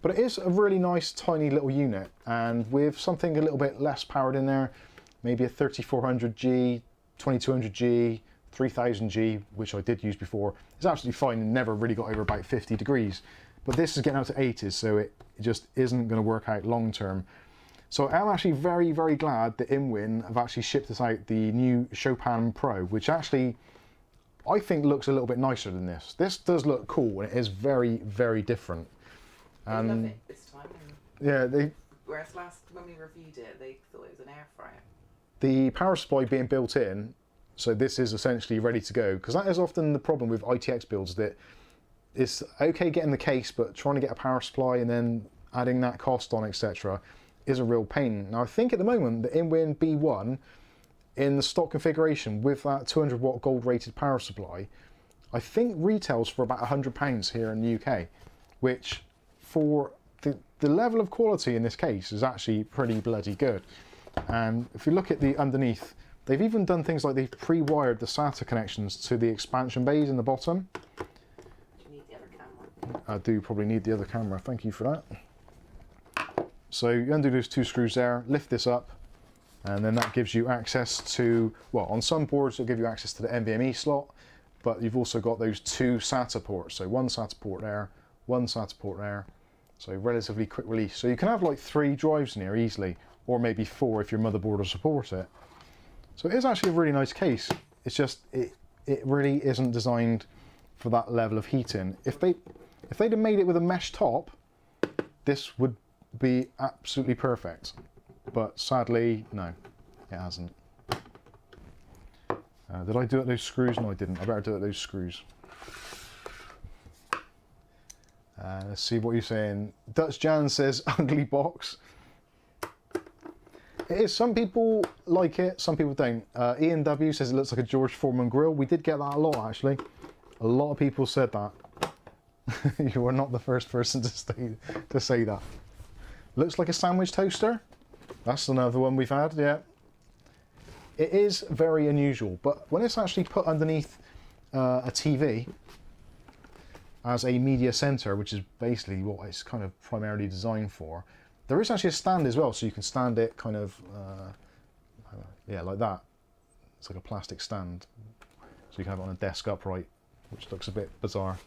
But it is a really nice tiny little unit, and with something a little bit less powered in there, maybe a 3400G, 2200G, 3000G, which I did use before, it's absolutely fine and never really got over about 50 degrees. But this is getting out to 80s, so it just isn't going to work out long term. So I'm actually very, very glad that InWin have actually shipped us out the new Chopin Pro, which actually I think looks a little bit nicer than this. This does look cool, and it is very, very different.
I love it this time.
Yeah,
Whereas when we reviewed it, they thought it was an air fryer.
The power supply being built in, so this is essentially ready to go, because that is often the problem with ITX builds, that it's okay getting the case, but trying to get a power supply and then adding that cost on, etc., is a real pain. Now I think at the moment the InWin B1 in the stock configuration with that 200 watt gold rated power supply, I think retails for about £100 here in the UK, which for the level of quality in this case is actually pretty bloody good. And if you look at the underneath, they've even done things like they've pre-wired the SATA connections to the expansion bays in the bottom.
Do you need the other camera?
I do probably need the other camera, thank you for that. So you undo those two screws there, lift this up, and then that gives you access to, well, on some boards it'll give you access to the NVMe slot, but you've also got those two SATA ports. So one SATA port there, one SATA port there. So relatively quick release. So you can have like 3 drives in here easily, or maybe 4 if your motherboard will support it. So it is actually a really nice case. It's just, it really isn't designed for that level of heating. If they'd have made it with a mesh top, this would be absolutely perfect. But sadly, no, it hasn't. Did I do it those screws? No, I didn't. I better do it those screws. Let's see what you're saying. Dutch Jan says ugly box. It is. Some people like it, some people don't. Ian W says it looks like a George Foreman grill. We did get that a lot actually. A lot of people said that. You are not the first person to say that. Looks like a sandwich toaster. That's another one we've had, yeah. It is very unusual, but when it's actually put underneath a TV as a media center, which is basically what it's kind of primarily designed for, there is actually a stand as well, so you can stand it kind of, yeah, like that. It's like a plastic stand, so you can have it on a desk upright, which looks a bit bizarre.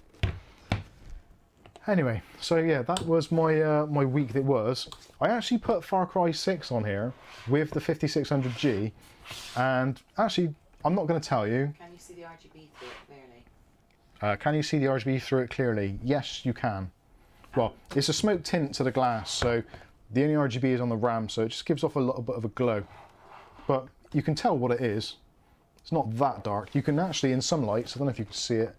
Anyway, so yeah, that was my my week that was. I actually put Far Cry 6 on here with the 5600G, and actually, I'm not going to tell you.
Can you see the RGB through it clearly?
Can you see the RGB through it clearly? Yes, you can. Well, it's a smoke tint to the glass, so the only RGB is on the RAM, so it just gives off a little bit of a glow. But you can tell what it is. It's not that dark. You can actually, in some lights, I don't know if you can see it,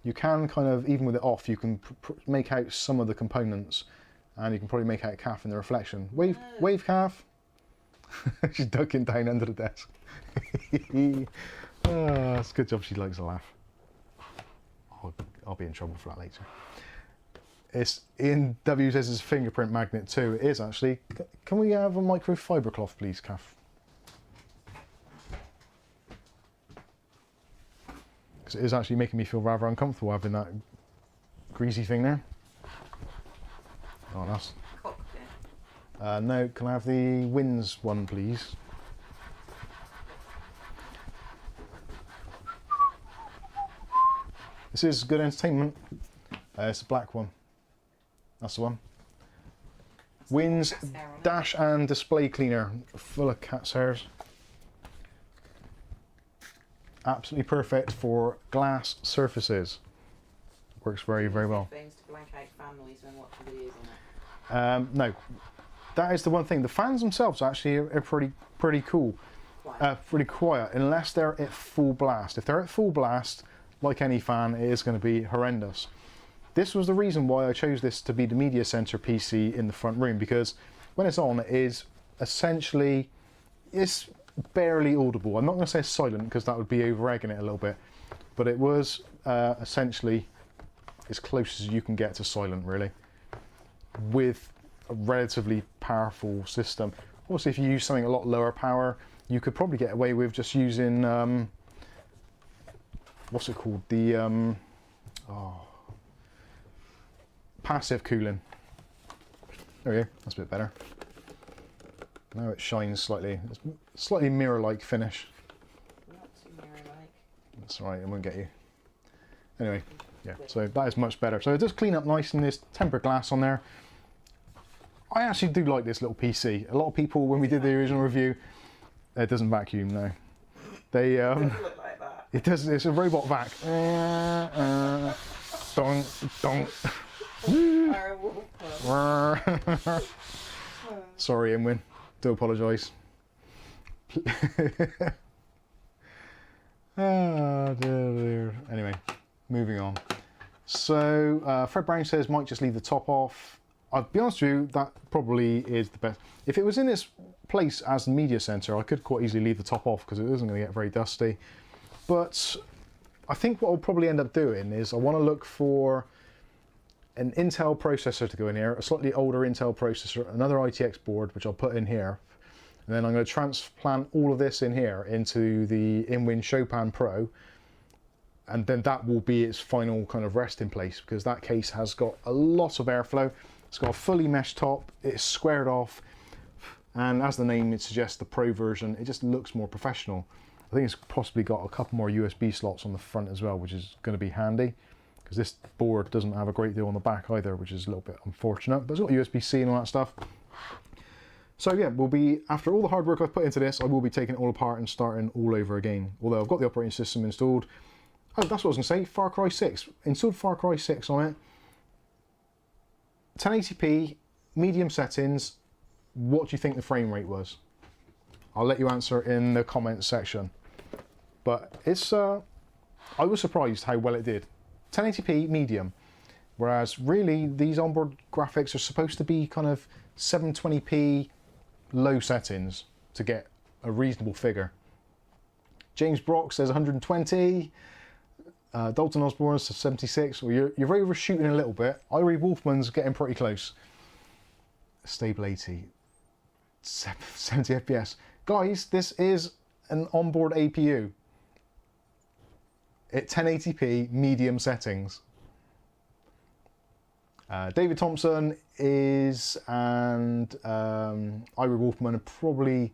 you can kind of, even with it off, you can make out some of the components, and you can probably make out calf in the reflection. Wave calf. She's ducking down under the desk. Oh, it's a good job she likes to laugh. I'll be in trouble for that later. It's Ian W says it's a fingerprint magnet too. It is actually. Can we have a microfiber cloth, please, Kath? Because it is actually making me feel rather uncomfortable having that greasy thing there. Oh, that's. No, can I have the Wins one, please? This is good entertainment. It's the black one. That's the one. Wins dash and display cleaner, full of cat's hairs. Absolutely perfect for glass surfaces. Works very, very well.
Things to blank out fan noise when watching videos on it.
No, that is the one thing. The fans themselves actually are pretty cool. Pretty quiet, unless they're at full blast. If they're at full blast, like any fan, it is going to be horrendous. This was the reason why I chose this to be the media center PC in the front room, because when it's on, it is essentially, it's barely audible. I'm not going to say silent because that would be over-egging it a little bit, but it was essentially as close as you can get to silent, really, with a relatively powerful system. Also, if you use something a lot lower power, you could probably get away with just using what's it called, the passive cooling. There we go, that's a bit better. Now it shines slightly. It's slightly mirror-like finish.
Not too mirror-like.
That's all right, it won't get you. Anyway, yeah, so that is much better. So it does clean up nice, and there's tempered glass on there. I actually do like this little PC. A lot of people, when we did the original review, it doesn't vacuum, no. They
It doesn't look like that.
it does. It's a robot vac. Dong, dong. Sorry, Inwin. Do apologise. Oh, dear. Anyway, moving on. So, Fred Brown says, might just leave the top off. I'll be honest with you, that probably is the best. If it was in its place as the media center, I could quite easily leave the top off because it isn't going to get very dusty. But I think what I'll probably end up doing is I want to look for an Intel processor to go in here, a slightly older Intel processor, another ITX board, which I'll put in here. And then I'm going to transplant all of this in here into the InWin Chopin Pro. And then that will be its final kind of resting place, because that case has got a lot of airflow. It's got a fully meshed top, it's squared off, and as the name it suggests, the Pro version, it just looks more professional. I think it's possibly got a couple more USB slots on the front as well, which is going to be handy, because this board doesn't have a great deal on the back either, which is a little bit unfortunate, but it's got USB-C and all that stuff. So yeah, we'll be, after all the hard work I've put into this, I will be taking it all apart and starting all over again. Although I've got the operating system installed. Oh, that's what I was going to say, Far Cry 6. Installed Far Cry 6 on it. 1080p, medium settings. What do you think the frame rate was? I'll let you answer in the comments section. But it's, I was surprised how well it did. 1080p, medium. Whereas really, these onboard graphics are supposed to be kind of 720p low settings to get a reasonable figure. James Brock says 120. Dalton Osborne says 76. Well, you're overshooting a little bit. Irie Wolfman's getting pretty close. Stable 80. 70 FPS. Guys, this is an onboard APU. At 1080p, medium settings. David Thompson is, and Irie Wolfman are probably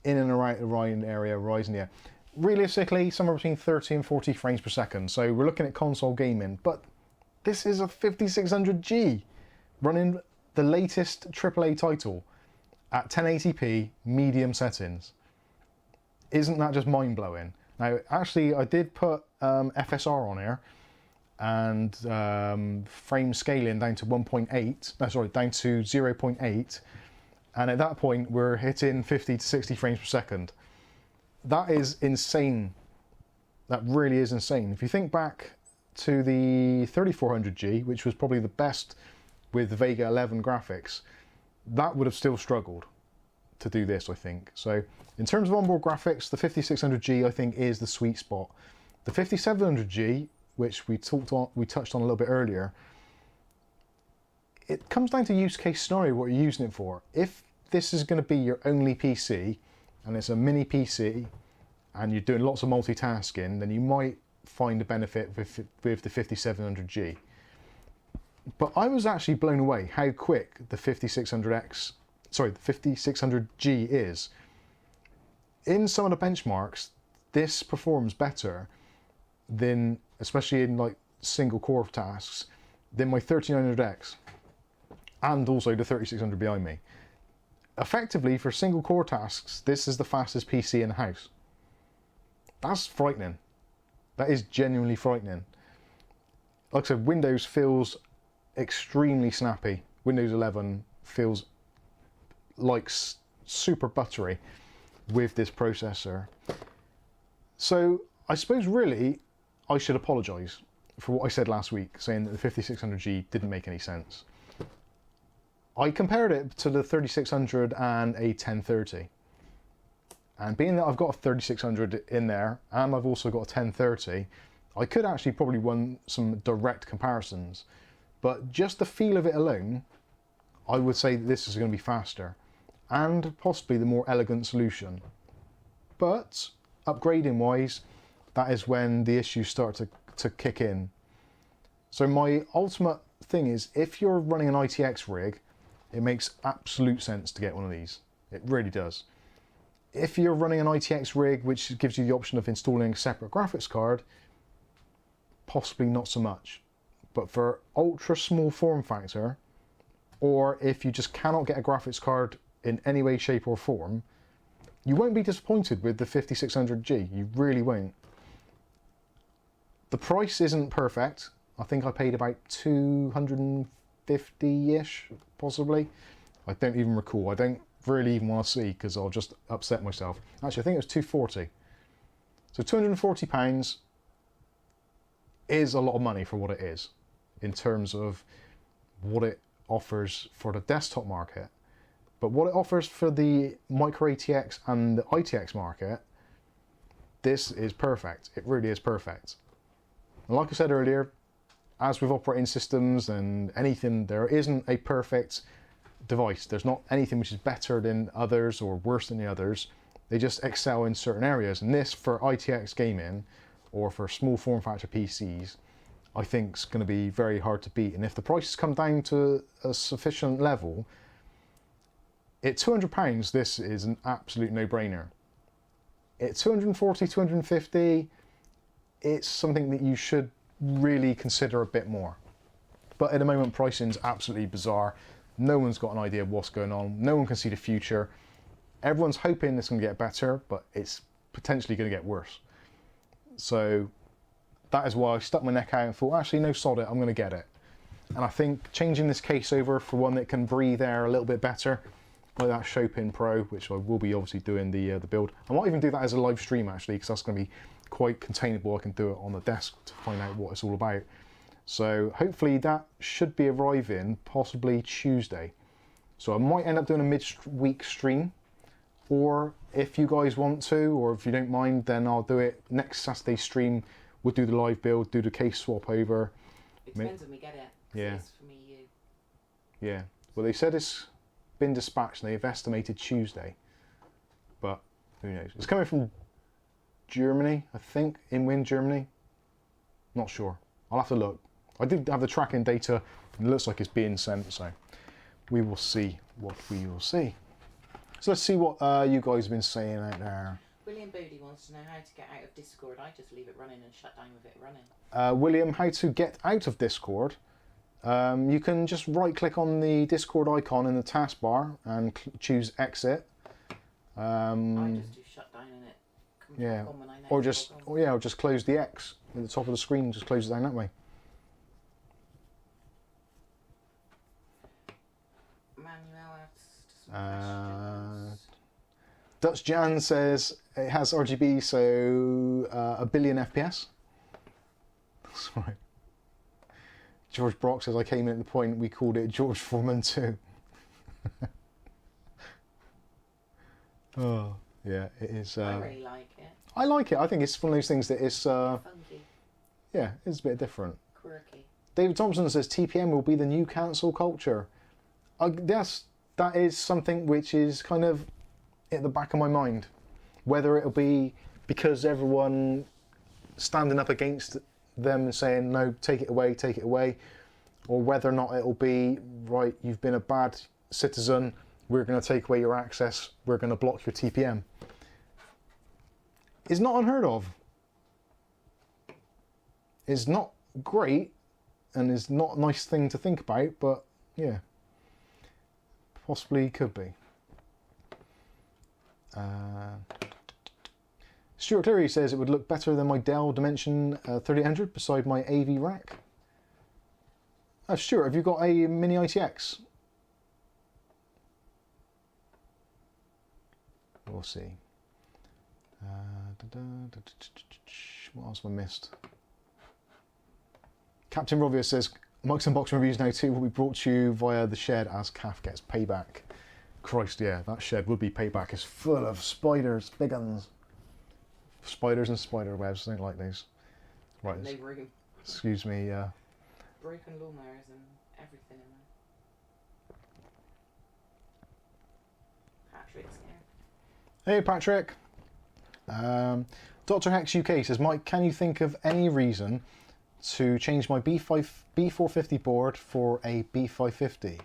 in and around the Ryzen, yeah. Realistically, somewhere between 30 and 40 frames per second. So we're looking at console gaming, but this is a 5600G running the latest AAA title at 1080p medium settings. Isn't that just mind-blowing? Now, actually, I did put FSR on here and frame scaling down to 1.8, no, sorry, down to 0.8. And at that point, we're hitting 50 to 60 frames per second. That is insane. That really is insane. If you think back to the 3400G, which was probably the best with the Vega 11 graphics, that would have still struggled to do this, I think. So in terms of onboard graphics, the 5600G I think is the sweet spot. The 5700G, which we touched on a little bit earlier, it comes down to use case scenario, what you're using it for. If this is going to be your only PC, and it's a mini PC, and you're doing lots of multitasking, then you might find a benefit with the 5700G. But I was actually blown away how quick the 5600G is. In some of the benchmarks, this performs better than, especially in like single core tasks, than my 3900X and also the 3600 behind me. Effectively, for single core tasks, this is the fastest PC in the house. That's frightening. That is genuinely frightening. Like I said, Windows feels extremely snappy. Windows 11 feels like super buttery with this processor. So I suppose really I should apologise for what I said last week, saying that the 5600G didn't make any sense. I compared it to the 3600 and a 1030. And being that I've got a 3600 in there, and I've also got a 1030, I could actually probably run some direct comparisons. But just the feel of it alone, I would say that this is going to be faster, and possibly the more elegant solution. But upgrading wise, that is when the issues start to kick in. So my ultimate thing is, if you're running an ITX rig, it makes absolute sense to get one of these. It really does. If you're running an ITX rig, which gives you the option of installing a separate graphics card, possibly not so much. But for ultra small form factor, or if you just cannot get a graphics card in any way, shape or form, you won't be disappointed with the 5600G. You really won't. The price isn't perfect. I think I paid about 250-ish, possibly. I don't even recall. I don't really even want to see because I'll just upset myself. Actually, I think it was 240. So £240 is a lot of money for what it is in terms of what it offers for the desktop market. But what it offers for the micro ATX and the ITX market, this is perfect. It really is perfect. And like I said earlier, as with operating systems and anything, there isn't a perfect device. There's not anything which is better than others or worse than the others. They just excel in certain areas. And this, for ITX gaming or for small form factor PCs, I think is going to be very hard to beat. And if the prices come down to a sufficient level, at £200, this is an absolute no-brainer. At 240, 250, it's something that you should really consider a bit more. But at the moment, pricing's absolutely bizarre. No one's got an idea of what's going on. No one can see the future. Everyone's hoping it's going to get better, but it's potentially going to get worse. So that is why I stuck my neck out and thought, actually, no, sod it, I'm going to get it. And I think changing this case over for one that can breathe air a little bit better, like that Chopin Pro, which I will be obviously doing the build. I might even do that as a live stream actually, because that's going to be quite containable. I can do it on the desk to find out what it's all about. So hopefully that should be arriving possibly Tuesday. So I might end up doing a mid-week stream, or if you guys want to, or if you don't mind, then I'll do it next Saturday stream. We'll do the live build, do the case swap over.
It depends when we get it.
Yeah.
It's for me, you.
Yeah. Well, they said it's been dispatched and they've estimated Tuesday, but who knows? It's coming from Germany, I think, in Germany. Not sure. I'll have to look. I did have the tracking data and it looks like it's being sent, so we will see what we will see. So let's see what you guys have been saying out there.
William Booty wants to know how to get out of Discord. I just leave it running and shut down with it running.
William, how to get out of Discord? You can just right click on the Discord icon in the taskbar and choose exit.
I just do shut down and it comes back on when I know.
Or just close the X at the top of the screen, just close it down that way.
Manuel asks some questions.
Dutch Jan says it has RGB, so 1 billion FPS. That's right. George Brock says I came in at the point we called it George Foreman 2. Oh, yeah, it is.
I really like it.
I like it. I think it's one of those things that is.
Funky.
Yeah, it's a bit different.
Quirky.
David Thompson says TPM will be the new cancel culture. That is something which is kind of at the back of my mind. Whether it'll be because everyone standing up against them and saying, no, take it away, or whether or not it'll be, right, you've been a bad citizen, we're going to take away your access, we're going to block your TPM. It's not unheard of. It's not great, and is not a nice thing to think about, but yeah, possibly could be. Stuart Cleary says it would look better than my Dell Dimension 3800 beside my AV rack. Stuart, have you got a mini ITX? We'll see. What else have I missed? Captain Rovia says Mike's Unboxing Reviews now too will be brought to you via the shed as Calf gets payback. Christ, yeah, that shed would be payback. It's full of spiders, big ones. Spiders and spider webs. I don't like these. Right.
No room.
Excuse me.
Broken lawnmowers and everything in there. Patrick's here.
Hey, Patrick. Dr. Hex UK says, Mike, can you think of any reason to change my B450 board for a B550?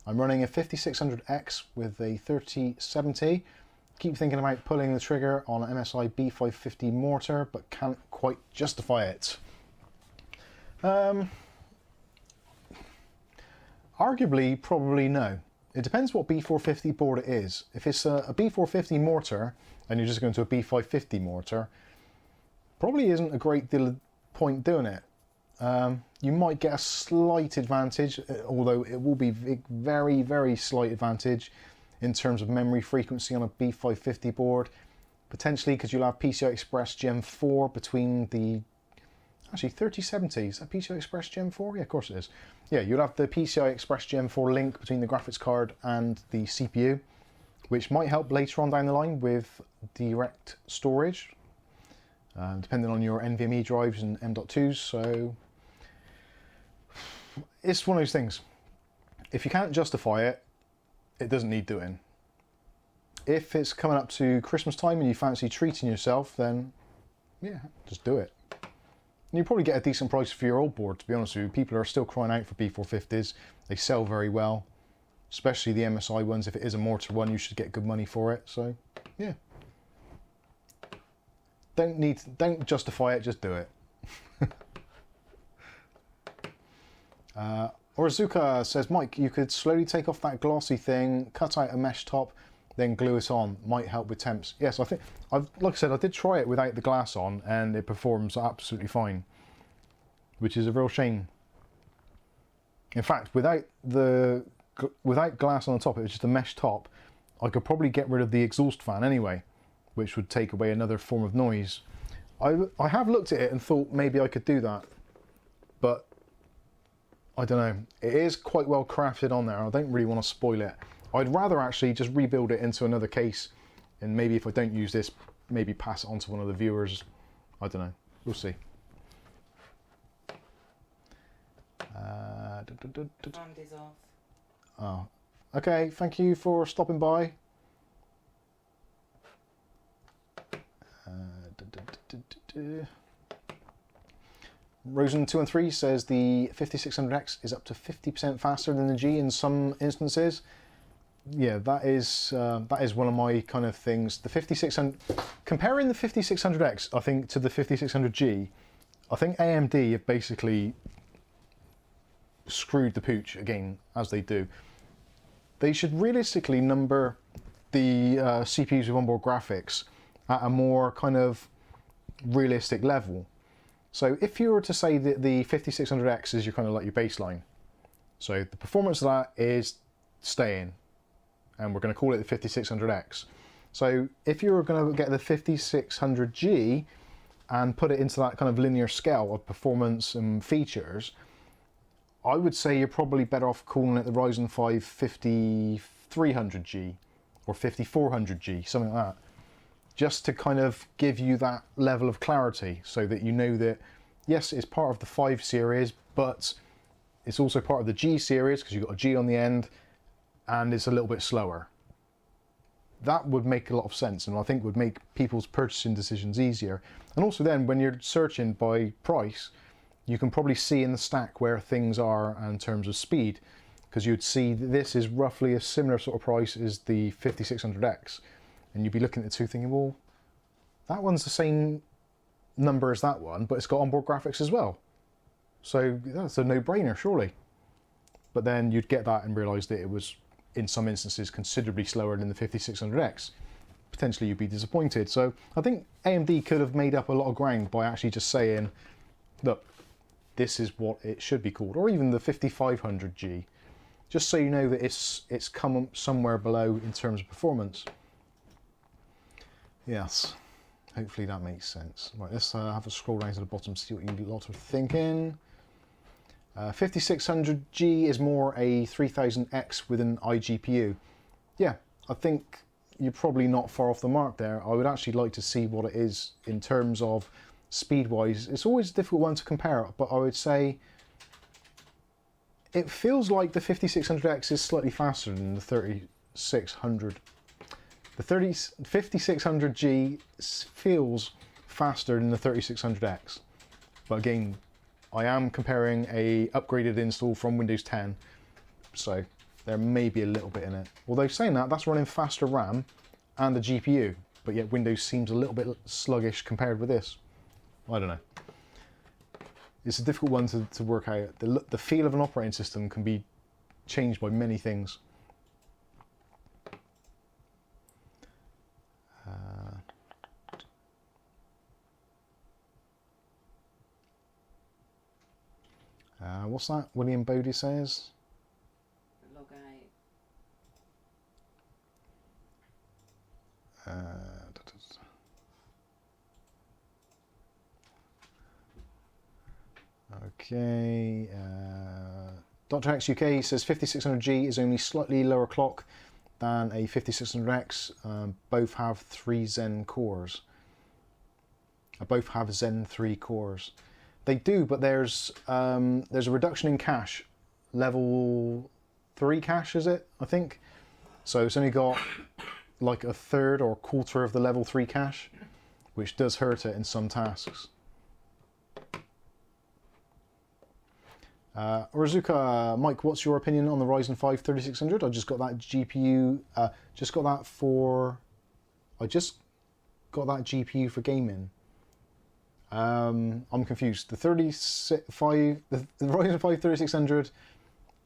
I'm running a 5600X with a 3070. Keep thinking about pulling the trigger on an MSI B550 mortar, but can't quite justify it. Arguably, probably no. It depends what B450 board it is. If it's a B450 mortar, and you're just going to a B550 mortar, probably isn't a great deal of point doing it. You might get a slight advantage, although it will be very, very slight advantage in terms of memory frequency on a B550 board. Potentially because you'll have PCI Express Gen 4 between the... Actually, 3070, is that PCI Express Gen 4? Yeah, of course it is. Yeah, you'll have the PCI Express Gen 4 link between the graphics card and the CPU, which might help later on down the line with direct storage, depending on your NVMe drives and M.2s. So it's one of those things. If you can't justify it, it doesn't need doing. If it's coming up to Christmas time and you fancy treating yourself, then yeah, just do it. And you probably get a decent price for your old board, to be honest with you. People are still crying out for B450s. They sell very well, especially the MSI ones. If it is a mortar one, you should get good money for it. So yeah, don't justify it, just do it. Orazuka says, Mike, you could slowly take off that glossy thing, cut out a mesh top, then glue it on. Might help with temps. Yes, I think, like I said, I did try it without the glass on, and it performs absolutely fine, which is a real shame. In fact, without glass on the top, it was just a mesh top, I could probably get rid of the exhaust fan anyway, which would take away another form of noise. I have looked at it and thought maybe I could do that, but I don't know. It is quite well crafted on there. I don't really want to spoil it. I'd rather actually just rebuild it into another case, and maybe if I don't use this, maybe pass it on to one of the viewers. I don't know. We'll see.
Hand is off.
Oh, okay. Thank you for stopping by. Rosen213 says the 5600X is up to 50% faster than the G in some instances. Yeah, that is one of my kind of things. The 5600, comparing the 5600X, I think, to the 5600G, I think AMD have basically screwed the pooch again, as they do. They should realistically number the CPUs with onboard graphics at a more kind of realistic level. So if you were to say that the 5600X is your kind of like your baseline, so the performance of that is staying, and we're going to call it the 5600X. So if you were going to get the 5600G and put it into that kind of linear scale of performance and features, I would say you're probably better off calling it the Ryzen 5 5300G or 5400G, something like that, just to kind of give you that level of clarity so that you know that, yes, it's part of the 5 series, but it's also part of the G series because you've got a G on the end, and it's a little bit slower. That would make a lot of sense, and I think would make people's purchasing decisions easier. And also then, when you're searching by price, you can probably see in the stack where things are in terms of speed, because you'd see that this is roughly a similar sort of price as the 5600X. And you'd be looking at the two thinking, well, that one's the same number as that one, but it's got onboard graphics as well. So that's a no-brainer, surely. But then you'd get that and realise that it was, in some instances, considerably slower than the 5600X. Potentially you'd be disappointed. So I think AMD could have made up a lot of ground by actually just saying, look, this is what it should be called, or even the 5500G, just so you know that it's come somewhere below in terms of performance. Yes, hopefully that makes sense. Right, let's have a scroll down to the bottom, see what you lot are thinking. 5600G is more a 3000X with an iGPU. Yeah, I think you're probably not far off the mark there. I would actually like to see what it is in terms of speed-wise. It's always a difficult one to compare, but I would say it feels like the 5600X is slightly faster than the 3600. The 5600G feels faster than the 3600X. But again, I am comparing a upgraded install from Windows 10, so there may be a little bit in it. Although saying that, that's running faster RAM and the GPU, but yet Windows seems a little bit sluggish compared with this. I don't know. It's a difficult one to work out. The feel of an operating system can be changed by many things. What's that? William Bodie says?
Log
Okay. Dr. X UK says 5600G is only slightly lower clock than a 5600X. Both have 3 Zen cores. Both have Zen 3 cores. They do, but there's a reduction in cache. Level 3 cache, is it? I think. So it's only got like a third or quarter of the level 3 cache, which does hurt it in some tasks. Orozuka, Mike, what's your opinion on the Ryzen 5 3600? I just got that GPU. I just got that GPU for gaming. I'm confused. The Ryzen 5 3600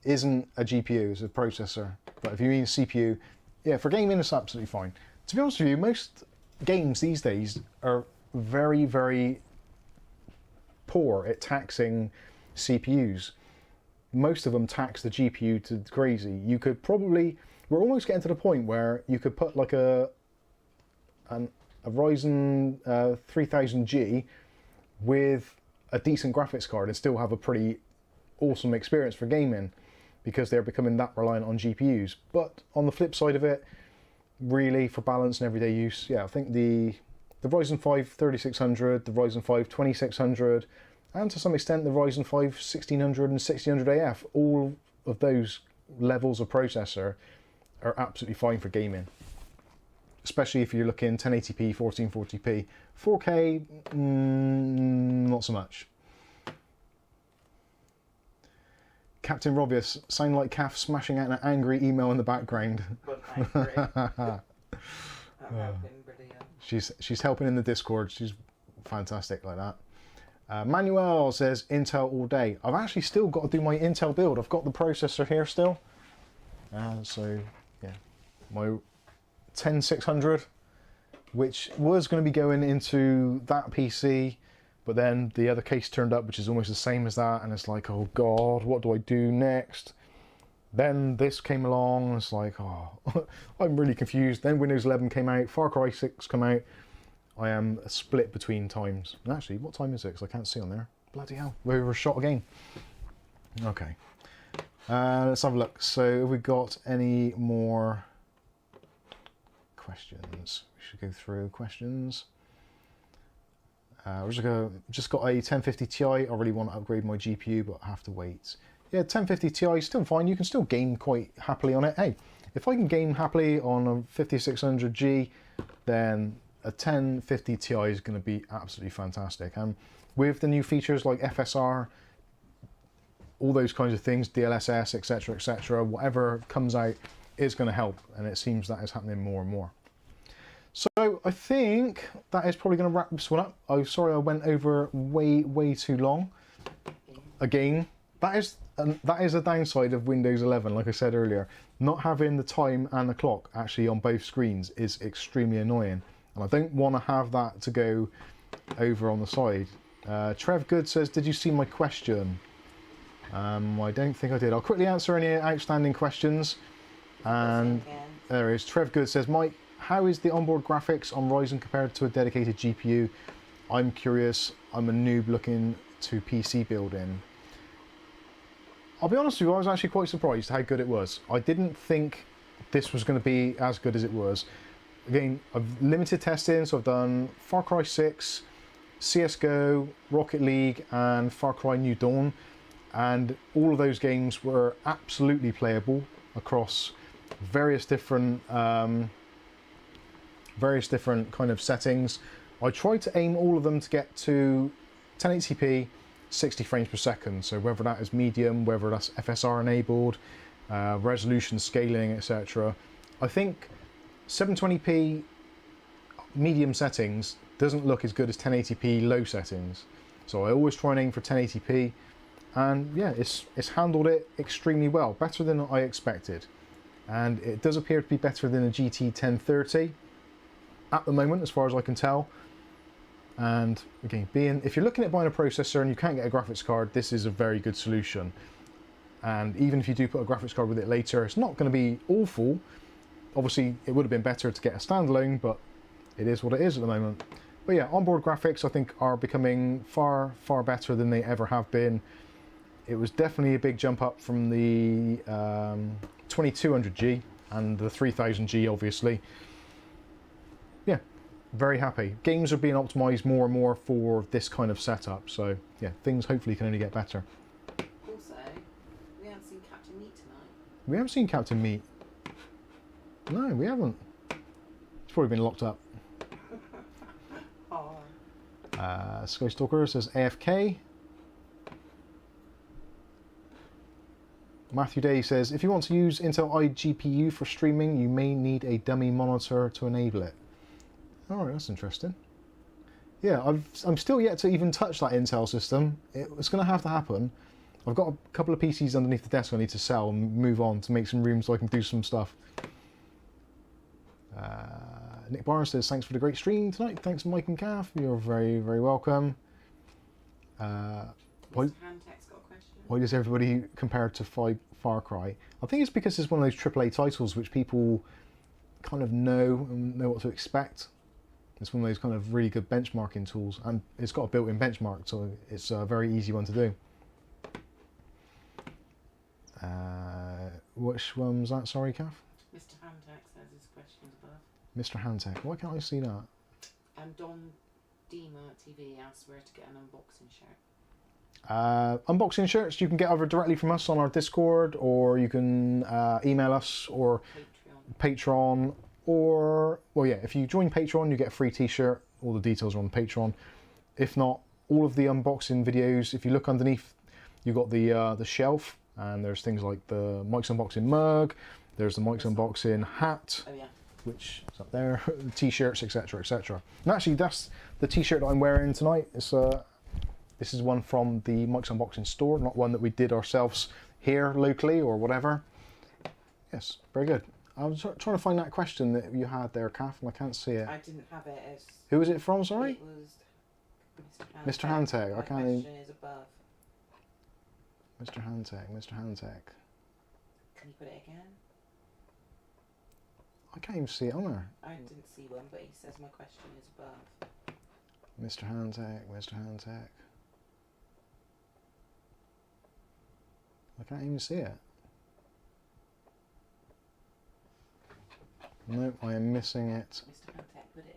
isn't a GPU, it's a processor. But if you mean a CPU, yeah, for gaming it's absolutely fine. To be honest with you, most games these days are very, very poor at taxing CPUs. Most of them tax the GPU to crazy. You could probably, we're almost getting to the point where you could put like a Ryzen 3000G with a decent graphics card and still have a pretty awesome experience for gaming, because they're becoming that reliant on GPUs. But on the flip side of it, really for balance and everyday use, yeah, I think the Ryzen 5 3600, the Ryzen 5 2600, and to some extent the Ryzen 5 1600 and 1600AF, all of those levels of processor are absolutely fine for gaming. Especially if you're looking 1080p, 1440p. 4K, not so much. Captain Robius, sound like Kath smashing out an angry email in the background. She's helping in the Discord. She's fantastic like that. Manuel says Intel all day. I've actually still got to do my Intel build. I've got the processor here still. So yeah, my 10600, which was going to be going into that PC, but then the other case turned up, which is almost the same as that, and it's like, oh god, what do I do next? Then this came along, and it's like, oh, I'm really confused. Then Windows 11 came out, Far Cry 6 came out. I am split between times. And actually, what time is it? Because I can't see on there. Bloody hell, we're overshot again. Okay, let's have a look. So have we got any more questions? We should go through questions. Just got a 1050 Ti. I really want to upgrade my GPU, but I have to wait. Yeah, 1050 Ti is still fine. You can still game quite happily on it. Hey, if I can game happily on a 5600G, then a 1050 Ti is going to be absolutely fantastic. And with the new features like FSR, all those kinds of things, DLSS, etc., whatever comes out is going to help, and it seems that is happening more and more. So I think that is probably going to wrap this one up. I'm sorry I went over way too long. again, that is a downside of Windows 11. Like I said earlier, not having the time and the clock actually on both screens is extremely annoying, and I don't want to have that to go over on the side. Trev Good says, did you see my question? I don't think I did. I'll quickly answer any outstanding questions. And there is. Trev Good says, Mike, how is the onboard graphics on Ryzen compared to a dedicated GPU? I'm curious. I'm a noob looking to PC building. I'll be honest with you, I was actually quite surprised how good it was. I didn't think this was going to be as good as it was. Again, I've limited testing, so I've done Far Cry 6, CSGO, Rocket League, and Far Cry New Dawn, and all of those games were absolutely playable across various different kind of settings. I tried to aim all of them to get to 1080p, 60 frames per second. So whether that is medium, whether that's FSR enabled, resolution scaling, etc. I think 720p medium settings doesn't look as good as 1080p low settings. So I always try and aim for 1080p, and yeah, it's handled it extremely well, better than I expected. And it does appear to be better than a GT 1030 at the moment, as far as I can tell. And again, if you're looking at buying a processor and you can't get a graphics card, this is a very good solution. And even if you do put a graphics card with it later, it's not going to be awful. Obviously, it would have been better to get a standalone, but it is what it is at the moment. But yeah, onboard graphics I think are becoming far, far better than they ever have been. It was definitely a big jump up from the 2200G and the 3000G, obviously. Yeah, very happy. Games are being optimized more and more for this kind of setup, so yeah, things hopefully can only get better.
Also, we haven't seen Captain Meat tonight.
We haven't seen Captain Meat. No, we haven't. He's probably been locked up.
Oh.
Skystalker says AFK. Matthew Day says, if you want to use Intel iGPU for streaming, you may need a dummy monitor to enable it. Alright, that's interesting. Yeah, I'm still yet to even touch that Intel system. It's going to have to happen. I've got a couple of PCs underneath the desk I need to sell and move on to make some room so I can do some stuff. Nick Barnes says, thanks for the great stream tonight. Thanks, Mike and Kath. You're very, very welcome. Why does everybody compare it to Far Cry? I think it's because it's one of those AAA titles which people kind of know and know what to expect. It's one of those kind of really good benchmarking tools, and it's got a built-in benchmark, so it's a very easy one to do. Which one was that? Sorry, Kath?
Mr. Hantak says his question's above.
Mr. Hantek. Why can't I see that?
Don Deemer TV asks where to get an unboxing shirt.
Unboxing shirts you can get either directly from us on our Discord, or you can email us, or Patreon, or, well yeah, if you join Patreon you get a free t-shirt. All the details are on Patreon. If not, all of the unboxing videos, if you look underneath, you've got the shelf, and there's things like the Mike's Unboxing mug, there's the Mike's Unboxing hat,
oh, yeah,
which is up there, t-shirts, etc, etc. And actually that's the t-shirt that I'm wearing tonight. It's this is one from the Mike's Unboxing store, not one that we did ourselves here locally or whatever. Yes, very good. I was trying to find that question that you had there, Kath, and I can't see it.
I didn't have it as...
Who was it from, sorry?
It was
Mr. Hantag. I can't even...
question is above.
Mr. Hantag, Mr. Hantag.
Can you put it again?
I can't even see it on there.
I didn't see one, but he says my question is above.
Mr. Hantag, Mr. Hantag. I can't even see it. Nope, I am missing it.
Mr. Hantek, put it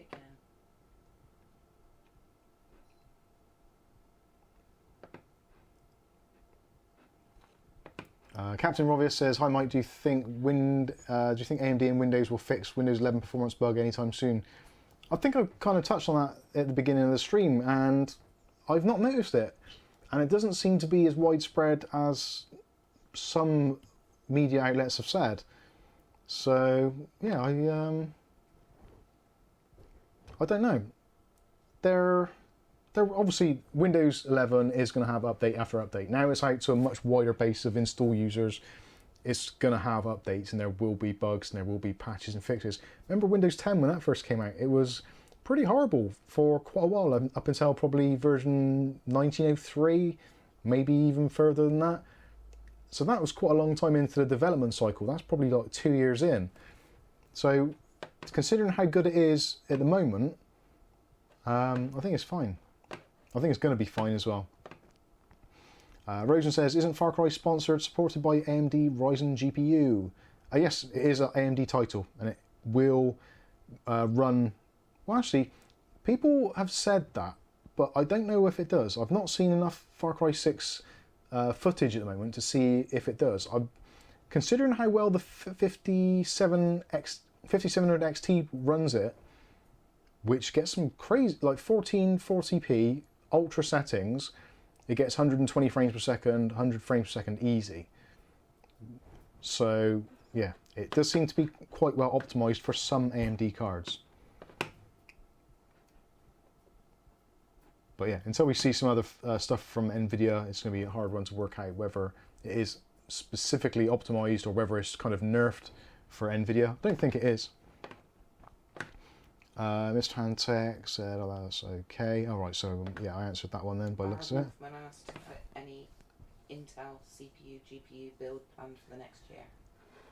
again.
Captain Rovius says, "Hi Mike, do you think AMD and Windows will fix Windows 11 performance bug anytime soon?" I think I kind of touched on that at the beginning of the stream, and I've not noticed it, and it doesn't seem to be as widespread as some media outlets have said. So yeah, I don't know. obviously Windows 11 is going to have update after update. Now it's out to a much wider base of install users. It's going to have updates, and there will be bugs, and there will be patches and fixes. Remember Windows 10 when that first came out? It was pretty horrible for quite a while, up until probably version 1903, maybe even further than that. So that was quite a long time into the development cycle. That's probably like 2 years in. So considering how good it is at the moment, I think it's fine. I think it's going to be fine as well. Rosen says, isn't Far Cry sponsored, supported by AMD Ryzen GPU? Yes, it is an AMD title, and it will run... Well, actually, people have said that, but I don't know if it does. I've not seen enough Far Cry 6 footage at the moment to see if it does. Considering how well the 5700 XT runs it, which gets some crazy, like 1440p, ultra settings, it gets 120 frames per second, 100 frames per second easy. So, yeah, it does seem to be quite well optimized for some AMD cards. But yeah, until we see some other stuff from NVIDIA, it's going to be a hard one to work out whether it is specifically optimized or whether it's kind of nerfed for NVIDIA. I don't think it is. Mr. Hantech said, oh, that's okay. All right, so yeah, I answered that one then by looks of it.
When asked any Intel CPU, GPU build planned for the next year.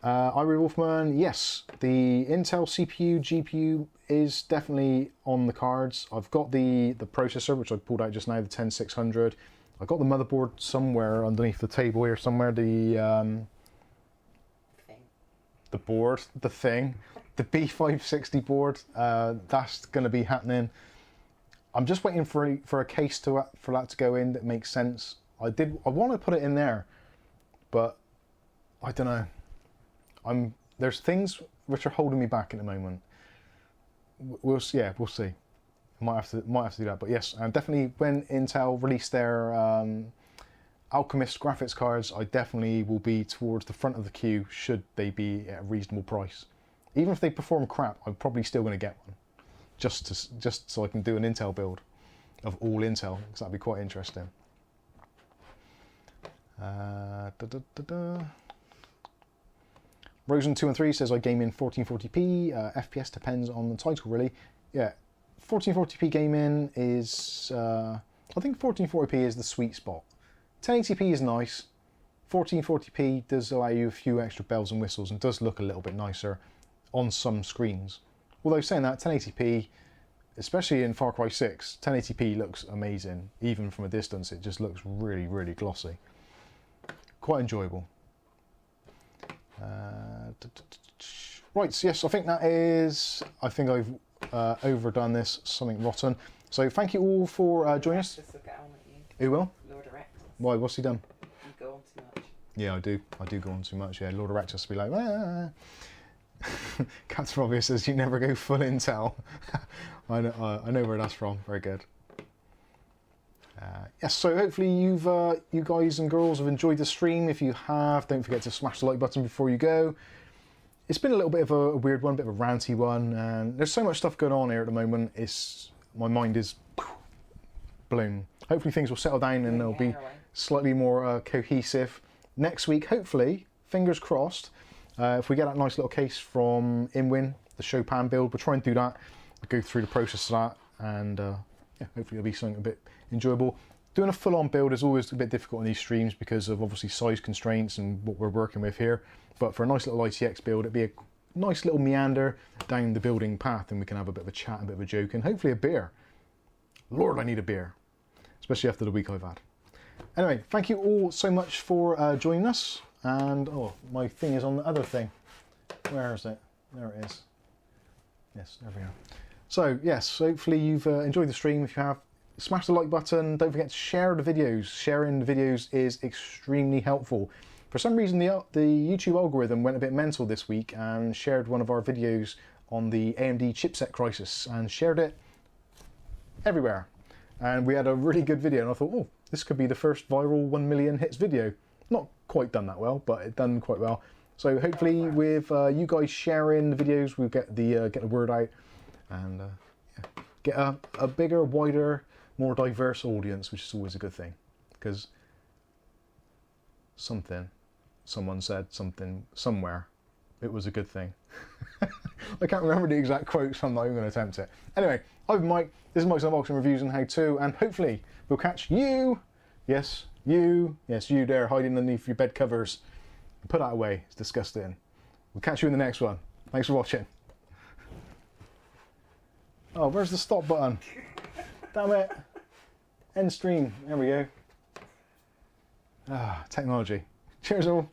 Irie Wolfman, yes, the Intel CPU, GPU is definitely on the cards. I've got the processor, which I pulled out just now, the 10600. I've got the motherboard somewhere underneath the table here, somewhere. The board, the thing. The B560 board, that's going to be happening. I'm just waiting for a case for that to go in that makes sense. I want to put it in there, but I don't know. There's things which are holding me back at the moment. We'll see. Might have to do that. But yes, definitely when Intel release their Alchemist graphics cards, I definitely will be towards the front of the queue should they be at a reasonable price. Even if they perform crap, I'm probably still going to get one, just so I can do an Intel build of all Intel, because that'd be quite interesting. Rosen213 says I game in 1440p. FPS depends on the title, really. Yeah, 1440p gaming is. I think 1440p is the sweet spot. 1080p is nice. 1440p does allow you a few extra bells and whistles and does look a little bit nicer on some screens. Although saying that, 1080p, especially in Far Cry 6, 1080p looks amazing. Even from a distance, it just looks really, really glossy. Quite enjoyable. Right, so yes, I think that is... I think I've overdone this, something rotten. So thank you all for joining us.
Just look at you.
Who will?
Lord Erectus.
Why, what's he done?
You go on too much.
Yeah, I do go on too much. Yeah, Lord Erectus will be like, ah. Captain Obvious says you never go full Intel. I know where that's from. Very good. Yes, so hopefully you guys and girls have enjoyed the stream. If you have, don't forget to smash the like button before you go. It's been a little bit of a weird one, bit of a ranty one, and there's so much stuff going on here at the moment. My mind is blown. Hopefully things will settle down and they'll be slightly more cohesive. Next week, hopefully, fingers crossed, if we get that nice little case from Inwin, the Chopin build, we'll try and do that, go through the process of that, and yeah, hopefully it'll be something a bit enjoyable. Doing a full-on build is always a bit difficult in these streams because of obviously size constraints and what we're working with here. But for a nice little ITX build, it'd be a nice little meander down the building path, and we can have a bit of a chat, a bit of a joke, and hopefully a beer. Lord, I need a beer, especially after the week I've had. Anyway, thank you all so much for joining us. And oh, my thing is on the other thing. Where is it? There it is. Yes, there we are. So yes, hopefully you've enjoyed the stream. If you have, smash the like button. Don't forget to share the videos. Sharing the videos is extremely helpful. For some reason, the YouTube algorithm went a bit mental this week and shared one of our videos on the AMD chipset crisis and shared it everywhere. And we had a really good video, and I thought, oh, this could be the first viral 1 million hits video. Not quite done that well, but it done quite well. So hopefully, with you guys sharing the videos, we'll get the word out and yeah, get a bigger, wider more diverse audience, which is always a good thing. Because someone said something somewhere, it was a good thing. I can't remember the exact quote, so I'm not even going to attempt it. Anyway, I've been Mike. This is Mike's Unboxing Reviews and How To, and hopefully we'll catch you. Yes, you there hiding underneath your bed covers. Put that away, it's disgusting. We'll catch you in the next one. Thanks for watching. Oh, where's the stop button? Damn it. End stream. There we go. Ah, technology. Cheers all.